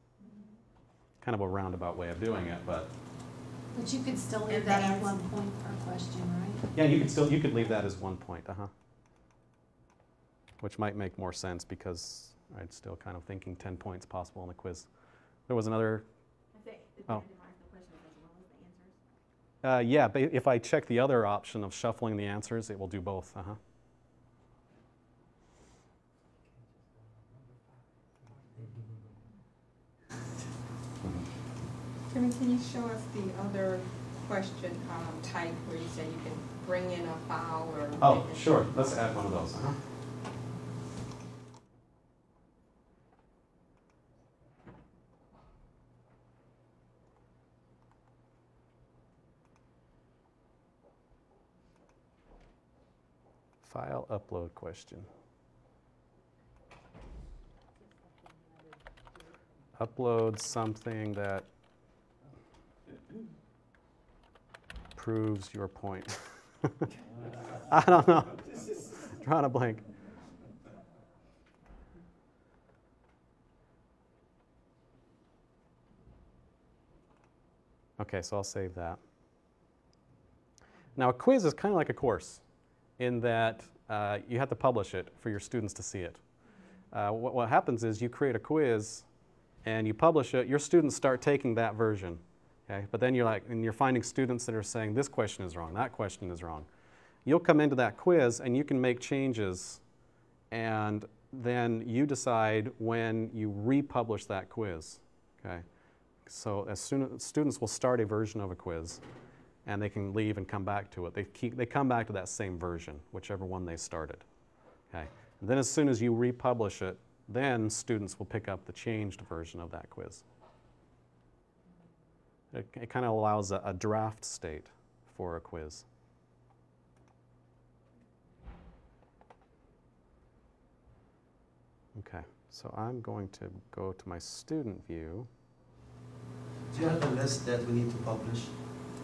Kind of a roundabout way of doing it, but...
But you could still leave that at 1 point per question, right?
Yeah, you could leave that as 1 point, which might make more sense because I'm still kind of thinking 10 points possible in the quiz. There was another... Oh. Yeah, but if I check the other option of shuffling the answers, it will do both.
Can you show us the other question type where you say you can bring in a file or...
Oh, sure. Let's add one of those. File upload question. Upload something that proves your point. I don't know. Drawing a blank. Okay, so I'll save that. Now, a quiz is kind of like a course in that you have to publish it for your students to see it. What happens is you create a quiz and you publish it, your students start taking that version. Okay? But then you're finding students that are saying this question is wrong, that question is wrong. You'll come into that quiz and you can make changes, and then you decide when you republish that quiz. Okay? So as soon as students will start a version of a quiz, and they can leave and come back to it. They come back to that same version, whichever one they started. Okay? And then as soon as you republish it, then students will pick up the changed version of that quiz. It kind of allows a draft state for a quiz. Okay, so I'm going to go to my student view.
Do you have a list that we need to publish?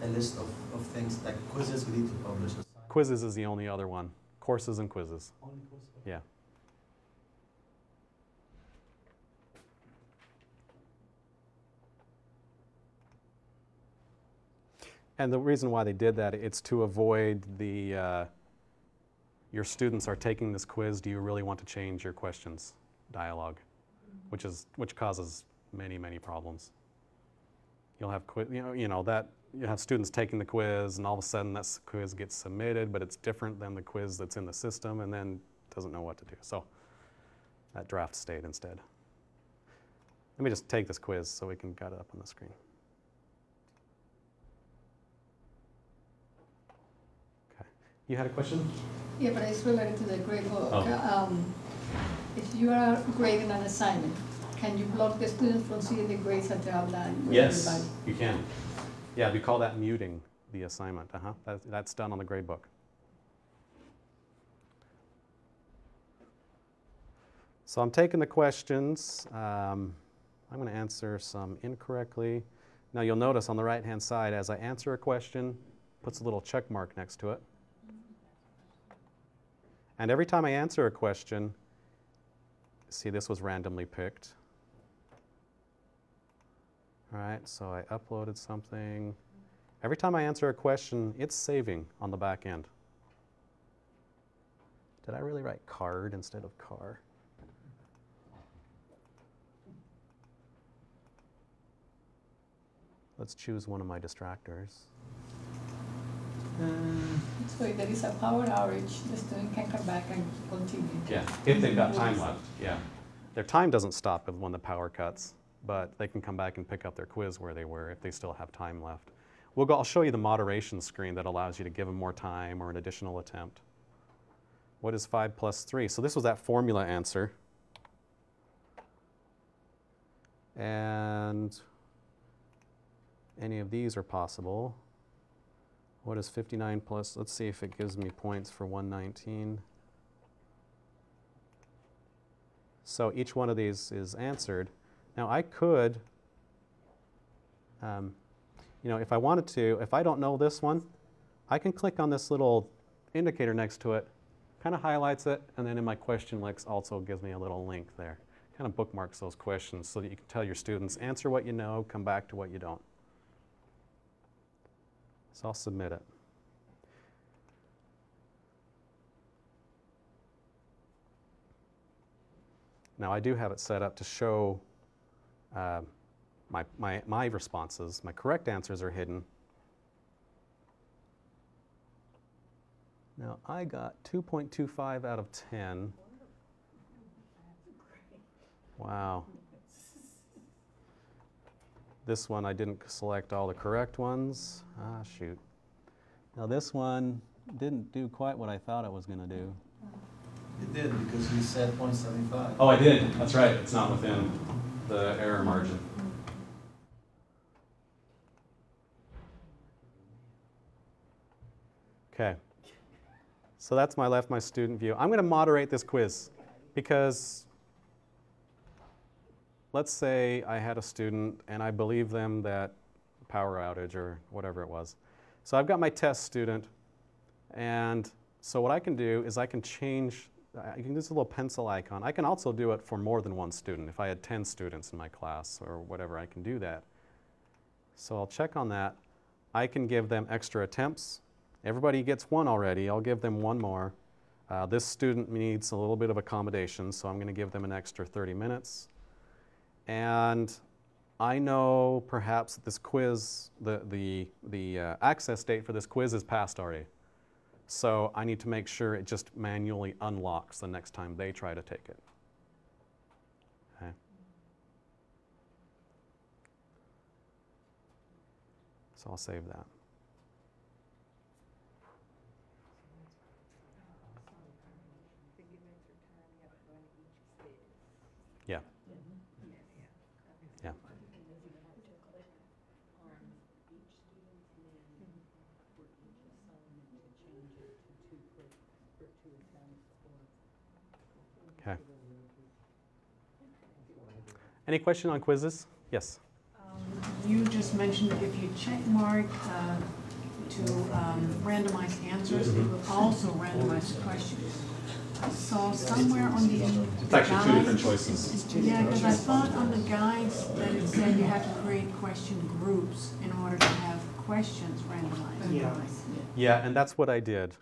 A list of things like quizzes we need to publish?
Quizzes is the only other one. Courses and quizzes.
Only quizzes?
Yeah. And the reason why they did that, it's to avoid the, your students are taking this quiz, do you really want to change your questions dialogue, which causes many, many problems. You'll have you have students taking the quiz, and all of a sudden that quiz gets submitted, but it's different than the quiz that's in the system, and then doesn't know what to do. So that draft state instead. Let me just take this quiz so we can get it up on the screen. Okay. You had a question?
Yeah, but it's related to the grade book.
Oh.
If you are grading an assignment, can you block the student from seeing the grades that they have done?
Yes, you can. Yeah, we call that muting the assignment. That's done on the grade book. So I'm taking the questions. I'm going to answer some incorrectly. Now you'll notice on the right-hand side, as I answer a question, puts a little check mark next to it. And every time I answer a question, see, this was randomly picked. All right, so I uploaded something. Every time I answer a question, it's saving on the back end. Did I really write card instead of car? Let's choose one of my distractors.
So if there is a power outage, the student can come back and continue.
Yeah, if they've got time left, yeah. Their time doesn't stop when the power cuts, but they can come back and pick up their quiz where they were if they still have time left. I'll show you the moderation screen that allows you to give them more time or an additional attempt. What is 5 plus 3? So this was that formula answer. And any of these are possible. What is 59 plus? Let's see if it gives me points for 119. So each one of these is answered. Now I could, if I wanted to, if I don't know this one, I can click on this little indicator next to it, kind of highlights it, and then in my question links also gives me a little link there. Kind of bookmarks those questions so that you can tell your students, answer what you know, come back to what you don't. So I'll submit it. Now I do have it set up to show my responses. My correct answers are hidden. Now I got 2.25 out of 10. Wow. This one I didn't select all the correct ones. Ah, shoot. Now this one didn't do quite what I thought it was going to do.
It did, because you said 0.75.
Oh, I did. That's right. It's not within the error margin. Okay. So that's my student view. I'm going to moderate this quiz because let's say I had a student and I believe them that power outage or whatever it was. So I've got my test student, and so what I can do is I can change, I can use a little pencil icon. I can also do it for more than one student. If I had 10 students in my class or whatever, I can do that. So I'll check on that. I can give them extra attempts. Everybody gets one already. I'll give them one more. This student needs a little bit of accommodation, so I'm going to give them an extra 30 minutes. And I know perhaps this quiz, the access date for this quiz is passed already. So I need to make sure it just manually unlocks the next time they try to take it. Okay. So I'll save that. Yeah. Yeah. Okay. Any question on quizzes? Yes.
You just mentioned that if you check mark to randomize answers, it will also randomize the questions. I saw somewhere on the
It's actually two different choices.
Yeah, because I thought on the guides that it said you have to create question groups in order to have questions randomized.
Yeah.
Yeah, and that's what I did.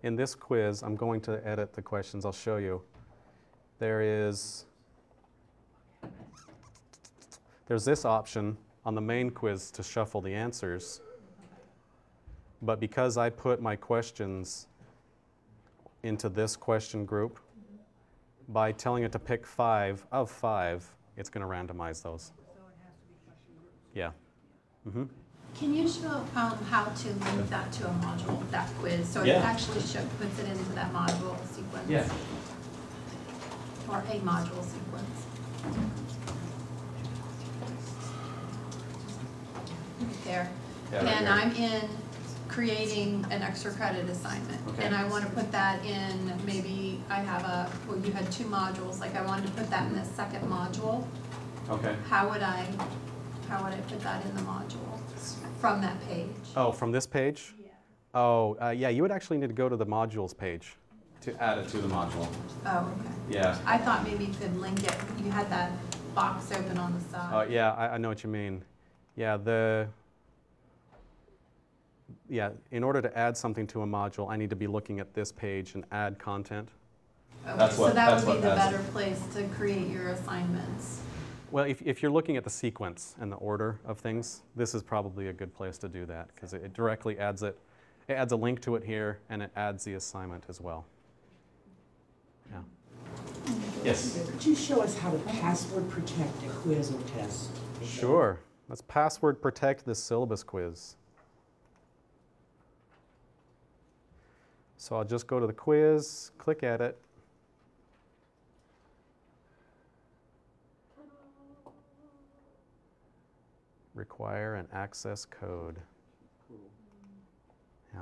In this quiz, I'm going to edit the questions. I'll show you. There's this option on the main quiz to shuffle the answers. But because I put my questions into this question group, by telling it to pick 5 of 5, it's going to randomize those. Yeah. Mm-hmm.
Can you show how to link that to a module, that quiz? So
Yeah.
it actually puts it into that module sequence?
Yeah.
Or a module sequence? There.
Yeah, right
And
here.
I'm in creating an extra credit assignment.
Okay.
And I want to put that in, maybe I have you had 2 modules, like I wanted to put that in the second module.
Okay.
How would I put that in the module from that page?
Oh, from this page? Yeah. Oh, yeah, you would actually need to go to the modules page. To add it to the module.
Oh, okay.
Yeah.
I thought maybe you could link it, you had that box open on the side.
Yeah, I know what you mean. Yeah, in order to add something to a module, I need to be looking at this page and add content.
Okay, so that would be the better place to create your assignments.
Well, if you're looking at the sequence and the order of things, this is probably a good place to do that because it directly adds it. It adds a link to it here, and it adds the assignment as well. Yeah. Yes?
Could you show us how to password protect a quiz or test?
Sure. Let's password protect this syllabus quiz. So I'll just go to the quiz, click Edit. Require an access code. Yeah.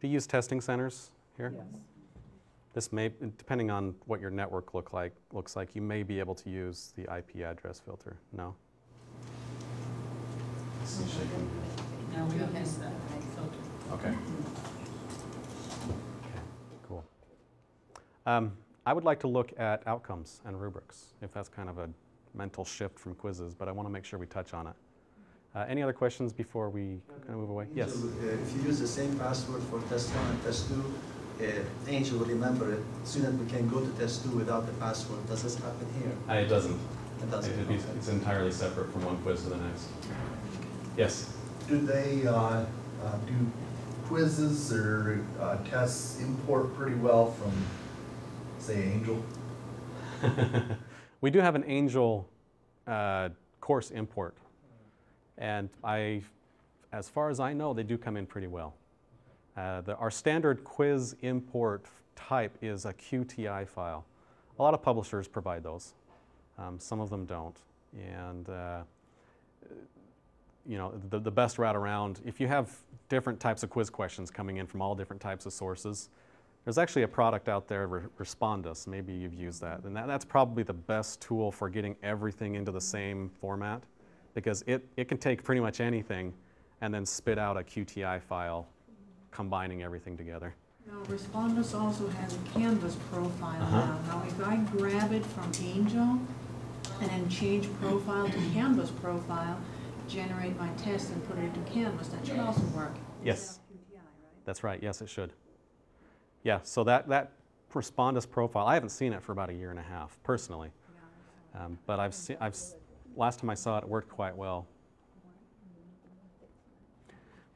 Do you use testing centers here?
Yes.
This may, depending on what your network looks like, you may be able to use the IP address filter. No?
No, we don't use that filter.
Okay. Cool. I would like to look at outcomes and rubrics, if that's kind of a mental shift from quizzes, but I want to make sure we touch on it. Any other questions before we kind of move away? Yes?
If you use the same password for test 1 and test 2, Angel will remember it. Student can go to test 2 without the password. Does this happen here?
It doesn't.
It doesn't.
It's entirely separate from one quiz to the next. Yes?
Do they do quizzes or tests import pretty well from, say, Angel?
We do have an Angel course import. And as far as I know, they do come in pretty well. Our standard quiz import type is a QTI file. A lot of publishers provide those. Some of them don't. And you know, the best route around, if you have different types of quiz questions coming in from all different types of sources, there's actually a product out there, Respondus. Maybe you've used that. And that's probably the best tool for getting everything into the same format, because it can take pretty much anything and then spit out a QTI file combining everything together.
Now, Respondus also has a Canvas profile now. Now, if I grab it from Angel and then change profile to Canvas profile, generate my test and put it into Canvas, that should also work.
Yes. That's right. Yes, it should. Yeah, so that Respondus profile, I haven't seen it for about 1.5 years personally. But last time I saw it, it worked quite well.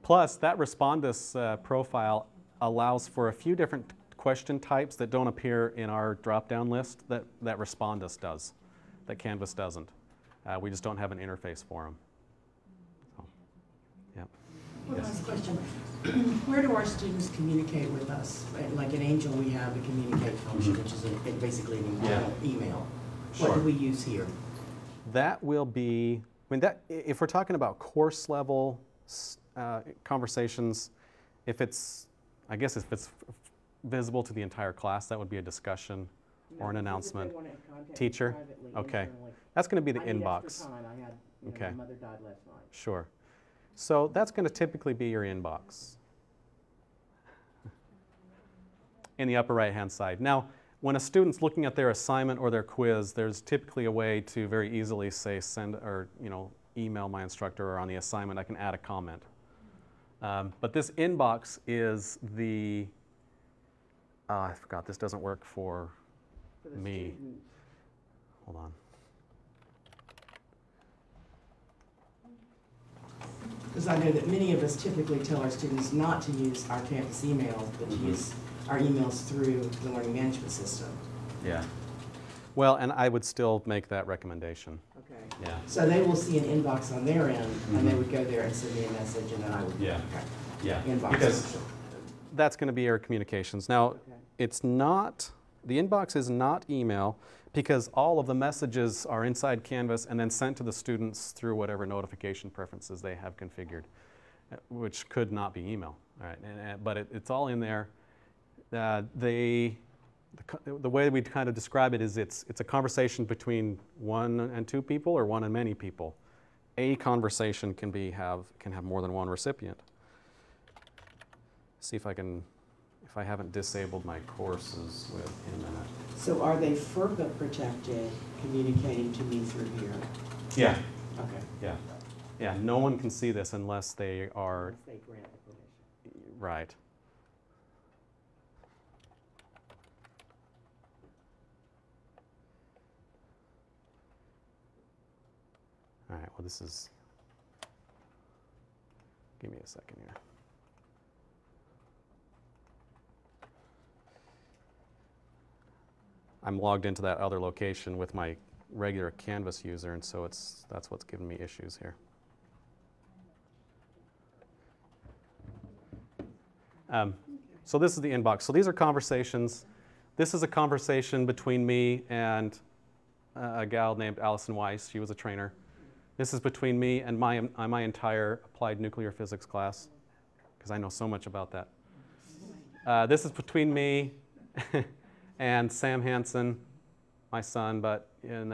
Plus, that Respondus profile allows for a few different question types that don't appear in our drop-down list that Respondus does, that Canvas doesn't. We just don't have an interface for them. So, yeah.
One last question. Where do our students communicate with us? Like in Angel, we have a communicate function, which is basically an email.
Sure.
What do we use here?
That will be, if we're talking about course level conversations, if it's visible to the entire class, that would be a discussion or an announcement. Teacher? Okay. That's going to be the inbox. Okay.
My mother died last night.
Sure. So that's going to typically be your inbox in the upper right-hand side. Now, when a student's looking at their assignment or their quiz, there's typically a way to very easily say send or email my instructor, or on the assignment I can add a comment. But this inbox is the I forgot, this doesn't work for me.
Student.
Hold on.
Because I know that many of us typically tell our students not to use our campus emails, but to use our emails through the learning management system.
Yeah. Well, and I would still make that recommendation.
Okay.
Yeah.
So they will see an inbox on their end, and they would go there and send me a message, and then I would.
Yeah.
Okay.
Yeah.
Inbox.
Because that's going to be our communications. Now, it's not, the inbox is not email, because all of the messages are inside Canvas and then sent to the students through whatever notification preferences they have configured, which could not be email. All right. But it's all in there. The way we kind of describe it is it's a conversation between 1 and 2 people, or 1 and many people. A conversation can have more than one recipient. see if I haven't disabled my courses with in that.
So are they FERPA protected, communicating to me through here?
Yeah.
Okay.
Yeah. Yeah, no one can see this unless they are.
Unless they grant the permission.
Right. All right, well, this is, give me a second here. I'm logged into that other location with my regular Canvas user, and so that's what's giving me issues here. So this is the inbox. So these are conversations. This is a conversation between me and a gal named Allison Weiss. She was a trainer. This is between me and my entire applied nuclear physics class, because I know so much about that. This is between me and Sam Hansen, my son, but in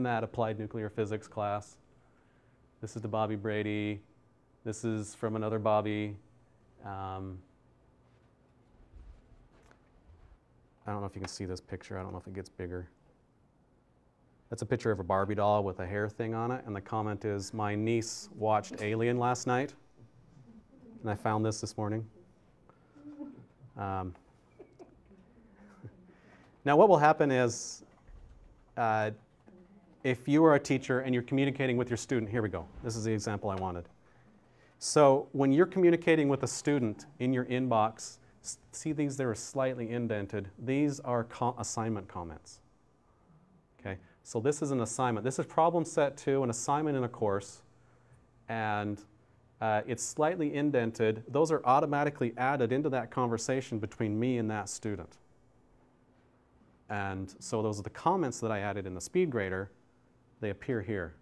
that applied nuclear physics class. This is to Bobby Brady. This is from another Bobby. I don't know if you can see this picture. I don't know if it gets bigger. That's a picture of a Barbie doll with a hair thing on it, and the comment is, my niece watched Alien last night, and I found this morning. Now what will happen is, if you are a teacher and you're communicating with your student, here we go. This is the example I wanted. So when you're communicating with a student in your inbox, see these, they're slightly indented. These are assignment comments. Okay, so this is an assignment. This is problem set 2, an assignment in a course, and it's slightly indented. Those are automatically added into that conversation between me and that student. And so those are the comments that I added in the SpeedGrader. They appear here.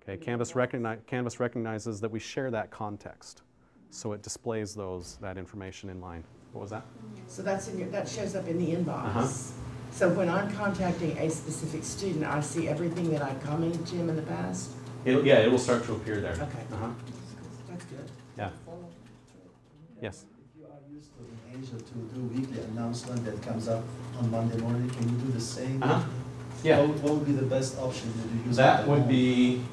Okay, Canvas recognizes that we share that context, so it displays that information in line. What was that?
So that shows up in the inbox. So when I'm contacting a specific student, I see everything that I've commented to him in the past?
Yeah, it will start to appear there.
Okay. That's good.
Yeah. Yes?
If you are used to in Asia to do weekly announcement that comes up on Monday morning, can you do the same?
Yeah.
What would be the best option to use?
That would be,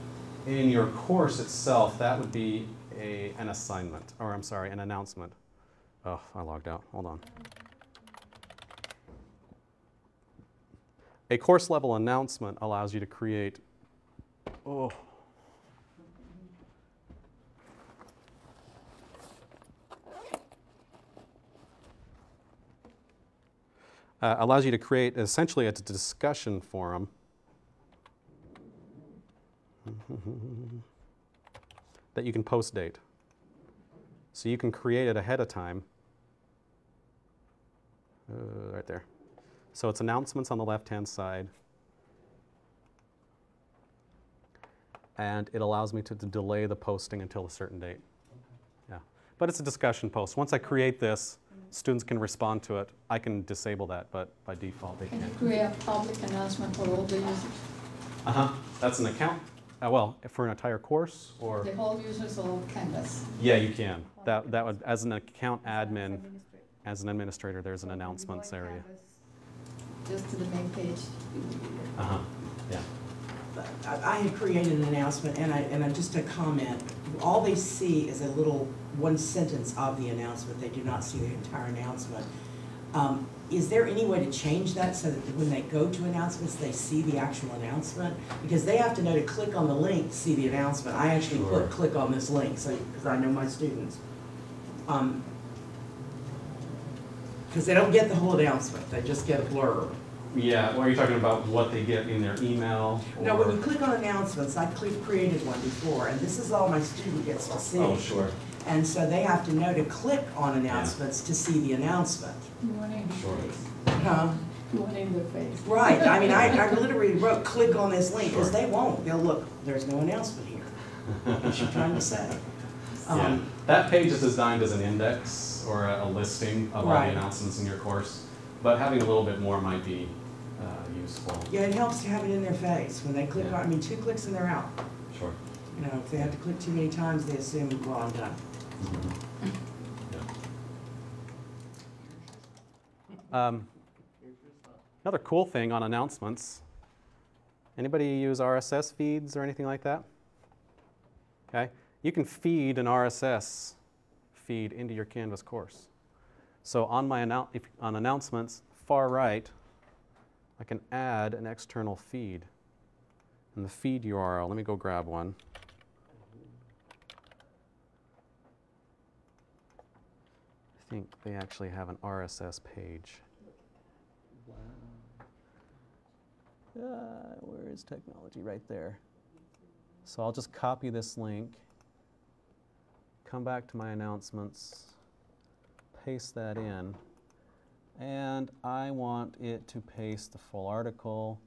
in your course itself, that would be an assignment, or I'm sorry, an announcement. Oh, I logged out. Hold on. A course level announcement allows you to create, allows you to create essentially a discussion forum that you can post date. So you can create it ahead of time. Right there. So it's announcements on the left-hand side. And it allows me to delay the posting until a certain date. Yeah. But it's a discussion post. Once I create this, students can respond to it. I can disable that, but by default they
Can you
can't.
create a public announcement for all the users?
That's an account. Well, for an entire course, or
The whole users of Canvas?
yeah, you can. That would, as an account admin, as an administrator, there's an announcements area.
Just to the main page?
Yeah.
I had created an announcement, and just a comment. All they see is a little one sentence of the announcement. They do not see the entire announcement. Is there any way to change that so that when they go to announcements, they see the actual announcement? Because they have to know to click on the link to see the announcement. I actually put click on this link, so because I know my students. Because they don't get the whole announcement, they just get a blurb.
Yeah, well, are you talking about what they get in their email?
No, when you click on announcements, I created one before, and this is all my student gets to see.
Oh, sure.
And so they have to know to click on announcements to see the announcement.
You want in
Sure.
You want in their face.
Right, I mean, I literally wrote, click on this link, because they won't. They'll look, there's no announcement here. What is she trying to say?
Yeah. That page is designed as an index or a listing of all the announcements in your course, but having a little bit more might be useful.
Yeah, it helps to have it in their face. When they click on, I mean, 2 clicks and they're out.
Sure.
You know, if they have to click too many times, they assume, well, I'm done.
Another cool thing on announcements. Anybody use RSS feeds or anything like that? Okay. You can feed an RSS feed into your Canvas course. So on my on announcements, far right, I can add an external feed. And the feed URL, let me go grab one. I think they actually have an RSS page. Where is technology? Right there. So I'll just copy this link, come back to my announcements, paste that in, and I want it to paste the full article,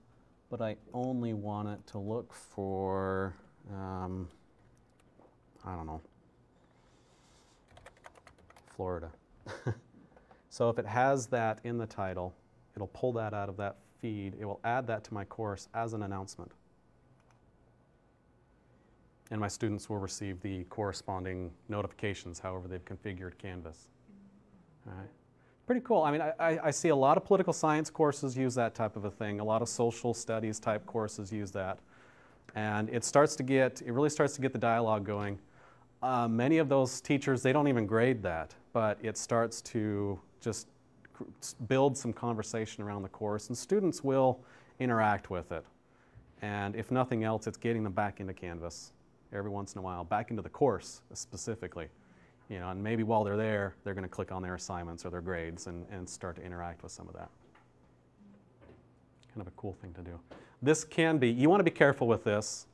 but I only want it to look for, I don't know, Florida. So if it has that in the title, it'll pull that out of that feed. It will add that to my course as an announcement. And my students will receive the corresponding notifications, however they've configured Canvas. All right. Pretty cool. I mean, I see a lot of political science courses use that type of a thing. A lot of social studies type courses use that. And it really starts to get the dialogue going. Many of those teachers, they don't even grade that, but it starts to just build some conversation around the course, and students will interact with it. And if nothing else, it's getting them back into Canvas every once in a while, back into the course specifically. You know, and maybe while they're there, they're going to click on their assignments or their grades and start to interact with some of that. Kind of a cool thing to do. This can be, you want to be careful with this,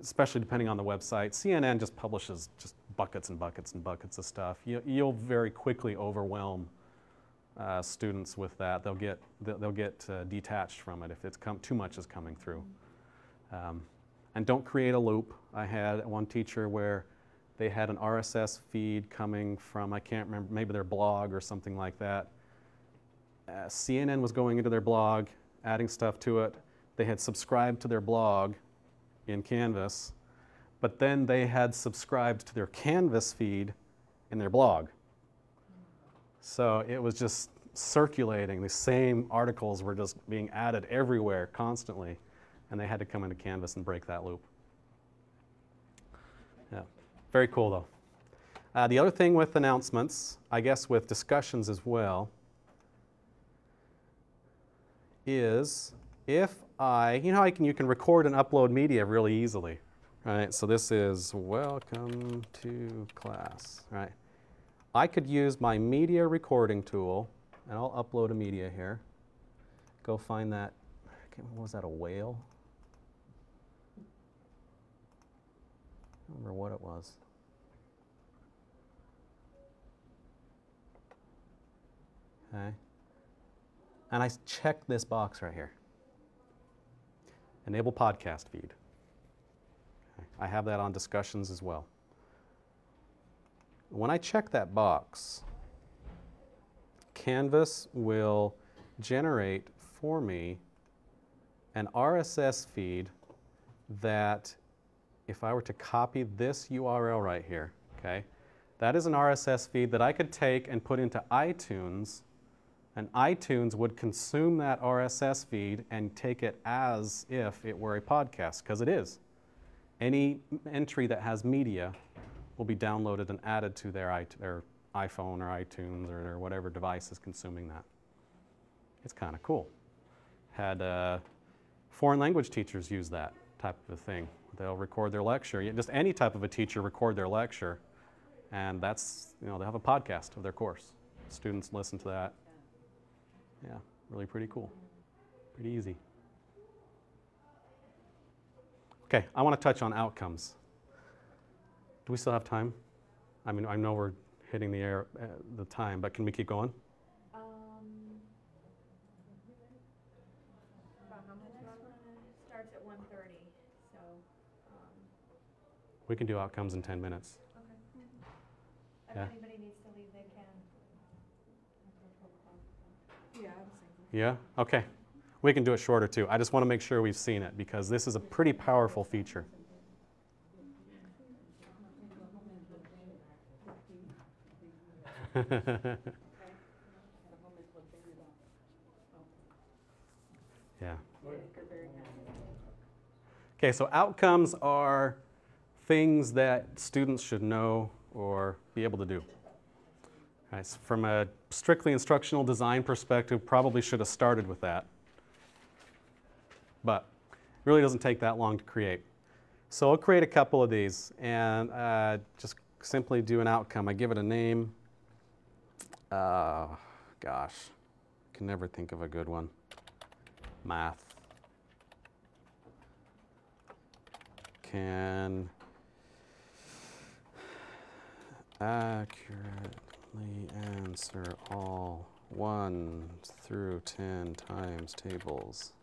especially depending on the website. CNN just publishes just buckets and buckets and buckets of stuff. You'll very quickly overwhelm students with that. They'll get detached from it if too much is coming through. And don't create a loop. I had one teacher where they had an RSS feed coming from, I can't remember, maybe their blog or something like that. CNN was going into their blog, adding stuff to it. They had subscribed to their blog in Canvas, but then they had subscribed to their Canvas feed in their blog. So it was just circulating. The same articles were just being added everywhere constantly, and they had to come into Canvas and break that loop. Yeah, very cool though. The other thing with announcements, I guess with discussions as well, is if you know how you can record and upload media really easily, right? So this is welcome to class, right? I could use my media recording tool, and I'll upload a media here. Go find that, what was that, a whale? I don't remember what it was. Okay. And I check this box right here. Enable podcast feed. Okay. I have that on discussions as well. When I check that box, Canvas will generate for me an RSS feed that if I were to copy this URL right here, okay, that is an RSS feed that I could take and put into iTunes, and iTunes would consume that RSS feed and take it as if it were a podcast, because it is. Any entry that has media will be downloaded and added to their iPhone or iTunes or whatever device is consuming that. It's kind of cool. Had foreign language teachers use that type of a thing. They'll record their lecture. Just any type of a teacher record their lecture, and that's, you know, they'll have a podcast of their course. Students listen to that. Yeah, really pretty cool. Pretty easy. Okay, I want to touch on outcomes. Do we still have time? I mean, I know we're hitting the time, but can we keep going?
About how much longer? Starts at 1:30, so.
We can do outcomes in 10 minutes.
Okay. If
Yeah.
anybody needs to leave, they can.
Yeah, I was thinking.
Yeah? Okay. We can do it shorter too. I just want to make sure we've seen it because this is a pretty powerful feature. Okay, so outcomes are things that students should know or be able to do. Right, so from a strictly instructional design perspective, probably should have started with that. But it really doesn't take that long to create. So I'll create a couple of these and just simply do an outcome. I give it a name. Gosh, can never think of a good one. Math. Can accurately answer all 1 through 10 times tables.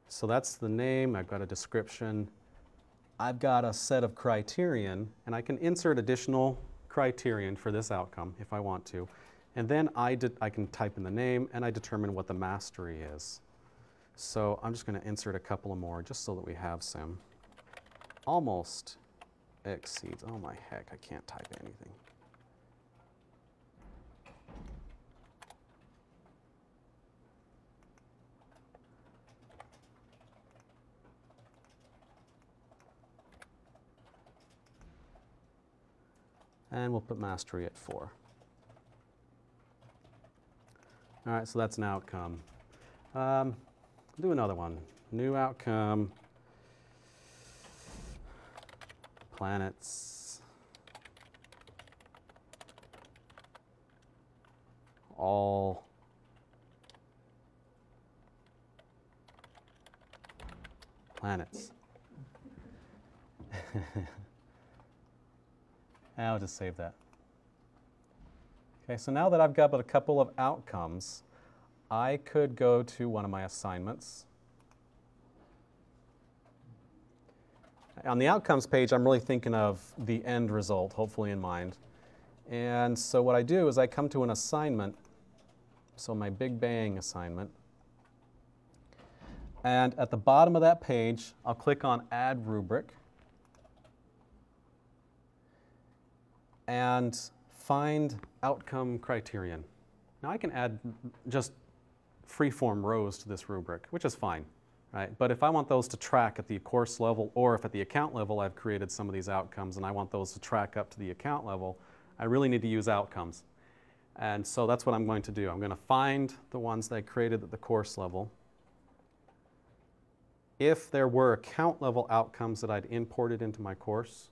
So that's the name. I've got a description. I've got a set of criterion, and I can insert additional criterion for this outcome if I want to. And then I can type in the name, and I determine what the mastery is. So I'm just going to insert a couple of more just so that we have some. Almost exceeds. Oh my heck, I can't type anything. And we'll put mastery at 4. All right, so that's an outcome. Do another one. New outcome. Planets. All planets. I'll just save that. Okay, so now that I've got a couple of outcomes, I could go to one of my assignments. On the outcomes page, I'm really thinking of the end result, hopefully in mind. And so what I do is I come to an assignment, so my Big Bang assignment. And at the bottom of that page, I'll click on Add Rubric. And find outcome criterion. Now I can add just free-form rows to this rubric, which is fine, right? But if I want those to track at the course level, or if at the account level I've created some of these outcomes and I want those to track up to the account level, I really need to use outcomes. And so that's what I'm going to do. I'm going to find the ones that I created at the course level. If there were account level outcomes that I'd imported into my course,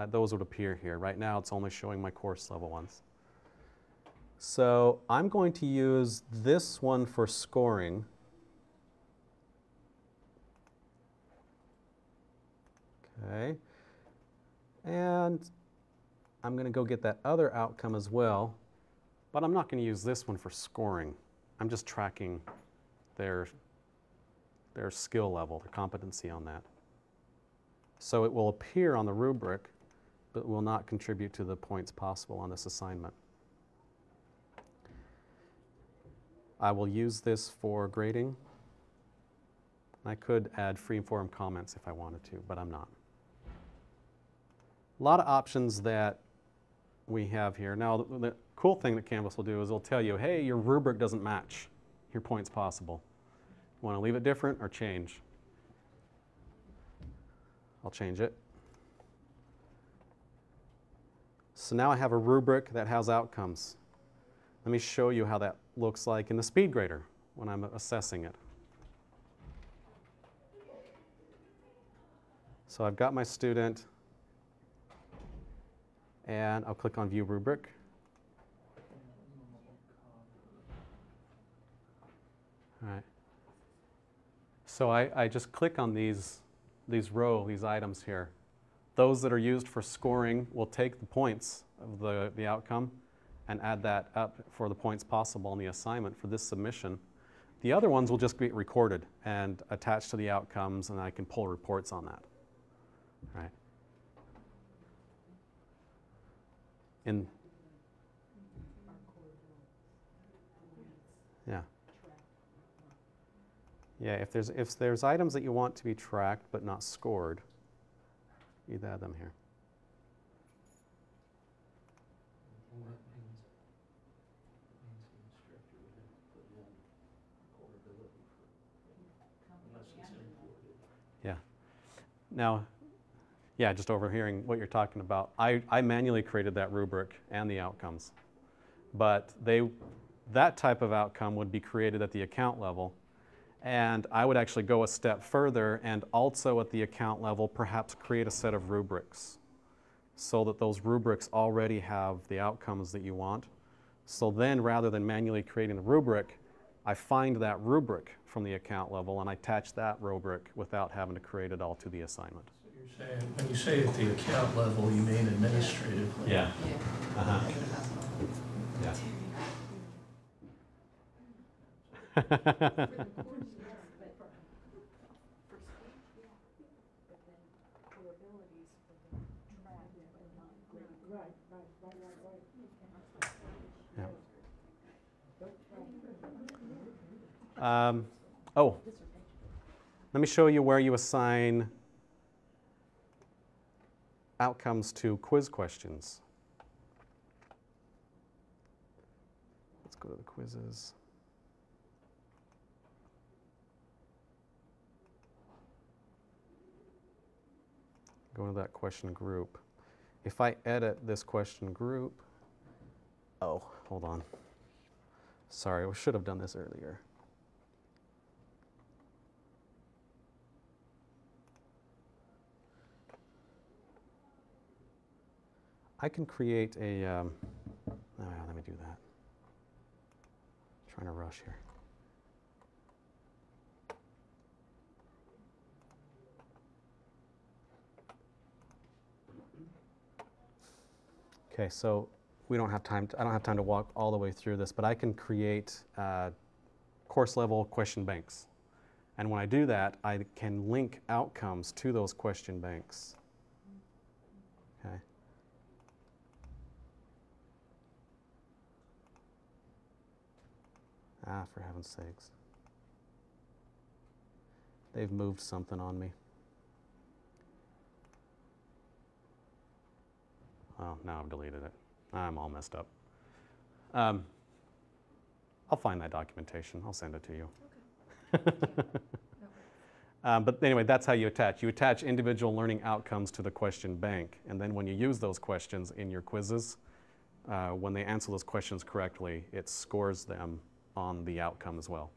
those would appear here. Right now it's only showing my course level ones. So I'm going to use this one for scoring. Okay. And I'm going to go get that other outcome as well, but I'm not going to use this one for scoring. I'm just tracking their skill level, their competency on that. So it will appear on the rubric, but will not contribute to the points possible on this assignment. I will use this for grading. I could add free-form comments if I wanted to, but I'm not. A lot of options that we have here. Now, the cool thing that Canvas will do is it'll tell you, hey, your rubric doesn't match your points possible. You want to leave it different or change? I'll change it. So now I have a rubric that has outcomes. Let me show you how that looks like in the SpeedGrader when I'm assessing it. So I've got my student, and I'll click on View Rubric. All right. So I just click on these items here. Those that are used for scoring will take the points of the outcome and add that up for the points possible in the assignment for this submission. The other ones will just be recorded and attached to the outcomes, and I can pull reports on that. Right. Yeah, if there's items that you want to be tracked but not scored, you add them here.
Unless it's in
Now, yeah, just overhearing what you're talking about. I manually created that rubric and the outcomes. But that type of outcome would be created at the account level. And I would actually go a step further and also at the account level perhaps create a set of rubrics so that those rubrics already have the outcomes that you want. So then rather than manually creating the rubric, I find that rubric from the account level and I attach that rubric without having to create it all to the assignment.
So you're saying, when you say at the account level, you mean administratively?
Yeah. Uh-huh. Yeah. Oh, let me show you where you assign outcomes to quiz questions. Let's go to the quizzes. Go to that question group. If I edit this question group, oh, hold on. Sorry, we should have done this earlier. I can create a, oh, let me do that. I'm trying to rush here. Okay, so we don't have time. I don't have time to walk all the way through this, but I can create course level question banks. And when I do that, I can link outcomes to those question banks. Okay. Ah, for heaven's sakes. They've moved something on me. Oh, now I've deleted it. I'm all messed up. I'll find that documentation. I'll send it to you. Okay. But anyway, that's how you attach. You attach individual learning outcomes to the question bank. And then when you use those questions in your quizzes, when they answer those questions correctly, it scores them on the outcome as well.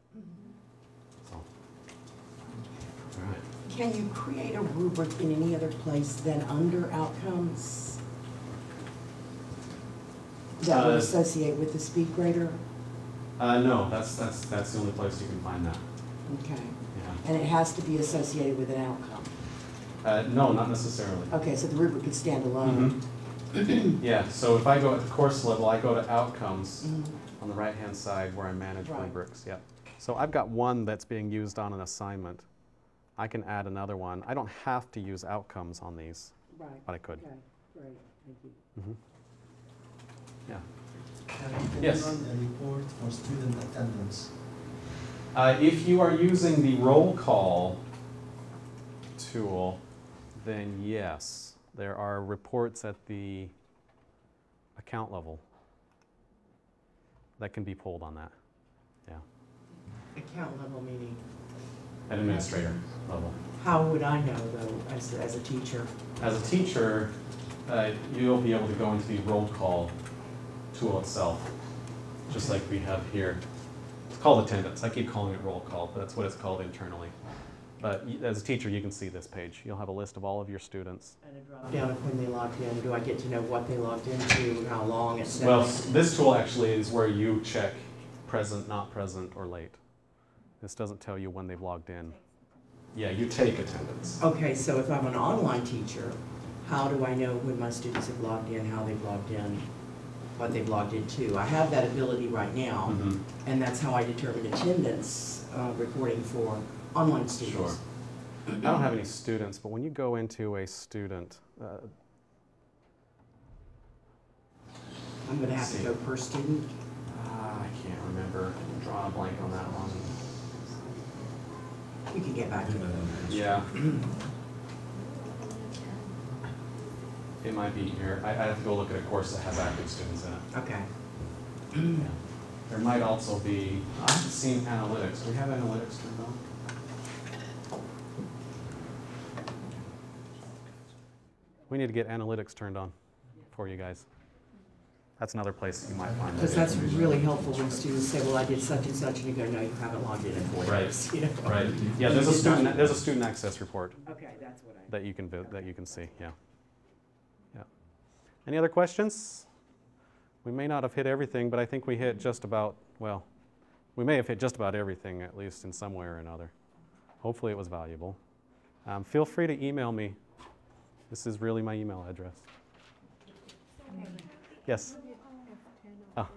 So. All right.
Can you create a rubric in any other place than under outcomes that would associate with the speed grader?
No, that's the only place you can find that.
Okay.
Yeah.
And it has to be associated with an outcome?
No, not necessarily.
Okay, so the rubric could stand alone.
Mm-hmm. Yeah, so if I go at the course level, I go to outcomes on the right-hand side where I manage rubrics. Yep. So I've got one that's being used on an assignment. I can add another one. I don't have to use outcomes on these, but I could.
Okay, great, thank you.
Mm-hmm. Yeah.
Can you run a report for student attendance?
If you are using the roll call tool, then yes, there are reports at the account level that can be pulled on that. Yeah.
Account level meaning?
At administrator level.
How would I know though, as a teacher?
As a teacher, you'll be able to go into the roll call tool itself, just like we have here. It's called attendance. I keep calling it roll call, but that's what it's called internally. But as a teacher, you can see this page. You'll have a list of all of your students.
And a drop down of when they logged in. Do I get to know what they logged into, how long, etc.?
Well, this tool actually is where you check present, not present, or late. This doesn't tell you when they've logged in. Yeah, you take attendance.
Okay, so if I'm an online teacher, how do I know when my students have logged in, how they've logged in, what they've logged into? I have that ability right now, and that's how I determine attendance reporting for online students.
Sure. I don't have any students, but when you go into a student,
I'm going to have to go per student.
I can't remember. I'm drawing a blank on that one.
We can get back to it.
Yeah. It might be here. I have to go look at a course that has active students in it.
Okay.
Yeah. There might also be, I haven't seen analytics. Do we have analytics turned on? We need to get analytics turned on for you guys. That's another place you might find that.
Because that's really helpful when students say, well, I did such and such, and you go, no, you haven't logged in 4
Right.
days. You know?
Right. Yeah, there's a student access report.
Okay, that's what I.
That you can see. Yeah. Yeah. Any other questions? We may not have hit everything, but I think we hit just about, well, we may have hit just about everything, at least in some way or another. Hopefully it was valuable. Feel free to email me. This is really my email address. Yes. Oh.